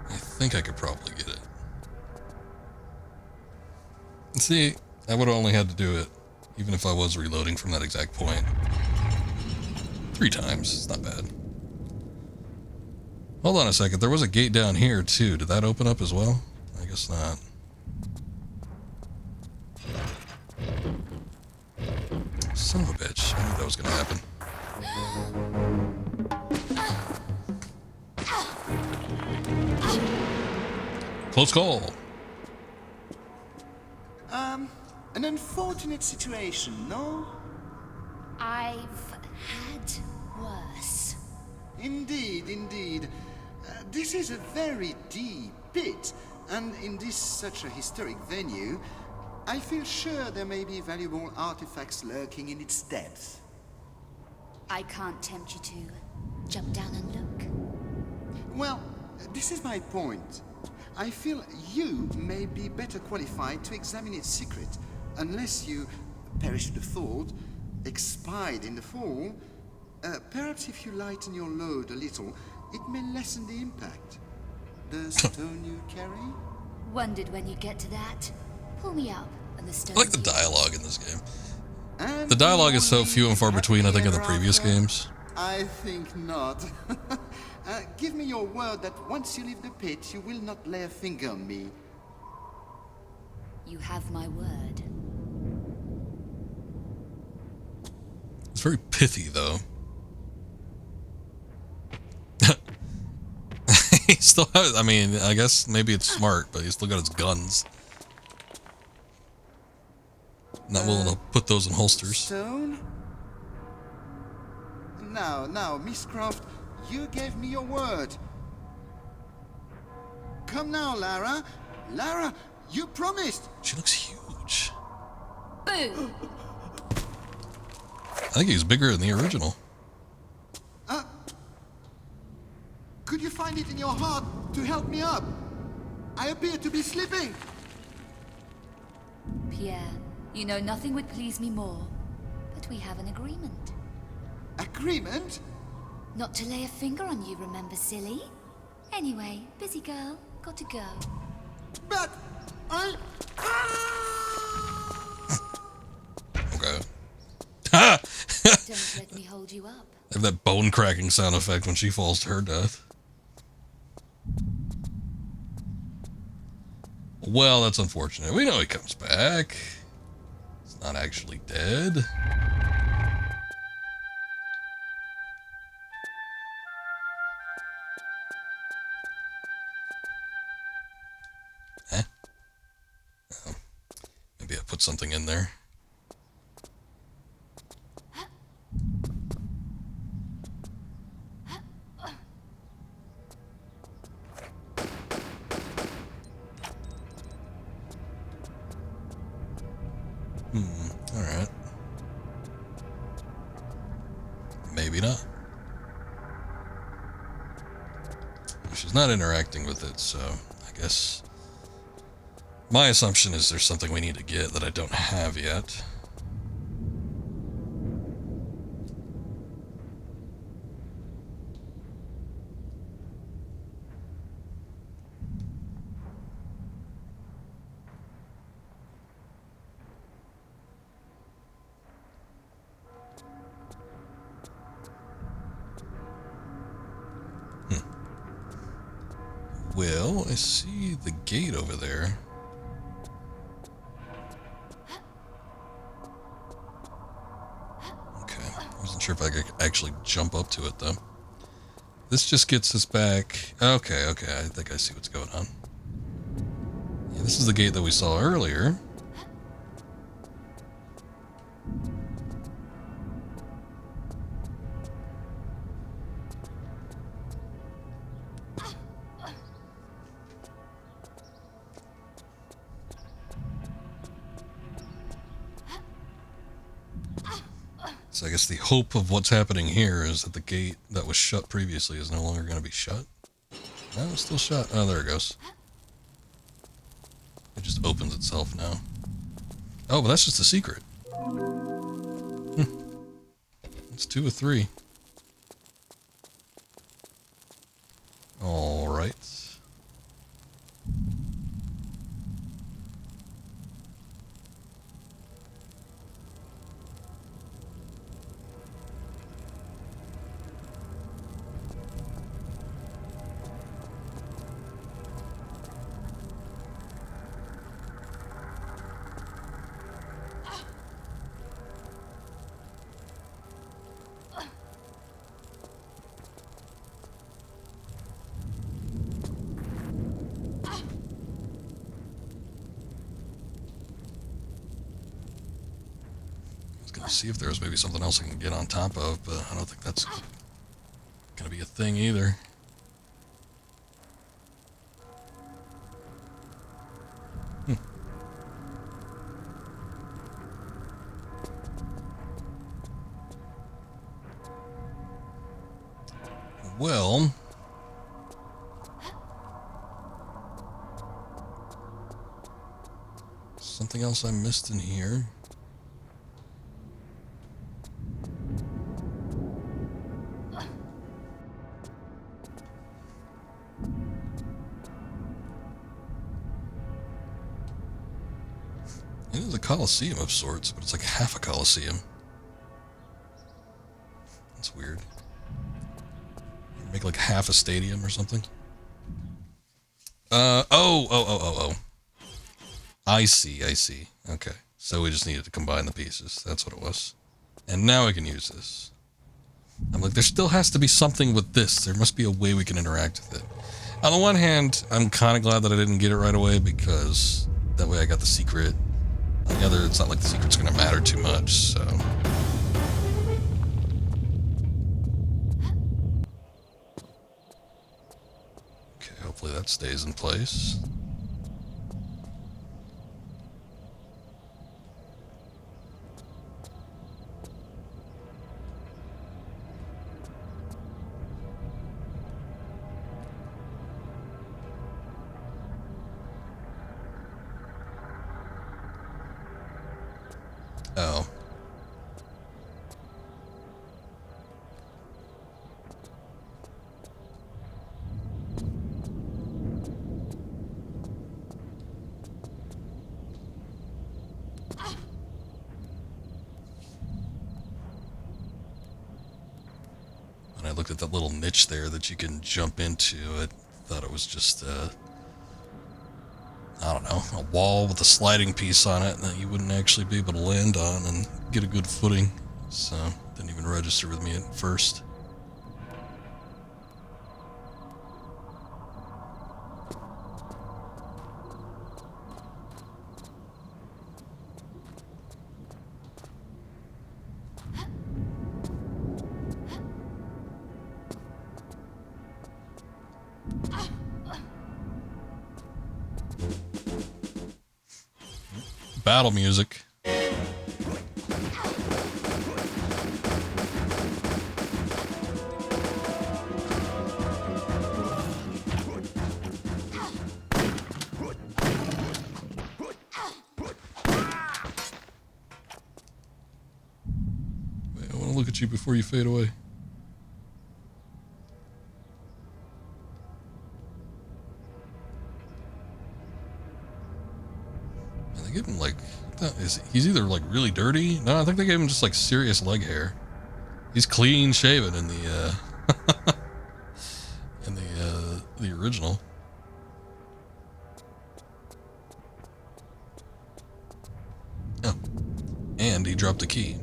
I think I could probably get it. See, I would have only had to do it, even if I was reloading from that exact point, 3 times. It's not bad. Hold on a second. There was a gate down here, too. Did that open up as well? I guess not. Son of a bitch. I knew that was going to happen. Close call. An unfortunate situation, no? I've had worse. Indeed, indeed. This is a very deep pit, and in this such a historic venue, I feel sure there may be valuable artifacts lurking in its depths. I can't tempt you to jump down and look. Well, this is my point. I feel you may be better qualified to examine its secret, unless you perished the thought, expired in the fall. Perhaps if you lighten your load a little, it may lessen the impact. The stone you carry? Wondered when you'd get to that. Pull me up, and the stone. I like the dialogue in this game. The dialogue is so few and far between, I think, in the previous games. I think not. Give me your word that once you leave the pit, you will not lay a finger on me. You have my word. It's very pithy, though. He still has, I mean, I guess maybe it's smart, but he's still got his guns. Not willing to put those in holsters. Stone? Now, Miss Croft, you gave me your word. Come now, Lara. Lara, you promised. She looks huge. Boo! I think he's bigger than the original. Could you find it in your heart to help me up? I appear to be slipping. Pierre, you know nothing would please me more. But we have an agreement. Agreement? Not to lay a finger on you, remember, silly? Anyway, busy girl, got to go. But I... Okay. Ha! Don't let me hold you up. Have that bone cracking sound effect when she falls to her death. Well, that's unfortunate. We know he comes back. He's not actually dead. Eh? Oh. Maybe I put something in there. Alright. Maybe not. She's not interacting with it, so I guess my assumption is there's something we need to get that I don't have yet. Well, I see the gate over there. Okay, I wasn't sure if I could actually jump up to it, though. This just gets us back. Okay, I think I see what's going on. Yeah, this is the gate that we saw earlier. So I guess the hope of what's happening here is that the gate that was shut previously is no longer going to be shut. No, it's still shut. Oh, there it goes. It just opens itself now. Oh, but that's just a secret. It's 2 of 3. All right. See if there was maybe something else I can get on top of, but I don't think that's gonna be a thing either. Well, something else I missed in here. It is a coliseum of sorts, but it's like half a coliseum. That's weird. Make like half a stadium or something. Oh. I see. Okay. So we just needed to combine the pieces. That's what it was. And now I can use this. I'm like, there still has to be something with this. There must be a way we can interact with it. On the one hand, I'm kind of glad that I didn't get it right away because that way I got the secret. On the other, it's not like the secret's going to matter too much, so... Okay, hopefully that stays in place. looked at that little niche there that you can jump into. I thought it was just, I don't know, a wall with a sliding piece on it that you wouldn't actually be able to land on and get a good footing. So, didn't even register with me at first. Battle music. Wait, I want to look at you before you fade away. They give him like, he's either like really dirty. No, I think they gave him just like serious leg hair. He's clean shaven in the the original. Oh, and he dropped the key.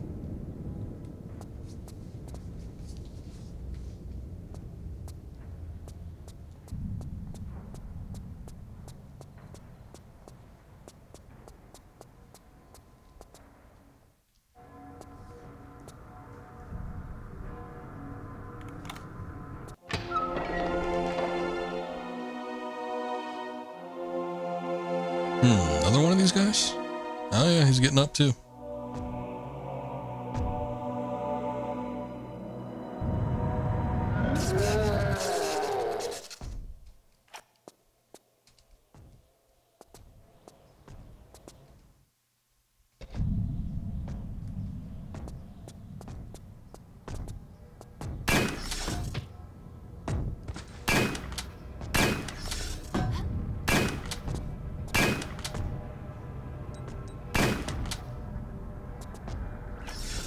Another one of these guys? Oh yeah, he's getting up too.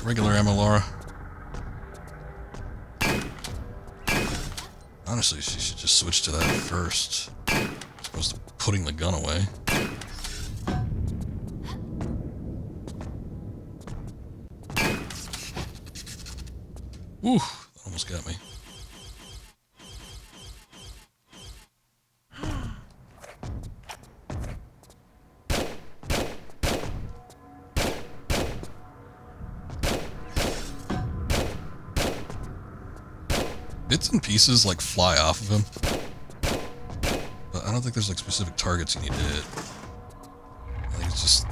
Regular ammo, Laura. Honestly, she should just switch to that first, as opposed to putting the gun away. Ooh, that almost got me. Bits and pieces like fly off of him, but I don't think there's like specific targets you need to hit. I think it's just,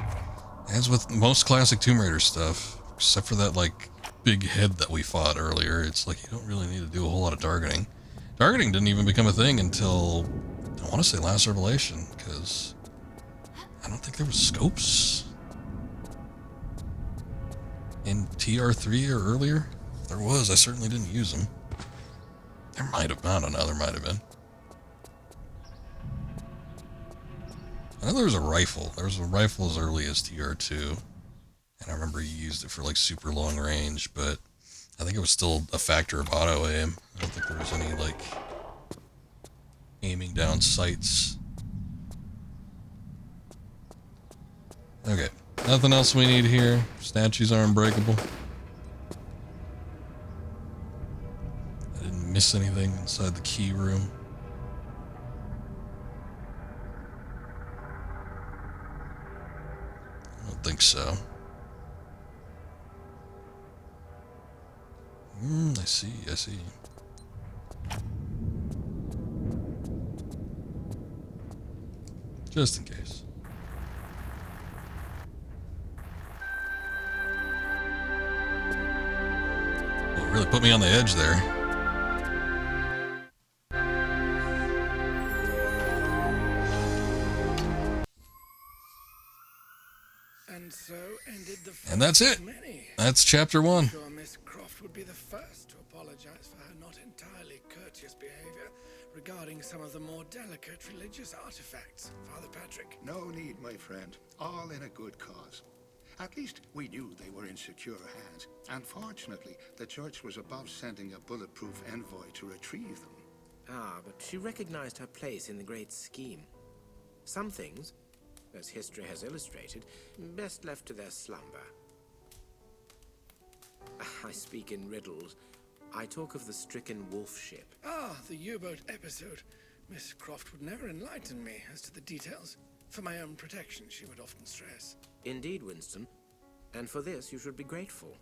as with most classic Tomb Raider stuff, except for that like big head that we fought earlier, it's like you don't really need to do a whole lot of targeting. Targeting didn't even become a thing until, I want to say, Last Revelation, because I don't think there was scopes in TR3 or earlier. If there was, I certainly didn't use them. There might have, I don't know, there might have been. I know there was a rifle. There was a rifle as early as TR2. And I remember he used it for like super long range, but I think it was still a factor of auto aim. I don't think there was any like aiming down sights. Okay, nothing else we need here. Statues are unbreakable. Miss anything inside the key room? I don't think so. I see. Just in case. Well, it really put me on the edge there. And that's it. That's chapter 1. Sure, Miss Croft would be the first to apologize for her not entirely courteous behavior regarding some of the more delicate religious artifacts, Father Patrick. No need, my friend. All in a good cause. At least we knew they were in secure hands. And fortunately, the church was above sending a bulletproof envoy to retrieve them. Ah, but she recognized her place in the great scheme. Some things, as history has illustrated, best left to their slumber. I speak in riddles. I talk of the stricken wolf ship. Ah, the U-boat episode. Miss Croft would never enlighten me as to the details. For my own protection, she would often stress. Indeed, Winston. And for this you should be grateful.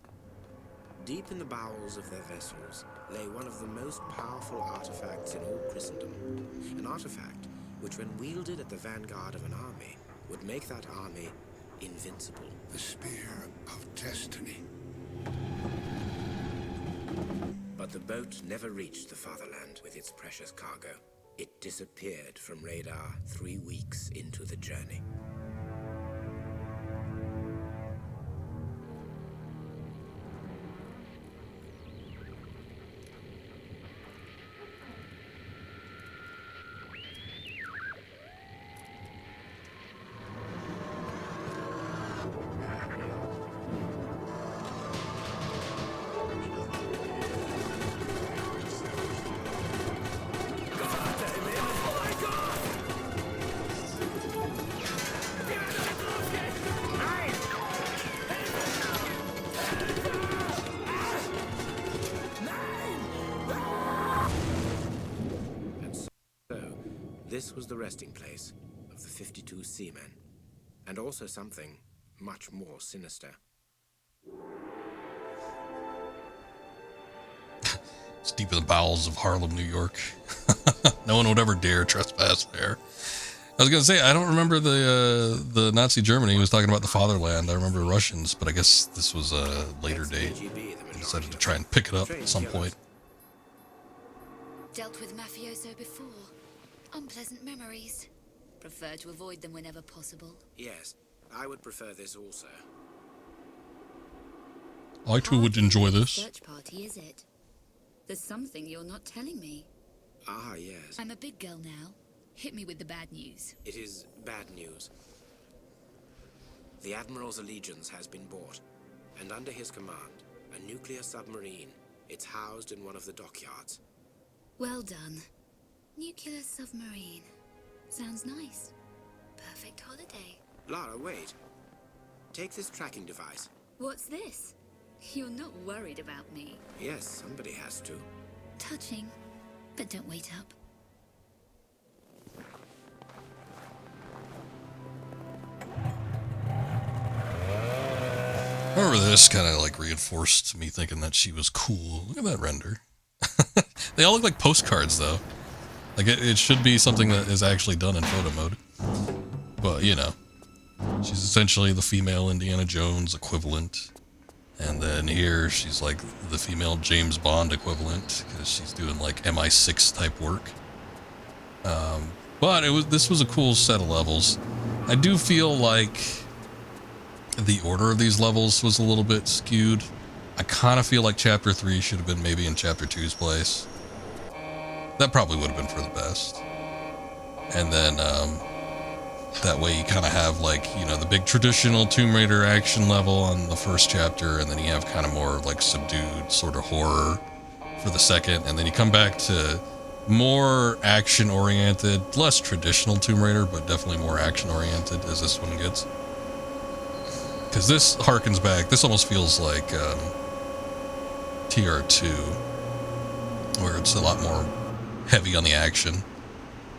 Deep in the bowels of their vessels lay one of the most powerful artifacts in all Christendom. An artifact which, when wielded at the vanguard of an army, would make that army invincible. The Spear of Destiny. But the boat never reached the fatherland with its precious cargo. It disappeared from radar 3 weeks into the journey. This was the resting place of the 52 seamen, and also something much more sinister. It's deep in the bowels of Harlem, New York. No one would ever dare trespass there. I was gonna say, I don't remember the Nazi Germany. He was talking about the fatherland. I remember Russians, but I guess this was a later date. They decided to try and pick it up at some point. Dealt with mafioso before. Unpleasant memories. Prefer to avoid them whenever possible. Yes, I would prefer this also. I too would enjoy this. Search party, is it? There's something you're not telling me. Ah, yes. I'm a big girl now. Hit me with the bad news. It is bad news. The Admiral's allegiance has been bought, and under his command, a nuclear submarine. It's housed in one of the dockyards. Well done. Nuclear submarine. Sounds nice. Perfect holiday. Lara, wait. Take this tracking device. What's this? You're not worried about me. Yes, somebody has to. Touching. But don't wait up. However, this kind of like reinforced me thinking that she was cool. Look at that render. They all look like postcards though. Like it should be something that is actually done in photo mode. But you know, she's essentially the female Indiana Jones equivalent. And then here she's like the female James Bond equivalent because she's doing like MI6 type work. But this was a cool set of levels. I do feel like the order of these levels was a little bit skewed. I kind of feel like Chapter 3 should have been maybe in Chapter 2's place. That probably would have been for the best. And then that way you kind of have like, you know, the big traditional Tomb Raider action level on the first chapter, and then you have kind of more like subdued sort of horror for the second, and then you come back to more action-oriented, less traditional Tomb Raider, but definitely more action-oriented as this one gets. Because this harkens back, this almost feels like TR2, where it's a lot more heavy on the action.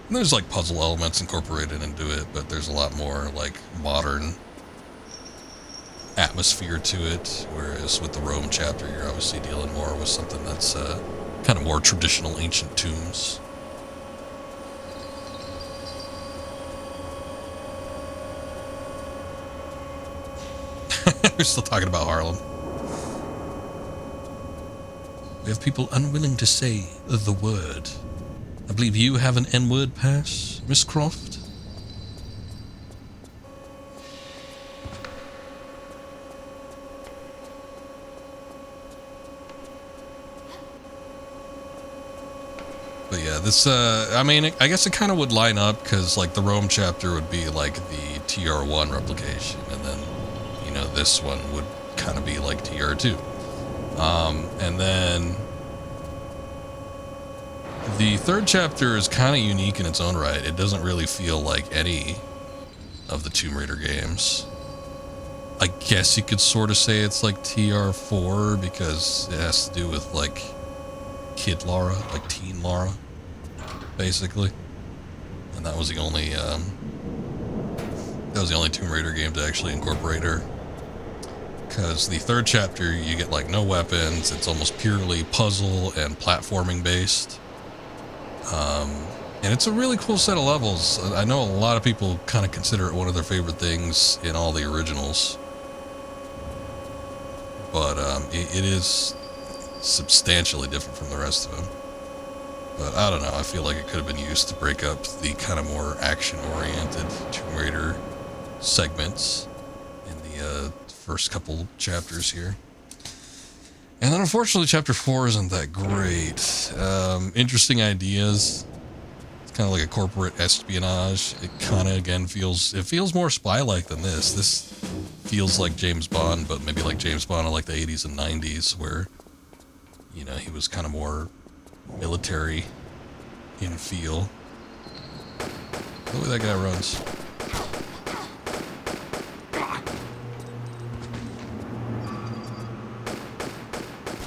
And there's like puzzle elements incorporated into it, but there's a lot more like modern atmosphere to it, whereas with the Rome chapter, you're obviously dealing more with something that's kind of more traditional ancient tombs. We're still talking about Harlem. We have people unwilling to say the word. I believe you have an N-word pass, Miss Croft? But yeah, this, I mean, I guess it kind of would line up, because, like, the Rome chapter would be, like, the TR1 replication, and then, you you know, this one would kind of be like TR2. And then the third chapter is kind of unique in its own right. It doesn't really feel like any of the Tomb Raider games. I guess you could sort of say it's like TR4 because it has to do with like kid Lara, like teen Lara, basically. And that was the only Tomb Raider game to actually incorporate her. Because the third chapter, you get like no weapons. It's almost purely puzzle and platforming based. And it's a really cool set of levels. I know a lot of people kind of consider it one of their favorite things in all the originals. But it is substantially different from the rest of them. But I don't know, I feel like it could have been used to break up the kind of more action-oriented Tomb Raider segments in the first couple chapters here. And then unfortunately chapter 4 isn't that great. Interesting ideas. It's kind of like a corporate espionage. It kind of again feels more spy-like than this. This feels like James Bond, but maybe like James Bond in like the 80s and 90s where, you know, he was kind of more military in feel. The way that guy runs.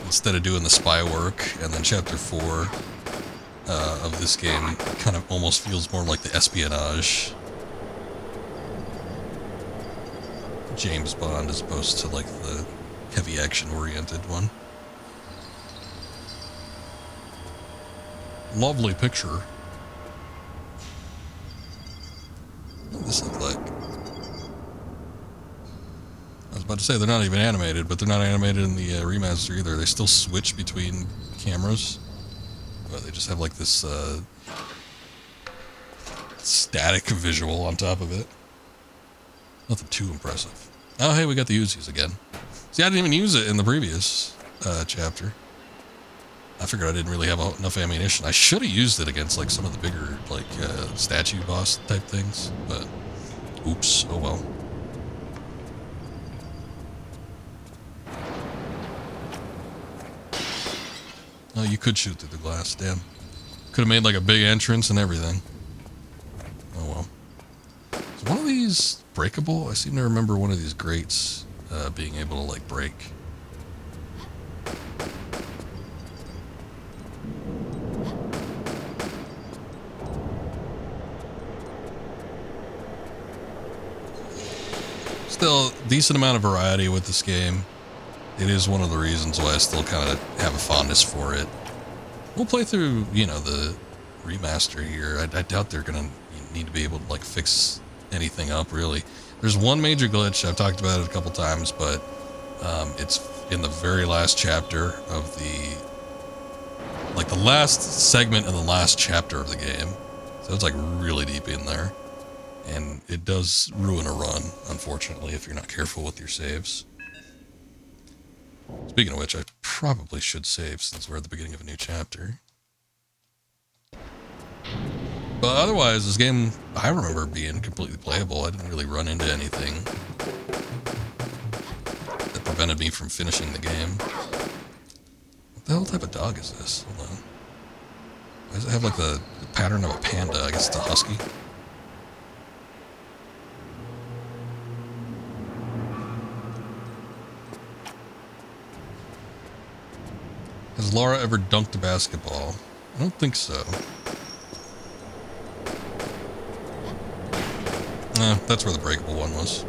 Instead of doing the spy work, and then chapter 4 of this game kind of almost feels more like the espionage James Bond as opposed to like the heavy action oriented one. Lovely picture. What does this look like? I was about to say they're not even animated, but they're not animated in the remaster either. They still switch between cameras, but they just have like this static visual on top of it. Nothing too impressive. Oh, hey, we got the Uzis again. See, I didn't even use it in the previous chapter. I figured I didn't really have enough ammunition. I should have used it against like some of the bigger like statue boss type things, but oops, oh well. Oh, you could shoot through the glass, damn. Could have made like a big entrance and everything. Oh well. Is one of these breakable? I seem to remember one of these grates being able to like break. Still, decent amount of variety with this game. It is one of the reasons why I still kind of have a fondness for it. We'll play through, you know, the remaster here. I doubt they're going to need to be able to, like, fix anything up, really. There's one major glitch. I've talked about it a couple times, but it's in the very last chapter of the... like, the last segment in the last chapter of the game. So it's, like, really deep in there. And it does ruin a run, unfortunately, if you're not careful with your saves. Speaking of which, I probably should save since we're at the beginning of a new chapter. But otherwise, this game, I remember being completely playable. I didn't really run into anything that prevented me from finishing the game. What the hell type of dog is this? Hold on. Why does it have like the pattern of a panda? I guess it's a husky. Has Lara ever dunked a basketball? I don't think so. That's where the breakable one was.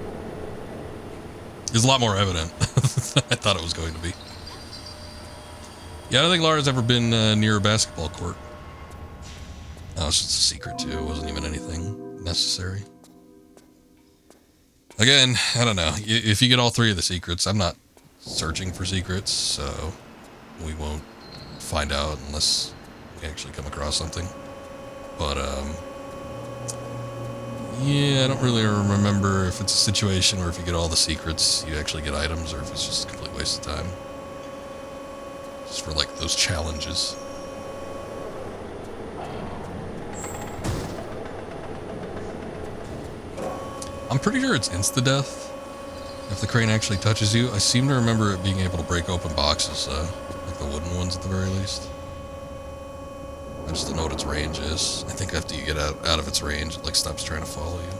It's a lot more evident than I thought it was going to be. Yeah, I don't think Lara's ever been near a basketball court. Oh, it's just a secret too. It wasn't even anything necessary. Again, I don't know. If you get all three of the secrets, I'm not searching for secrets, so we won't find out unless we actually come across something. But, yeah, I don't really remember if it's a situation where if you get all the secrets, you actually get items, or if it's just a complete waste of time. Just for, like, those challenges. I'm pretty sure it's insta-death. If the crane actually touches you, I seem to remember it being able to break open boxes, like the wooden ones at the very least. I just don't know what its range is. I think after you get out of its range, it like stops trying to follow you.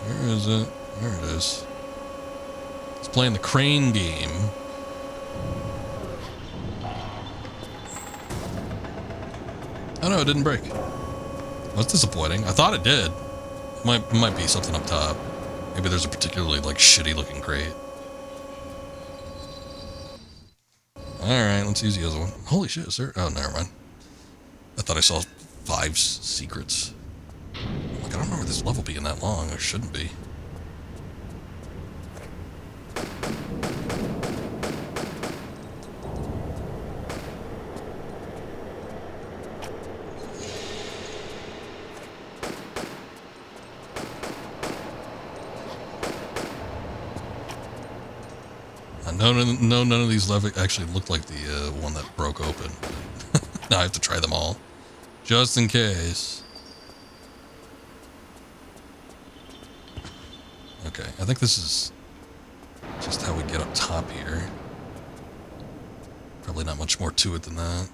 Where is it? There it is. It's playing the crane game. Oh no, it didn't break. That's disappointing. I thought it did. It might be something up top. Maybe there's a particularly like shitty looking crate. Alright, let's use the other one. Holy shit, sir. Oh, never mind. I thought I saw 5 secrets. Like, I don't remember this level being that long. It shouldn't be. No, none of these levels actually look like the one that broke open. Now I have to try them all, just in case. Okay, I think this is just how we get up top here. Probably not much more to it than that.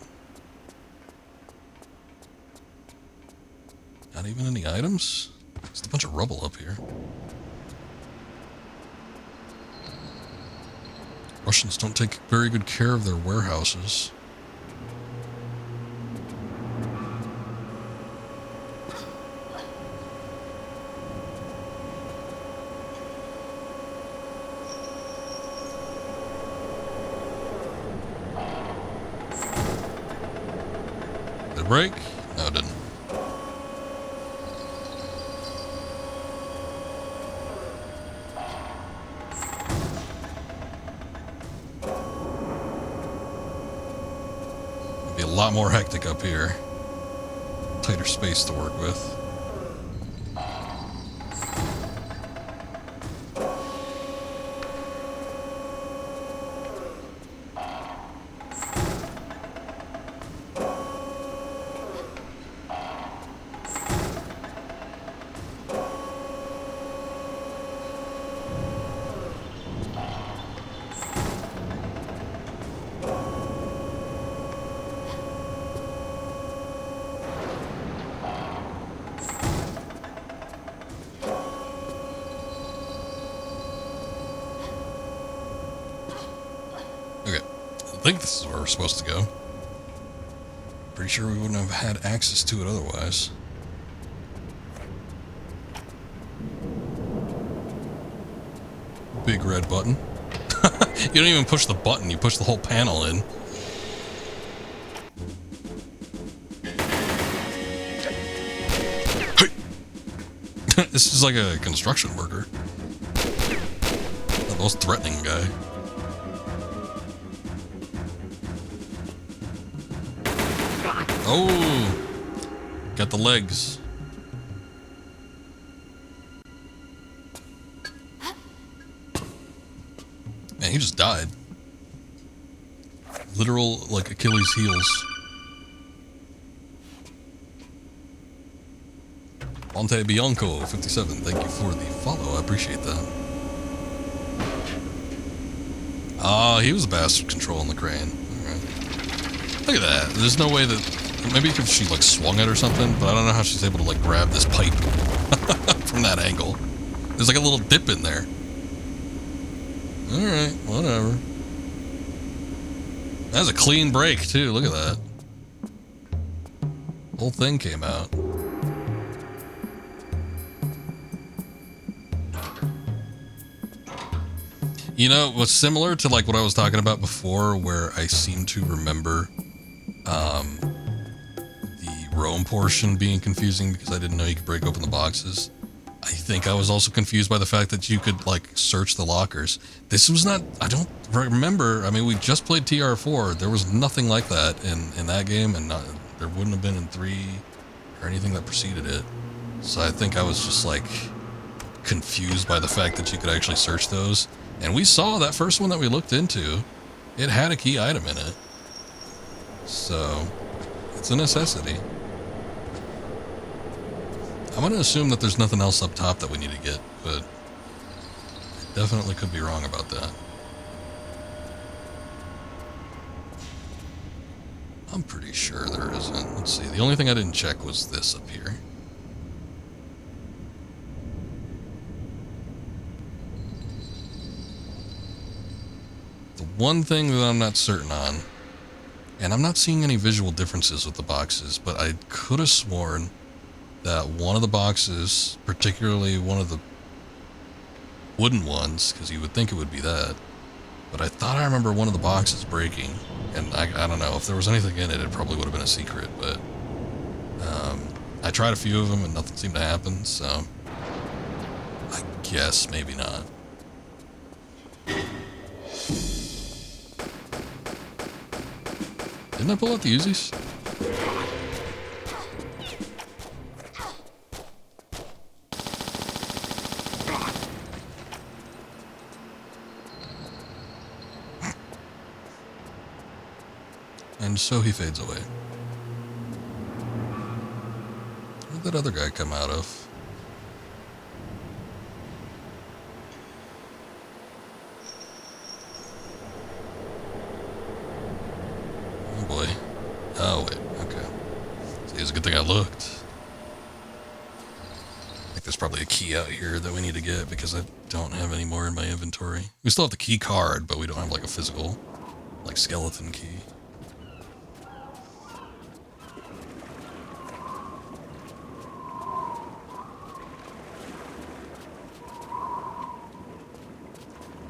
Not even any items? Just a bunch of rubble up here. Russians don't take very good care of their warehouses. Did it break? No, it didn't. A lot more hectic up here. Tighter space to work with. I think this is where we're supposed to go. Pretty sure we wouldn't have had access to it otherwise. Big red button. You don't even push the button, you push the whole panel in. This is like a construction worker. The most threatening guy. Oh, got the legs. Man, he just died. Literal, like, Achilles' heels. Monte Bianco, 57. Thank you for the follow. I appreciate that. Ah, he was a bastard controlling the crane. Alright. Look at that. There's no way that... Maybe if she, like, swung it or something, but I don't know how she's able to, like, grab this pipe from that angle. There's, like, a little dip in there. Alright, whatever. That's a clean break, too. Look at that. Whole thing came out. You know, what's similar to, like, what I was talking about before, where I seem to remember, the Rome portion being confusing because I didn't know you could break open the boxes. I think I was also confused by the fact that you could, like, search the lockers. This was not, I don't remember, I mean, we just played TR4. There was nothing like that in that game, and there wouldn't have been in 3 or anything that preceded it. So I think I was just, like, confused by the fact that you could actually search those. And we saw that first one that we looked into, it had a key item in it. So, it's a necessity. I'm going to assume that there's nothing else up top that we need to get, but I definitely could be wrong about that. I'm pretty sure there isn't. Let's see. The only thing I didn't check was this up here. The one thing that I'm not certain on, and I'm not seeing any visual differences with the boxes, but I could have sworn that one of the boxes, particularly one of the wooden ones, because you would think it would be that, but I thought I remember one of the boxes breaking, and I don't know, if there was anything in it, it probably would have been a secret, but I tried a few of them and nothing seemed to happen, so I guess maybe not. Didn't I pull out the Uzis? And so he fades away. Where'd that other guy come out of? Oh boy. Oh wait, okay. See, it's a good thing I looked. I think there's probably a key out here that we need to get because I don't have any more in my inventory. We still have the key card, but we don't have like a physical, like, skeleton key.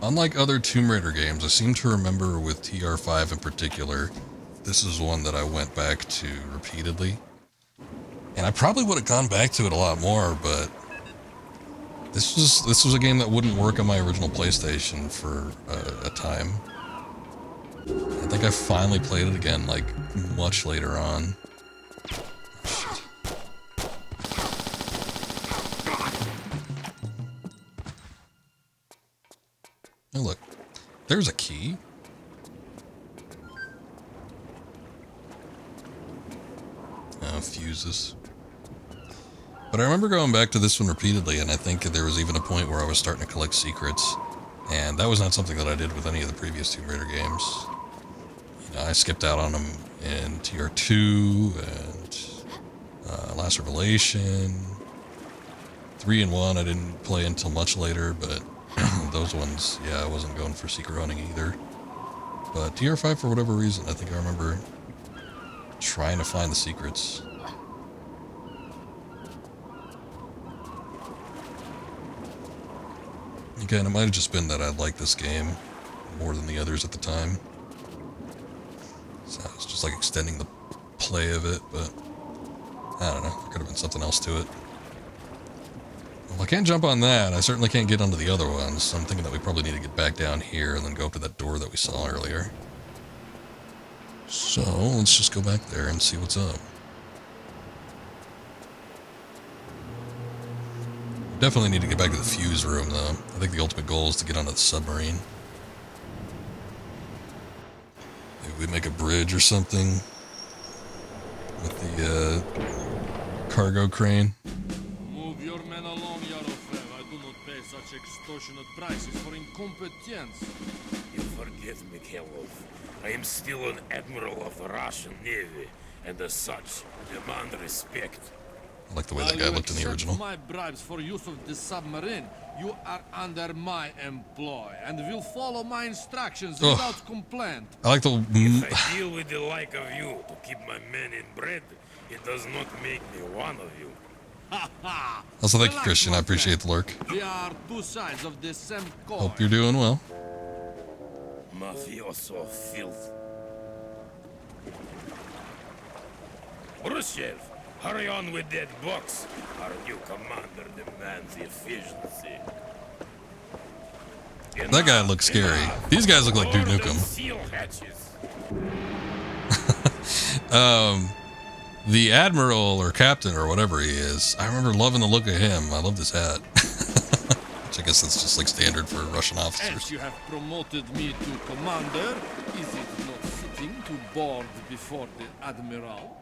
Unlike other Tomb Raider games, I seem to remember with TR5 in particular, this is one that I went back to repeatedly. And I probably would have gone back to it a lot more, but this was a game that wouldn't work on my original PlayStation for a time. I think I finally played it again, like, much later on. Oh, look. There's a key. Oh, fuses. But I remember going back to this one repeatedly, and I think there was even a point where I was starting to collect secrets. And that was not something that I did with any of the previous Tomb Raider games. You know, I skipped out on them in TR2 and Last Revelation. 3 and 1 I didn't play until much later, but those ones, yeah, I wasn't going for secret hunting either. But TR5, for whatever reason, I think I remember trying to find the secrets. Again, it might have just been that I liked this game more than the others at the time. So it's just like extending the play of it, but I don't know, there could have been something else to it. Well, I can't jump on that. I certainly can't get onto the other ones, so I'm thinking that we probably need to get back down here and then go up to that door that we saw earlier. So, let's just go back there and see what's up. Definitely need to get back to the fuse room, though. I think the ultimate goal is to get onto the submarine. Maybe we make a bridge or something with the cargo crane. Move your men along, Yarofev. I do not pay such extortionate prices for incompetence. You forget, Mikhailov. I am still an admiral of the Russian Navy, and as such, demand respect. I like the way that guy looked in the original. My bribes for use of this submarine. You are under my employ and will follow my instructions without complaint. I like the. If I deal with the like of you to keep my men in bread, it does not make me one of you. Also, thank you, Christian. I appreciate the lurk. We are two sides of the same coin. Hope you're doing well. Mafioso filth. Khrushchev, hurry on with that box. Our new commander demands efficiency. That guy looks scary. These guys look like Duke Nukem. Seal hatches. The admiral or captain or whatever he is, I remember loving the look of him. I love this hat. I guess that's just like standard for Russian officers. As you have promoted me to commander, is it not fitting to board before the admiral?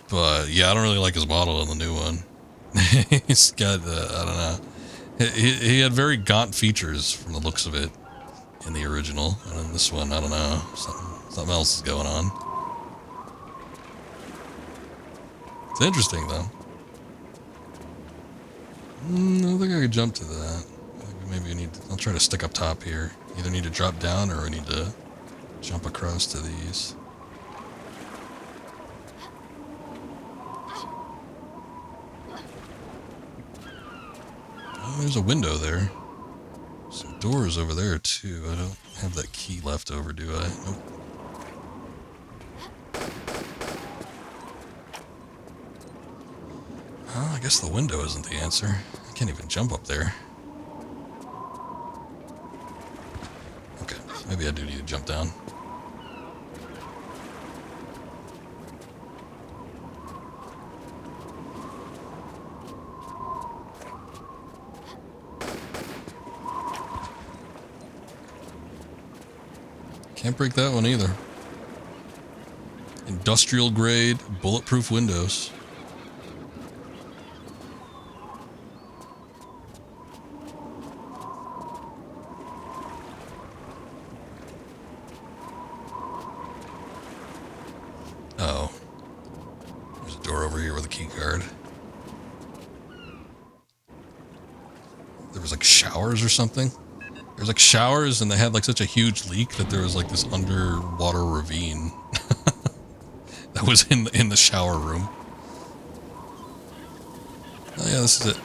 But yeah, I don't really like his model in the new one. He's got, I don't know. He had very gaunt features from the looks of it in the original. And in this one, I don't know. Something else is going on. It's interesting, though. I don't think I could jump to that. Maybe I need to, I'll try to stick up top here. Either need to drop down or we need to jump across to these. Oh, there's a window there. Some doors over there, too. I don't have that key left over, do I? Nope. Oh, I guess the window isn't the answer. I can't even jump up there. Okay, maybe I do need to jump down. Can't break that one either. Industrial grade, bulletproof windows. Oh. There's a door over here with a key card. There was like showers or something. There's like showers and they had like such a huge leak that there was like this underwater ravine that was in the shower room. Oh yeah, this is it.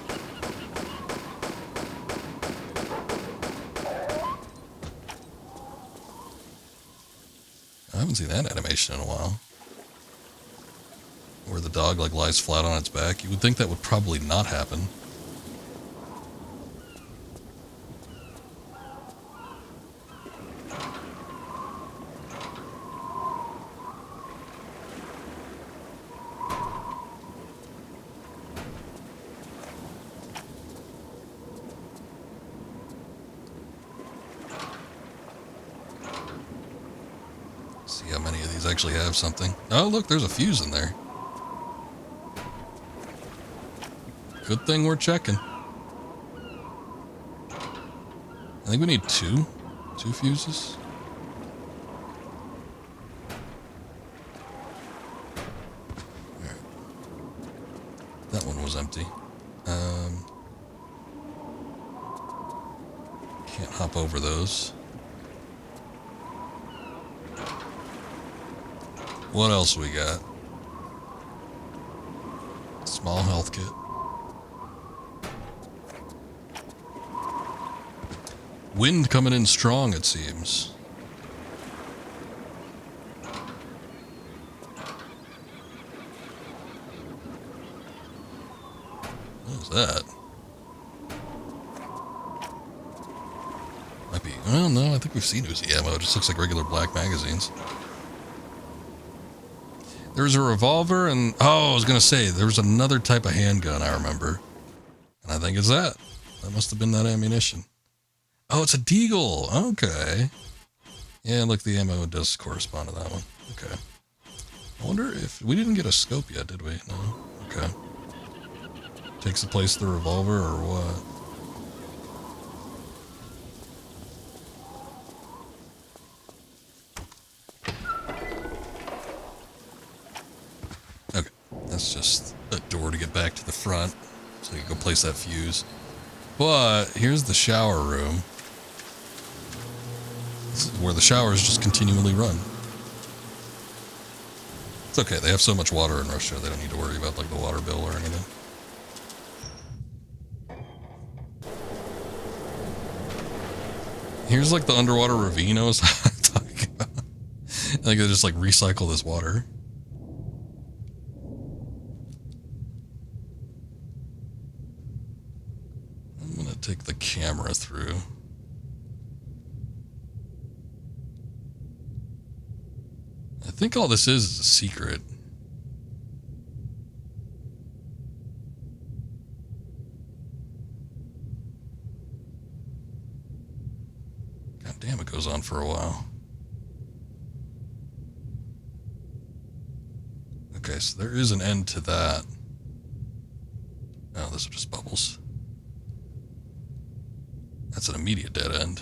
I haven't seen that animation in a while. Where the dog like lies flat on its back. You would think that would probably not happen. See how many of these actually have something. Oh, look, there's a fuse in there. Good thing we're checking. I think we need two fuses. All right. That one was empty. Can't hop over those. What else we got? Small health kit. Wind coming in strong, it seems. What is that? Might be. Well, no, I think we've seen Uzi ammo. It just looks like regular black magazines. There's a revolver and... Oh, I was going to say, there was another type of handgun, I remember. And I think it's that. That must have been that ammunition. Oh, it's a deagle. Okay. Yeah, look, the ammo does correspond to that one. Okay. I wonder if... We didn't get a scope yet, did we? No? Okay. Takes the place of the revolver or what? Okay. That's just a door to get back to the front. So you can go place that fuse. But here's the shower room. This is where the showers just continually run. It's okay, they have so much water in Russia, they don't need to worry about like the water bill or anything. Here's like the underwater ravine I was talking about. I think they just like recycle this water. I'm gonna take the camera through. I think all this is a secret. goes on for a while. Okay, so there is an end to that. Oh, those are just bubbles. That's an immediate dead end.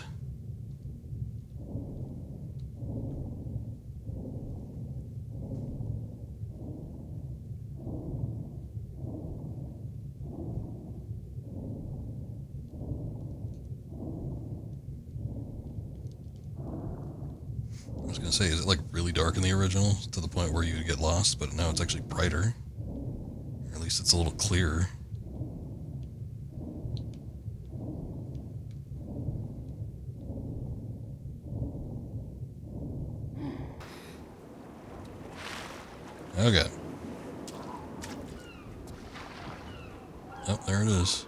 I was gonna say, is it like really dark in the original to the point where you get lost, but now it's actually brighter. Or at least it's a little clearer. Okay. Oh, there it is.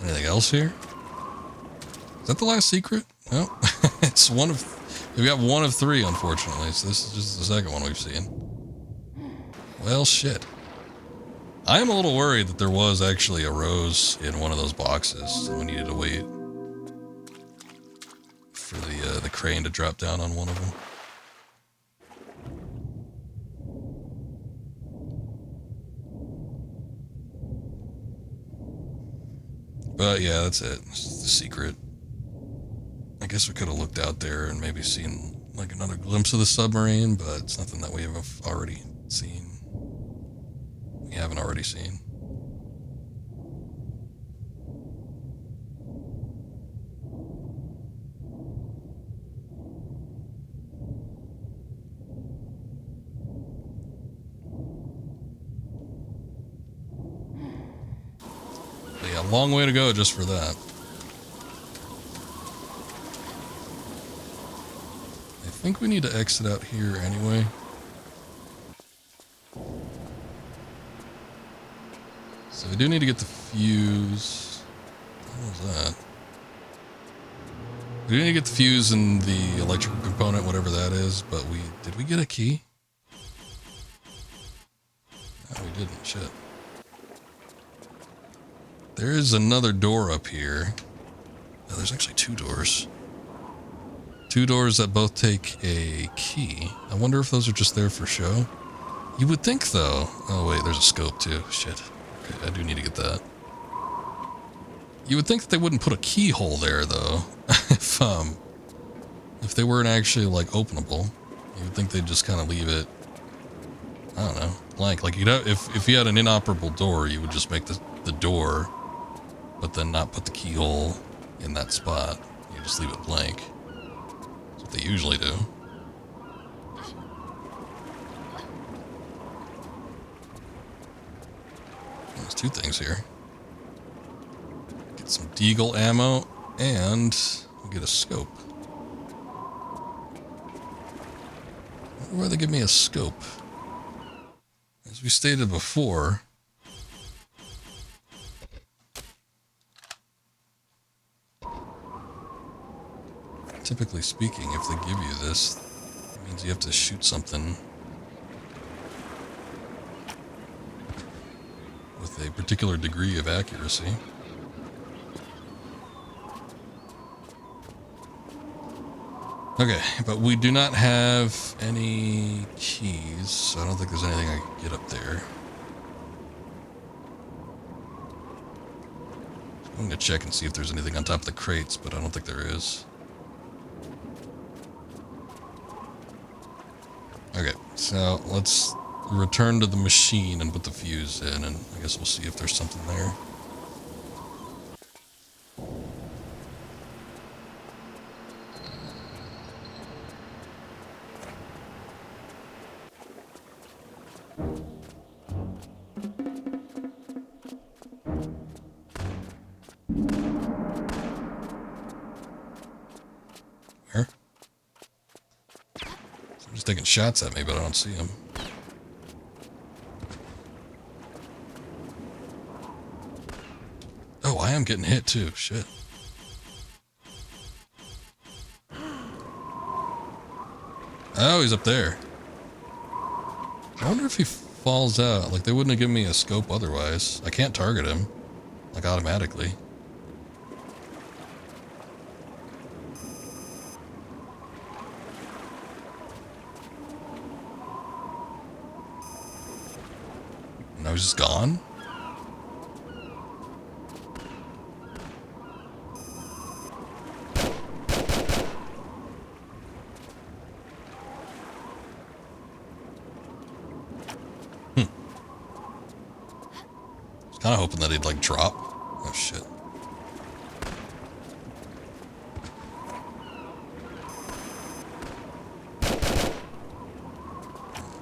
Anything else here? Is that the last secret? No. It's one of... We've got one of three, unfortunately, so this is just the second one we've seen. Well, shit. I am a little worried that there was actually a rose in one of those boxes, so we needed to wait for the crane to drop down on one of them. But yeah, that's it. This is the secret. I guess we could have looked out there and maybe seen like another glimpse of the submarine, but it's nothing that we have already seen. We haven't already seen. But yeah, long way to go just for that. I think we need to exit out here anyway. So we do need to get the fuse. What was that? We do need to get the fuse and the electrical component, whatever that is, but did we get a key? No, we didn't. Shit. There is another door up here. Oh, there's actually two doors. Two doors that both take a key. I wonder if those are just there for show. You would think, though. Oh, wait, there's a scope, too. Shit. Okay, I do need to get that. You would think that they wouldn't put a keyhole there, though. If they weren't actually, like, openable. You would think they'd just kind of leave it, I don't know, blank. Like, if you had an inoperable door, you would just make the door, but then not put the keyhole in that spot. You just leave it blank. They usually do. There's two things here. Get some Deagle ammo, and we'll get a scope. I wonder why they give me a scope. As we stated before, typically speaking, if they give you this, it means you have to shoot something with a particular degree of accuracy. Okay, but we do not have any keys, so I don't think there's anything I can get up there. I'm going to check and see if there's anything on top of the crates, but I don't think there is. Okay, so let's return to the machine and put the fuse in, and I guess we'll see if there's something there. Where? He's taking shots at me, but I don't see him. Oh, I am getting hit too. Shit. Oh, he's up there. I wonder if he falls out. Like, they wouldn't have given me a scope otherwise. I can't target him, like, automatically. Now he's just gone? I was kind of hoping that he'd, like, drop. Oh, shit.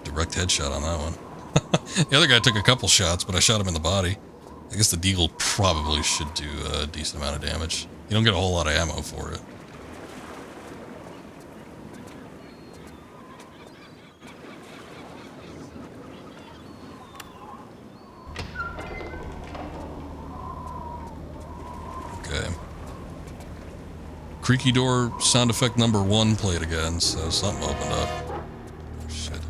Direct headshot on that one. The other guy took a couple shots, but I shot him in the body. I guess the deagle probably should do a decent amount of damage. You don't get a whole lot of ammo for it. Okay. Creaky door sound effect number 1 played again, so something opened up. Oh, shit.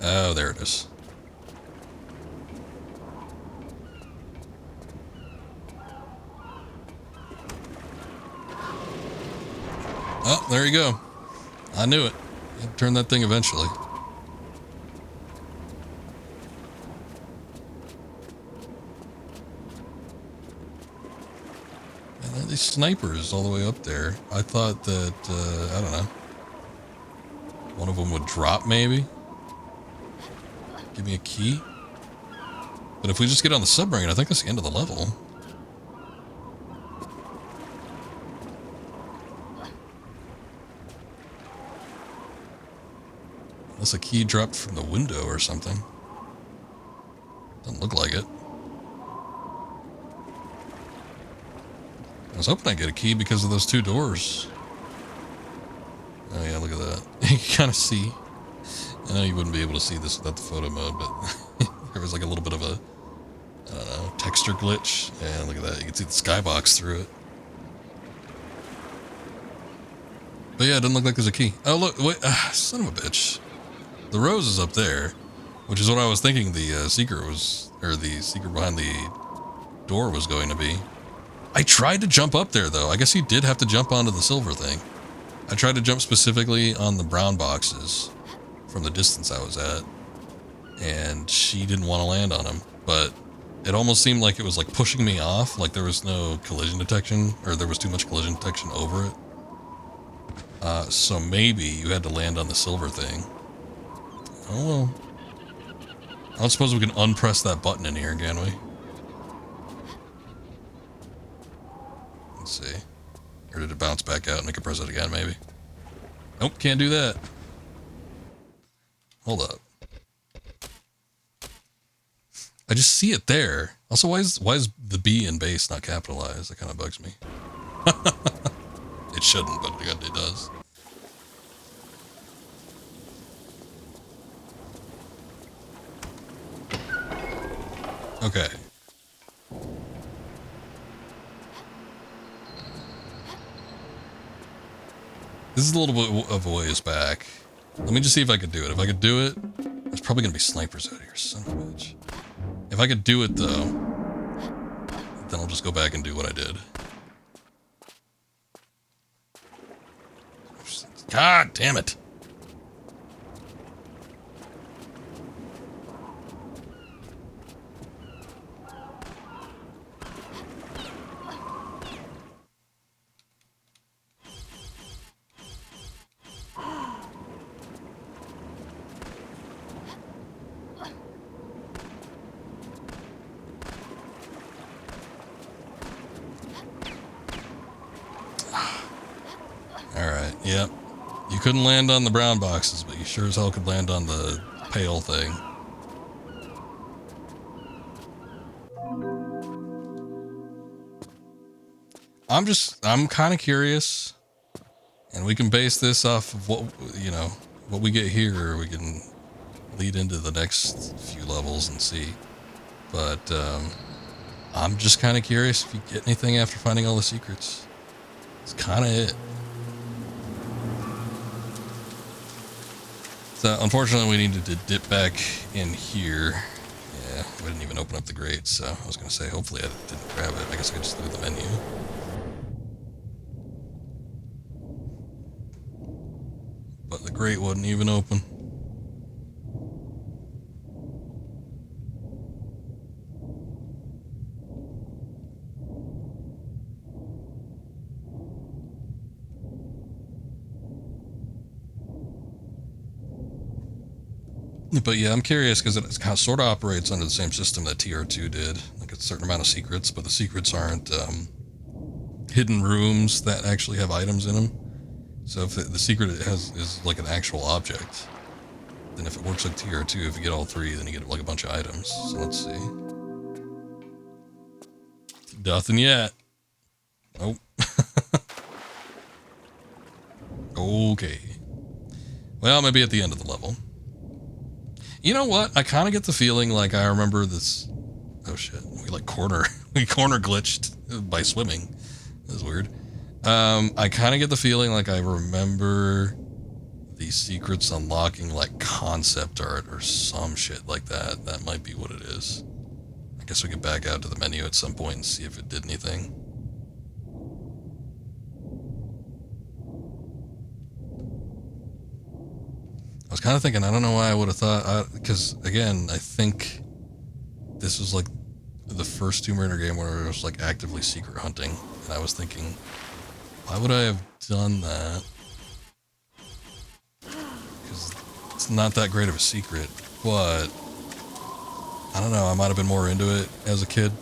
Oh, there it is. Oh, there you go. I knew it. I'd turn that thing eventually. And then these snipers all the way up there. I thought that, I don't know. One of them would drop, maybe? Give me a key? But if we just get on the submarine, I think that's the end of the level. Unless a key dropped from the window or something. Doesn't look like it. I was hoping I'd get a key because of those 2 doors. Oh yeah, look at that. You can kind of see. I know you wouldn't be able to see this without the photo mode, but there was like a little bit of a, I don't know, texture glitch. And look at that, you can see the skybox through it. But yeah, it doesn't look like there's a key. Oh look, wait, son of a bitch. The rose is up there, which is what I was thinking the secret was, or the secret behind the door was going to be. I tried to jump up there though. I guess you did have to jump onto the silver thing. I tried to jump specifically on the brown boxes from the distance I was at, and she didn't want to land on them, but it almost seemed like it was like pushing me off, like there was no collision detection, or there was too much collision detection over it. So maybe you had to land on the silver thing. Oh well. I don't suppose we can unpress that button in here, can we? Let's see. Or did it bounce back out and I can press it again, maybe? Nope, can't do that. Hold up. I just see it there. Also, why is the B in base not capitalized? That kind of bugs me. It shouldn't, but it does. Okay. This is a little bit of a ways back. Let me just see if I could do it. If I could do it, there's probably going to be snipers out here, son of a bitch. If I could do it, though, then I'll just go back and do what I did. God damn it. Alright, yep. You couldn't land on the brown boxes, but you sure as hell could land on the pale thing. I'm kind of curious, and we can base this off of what, you know, what we get here, or we can lead into the next few levels and see. But, I'm just kind of curious if you get anything after finding all the secrets. It's kind of it. So, unfortunately, we needed to dip back in here. Yeah, we didn't even open up the grate, so I was going to say, hopefully I didn't grab it. I guess I could just look at the menu. crate wasn't even open. But yeah, I'm curious because it kind of sort of operates under the same system that TR2 did. Like a certain amount of secrets, but the secrets aren't hidden rooms that actually have items in them. So if the secret is like an actual object, then if it works like TR2, if you get all three, then you get like a bunch of items. So let's see. Nothing yet. Nope. Okay. Well, maybe at the end of the level. You know what? I kind of get the feeling like I remember this. Oh shit! We corner glitched by swimming. That was weird. I kind of get the feeling like I remember these secrets unlocking like concept art or some shit like that. That might be what it is. I guess we could back out to the menu at some point and see if it did anything. I was kind of thinking, I don't know why I would have thought, because again, I think this was like the first Tomb Raider game where it was like actively secret hunting, and I was thinking, why would I have done that? Because it's not that great of a secret, but I don't know, I might have been more into it as a kid.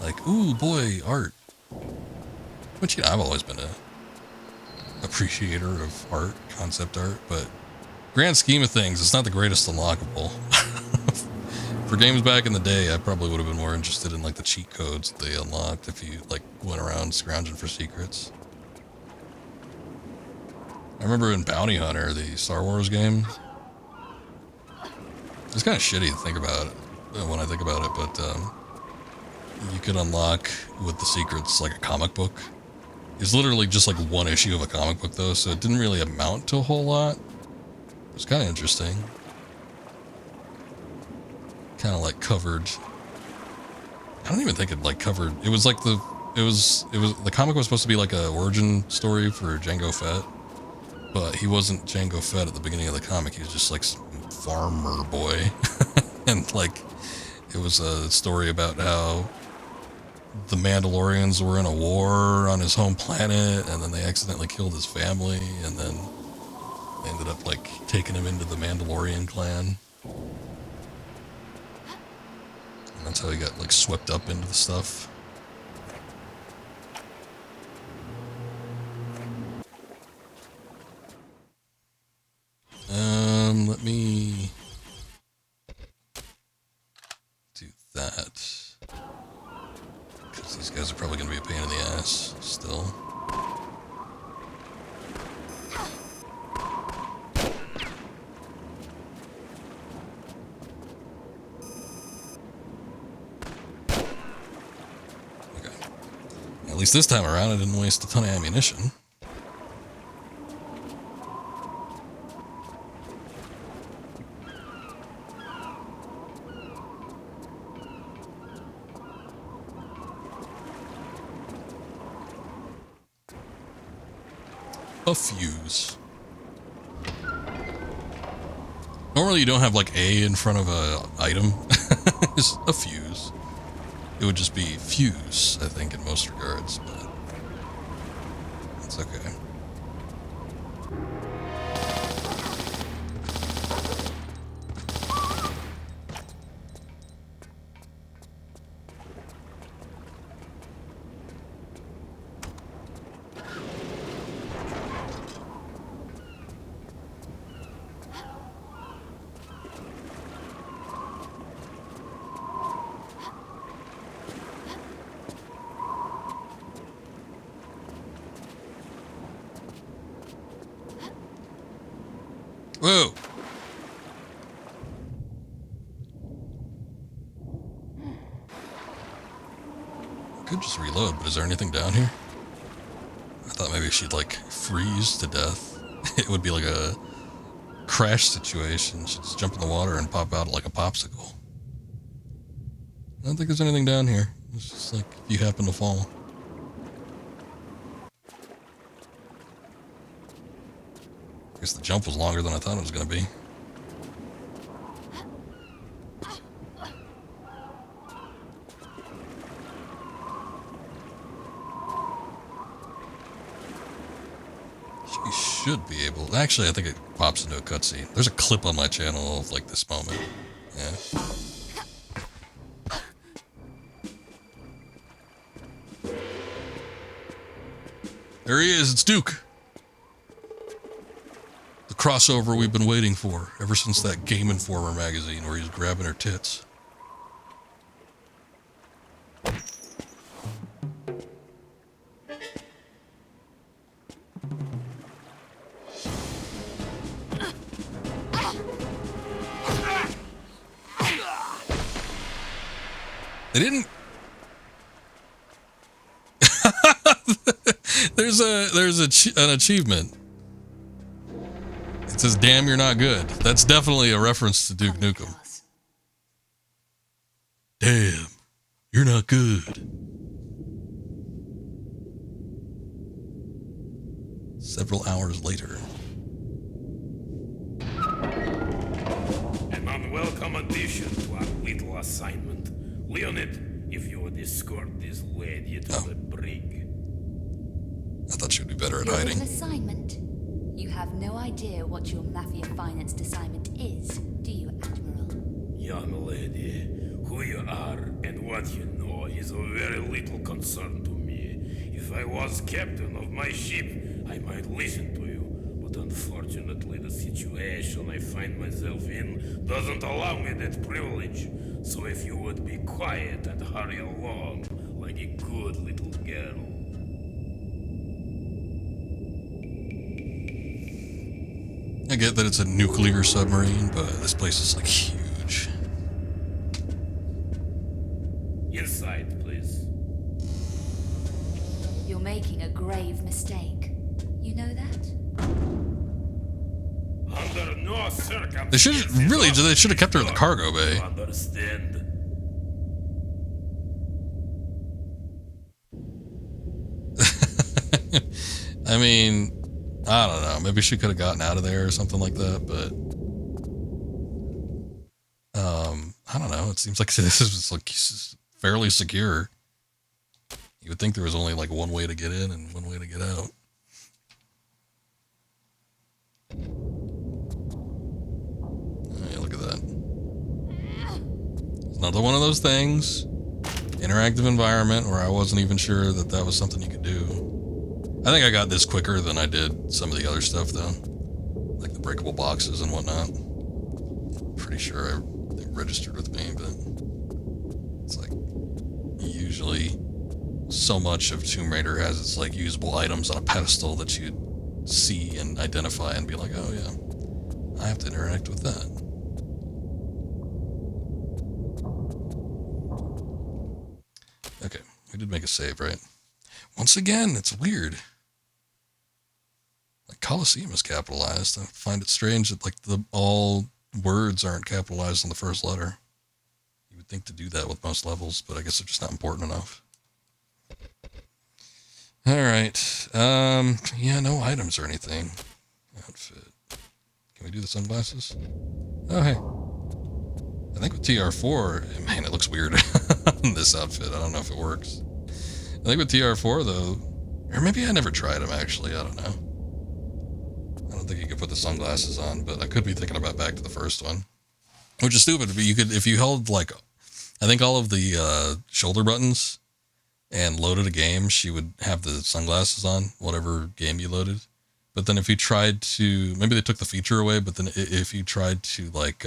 Like, ooh boy, art. Which, you know, I've always been a appreciator of art, concept art, but grand scheme of things, it's not the greatest unlockable. For games back in the day, I probably would have been more interested in like the cheat codes that they unlocked if you like went around scrounging for secrets. I remember in Bounty Hunter, the Star Wars game, it's kind of shitty to think about it when I think about it, but you could unlock with the secrets like a comic book. It's literally just like one issue of a comic book though, so it didn't really amount to a whole lot. It was kind of interesting. Kind of like covered. I don't even think it like covered. It was like the comic was supposed to be like a origin story for Jango Fett, but he wasn't Jango Fett at the beginning of the comic. He was just like some farmer boy, and like it was a story about how the Mandalorians were in a war on his home planet, and then they accidentally killed his family, and then they ended up like taking him into the Mandalorian clan. And that's how he got like swept up into the stuff. Let me do that. Because these guys are probably going to be a pain in the ass still. Okay. At least this time around I didn't waste a ton of ammunition. A fuse. Normally you don't have like A in front of a item. It's a fuse. It would just be fuse, I think, in most regards, but it's okay. Whoa! Could just reload, but is there anything down here? I thought maybe she'd like freeze to death. It would be like a crash situation. She'd just jump in the water and pop out like a popsicle. I don't think there's anything down here. It's just like if you happen to fall. I guess the jump was longer than I thought it was going to be. She should be able... Actually, I think it pops into a cutscene. There's a clip on my channel of, like, this moment. Yeah. There he is. It's Duke. The crossover we've been waiting for ever since that Game Informer magazine where he's grabbing her tits. They didn't... there's an achievement. It says, "Damn, you're not good." That's definitely a reference to Duke Nukem. Damn, you're not good. Several hours later. An unwelcome addition to our little assignment. Leonid, if you would escort this lady to the brig. I thought she would be better at Your hiding. little assignment? You have no idea what your mafia financed assignment is, do you, Admiral? Young lady, who you are and what you know is of very little concern to me. If I was captain of my ship, I might listen to you. But unfortunately, the situation I find myself in doesn't allow me that privilege. So if you would be quiet and hurry along like a good little girl. I get that it's a nuclear submarine, but this place is like huge. Inside, please. You're making a grave mistake. You know that? Under no circumstances. They should have kept her in the cargo bay. Understand? I mean, I don't know. Maybe she could have gotten out of there or something like that, but I don't know. It seems like this is like fairly secure. You would think there was only like one way to get in and one way to get out. Hey, look at that. It's another one of those things. Interactive environment where I wasn't even sure that that was something you could do. I think I got this quicker than I did some of the other stuff, though. Like the breakable boxes and whatnot. Pretty sure they registered with me, but it's like usually so much of Tomb Raider has its like usable items on a pedestal that you'd see and identify and be like, oh yeah, I have to interact with that. Okay, we did make a save, right? Once again, it's weird. Like Coliseum is capitalized. I find it strange that like all words aren't capitalized on the first letter. You would think to do that with most levels, but I guess they're just not important enough. All right. Yeah, no items or anything. Outfit. Can we do the sunglasses? Oh, hey. I think with TR4, man, it looks weird in this outfit. I don't know if it works. I think with TR4 though, or maybe I never tried them actually. I don't know. I don't think you could put the sunglasses on, but I could be thinking about back to the first one, which is stupid. But you could, if you held like, I think all of the shoulder buttons and loaded a game, she would have the sunglasses on, whatever game you loaded. But then if you tried to, maybe they took the feature away, but then if you tried to like,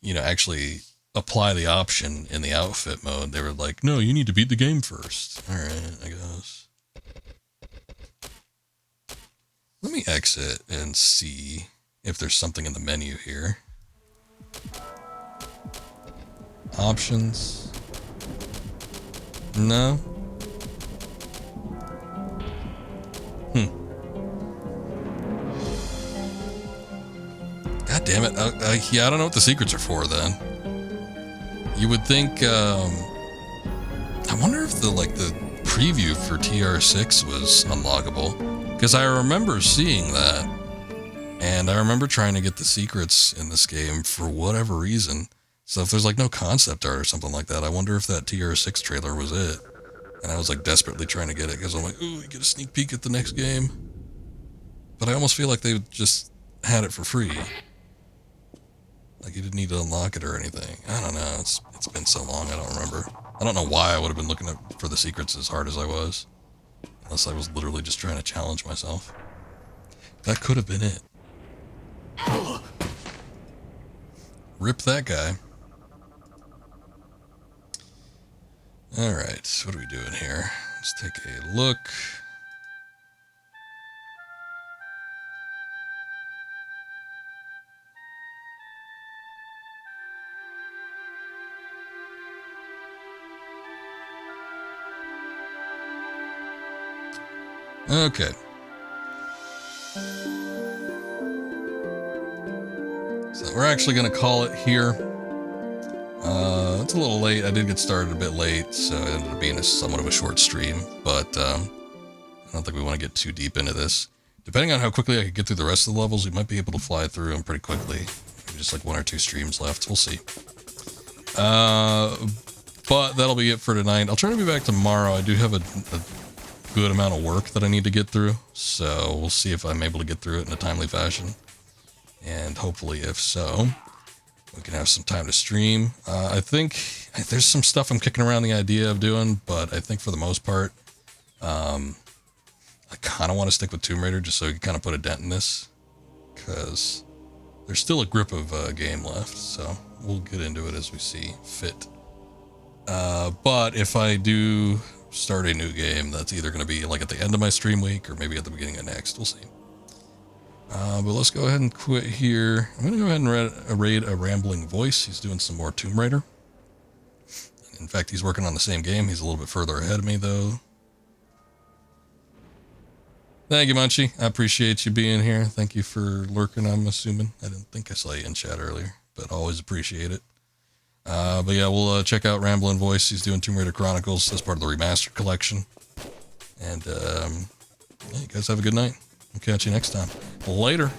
you know, actually apply the option in the outfit mode, they were like, no, you need to beat the game first. All right, I guess. Let me exit and see if there's something in the menu here. Options. No. God damn it. Yeah, I don't know what the secrets are for then. You would think, I wonder if the preview for TR6 was unlockable. Because I remember seeing that And I remember trying to get the secrets in this game for whatever reason. So if there's like no concept art or something like that, I wonder if that TR6 trailer was it. And I was like desperately trying to get it because I'm like, ooh, you get a sneak peek at the next game. But I almost feel like they just had it for free. Like you didn't need to unlock it or anything. I don't know. It's been so long, I don't remember. I don't know why I would have been looking for the secrets as hard as I was. Unless I was literally just trying to challenge myself. That could have been it. Rip that guy. Alright, what are we doing here? Let's take a look. Okay. So we're actually going to call it here. It's a little late. I did get started a bit late, so it ended up being somewhat of a short stream. But I don't think we want to get too deep into this. Depending on how quickly I can get through the rest of the levels, we might be able to fly through them pretty quickly. Maybe just like 1 or 2 streams left. We'll see. But that'll be it for tonight. I'll try to be back tomorrow. I do have a good amount of work that I need to get through, so we'll see if I'm able to get through it in a timely fashion. And hopefully, if so, we can have some time to stream. I think there's some stuff I'm kicking around the idea of doing, but I think for the most part, I kind of want to stick with Tomb Raider just so we can kind of put a dent in this, because there's still a grip of game left, so we'll get into it as we see fit. But if I do start a new game, that's either going to be like at the end of my stream week or maybe at the beginning of next. We'll see. But let's go ahead and quit here. I'm going to go ahead and raid a Rambling Voice. He's doing some more Tomb Raider. In fact, he's working on the same game. He's a little bit further ahead of me, though. Thank you, Munchie. I appreciate you being here. Thank you for lurking, I'm assuming. I didn't think I saw you in chat earlier, but always appreciate it. But yeah, we'll check out Rambling Voice. He's doing Tomb Raider Chronicles as part of the Remastered collection. And yeah, you guys have a good night. We'll catch you next time. Later.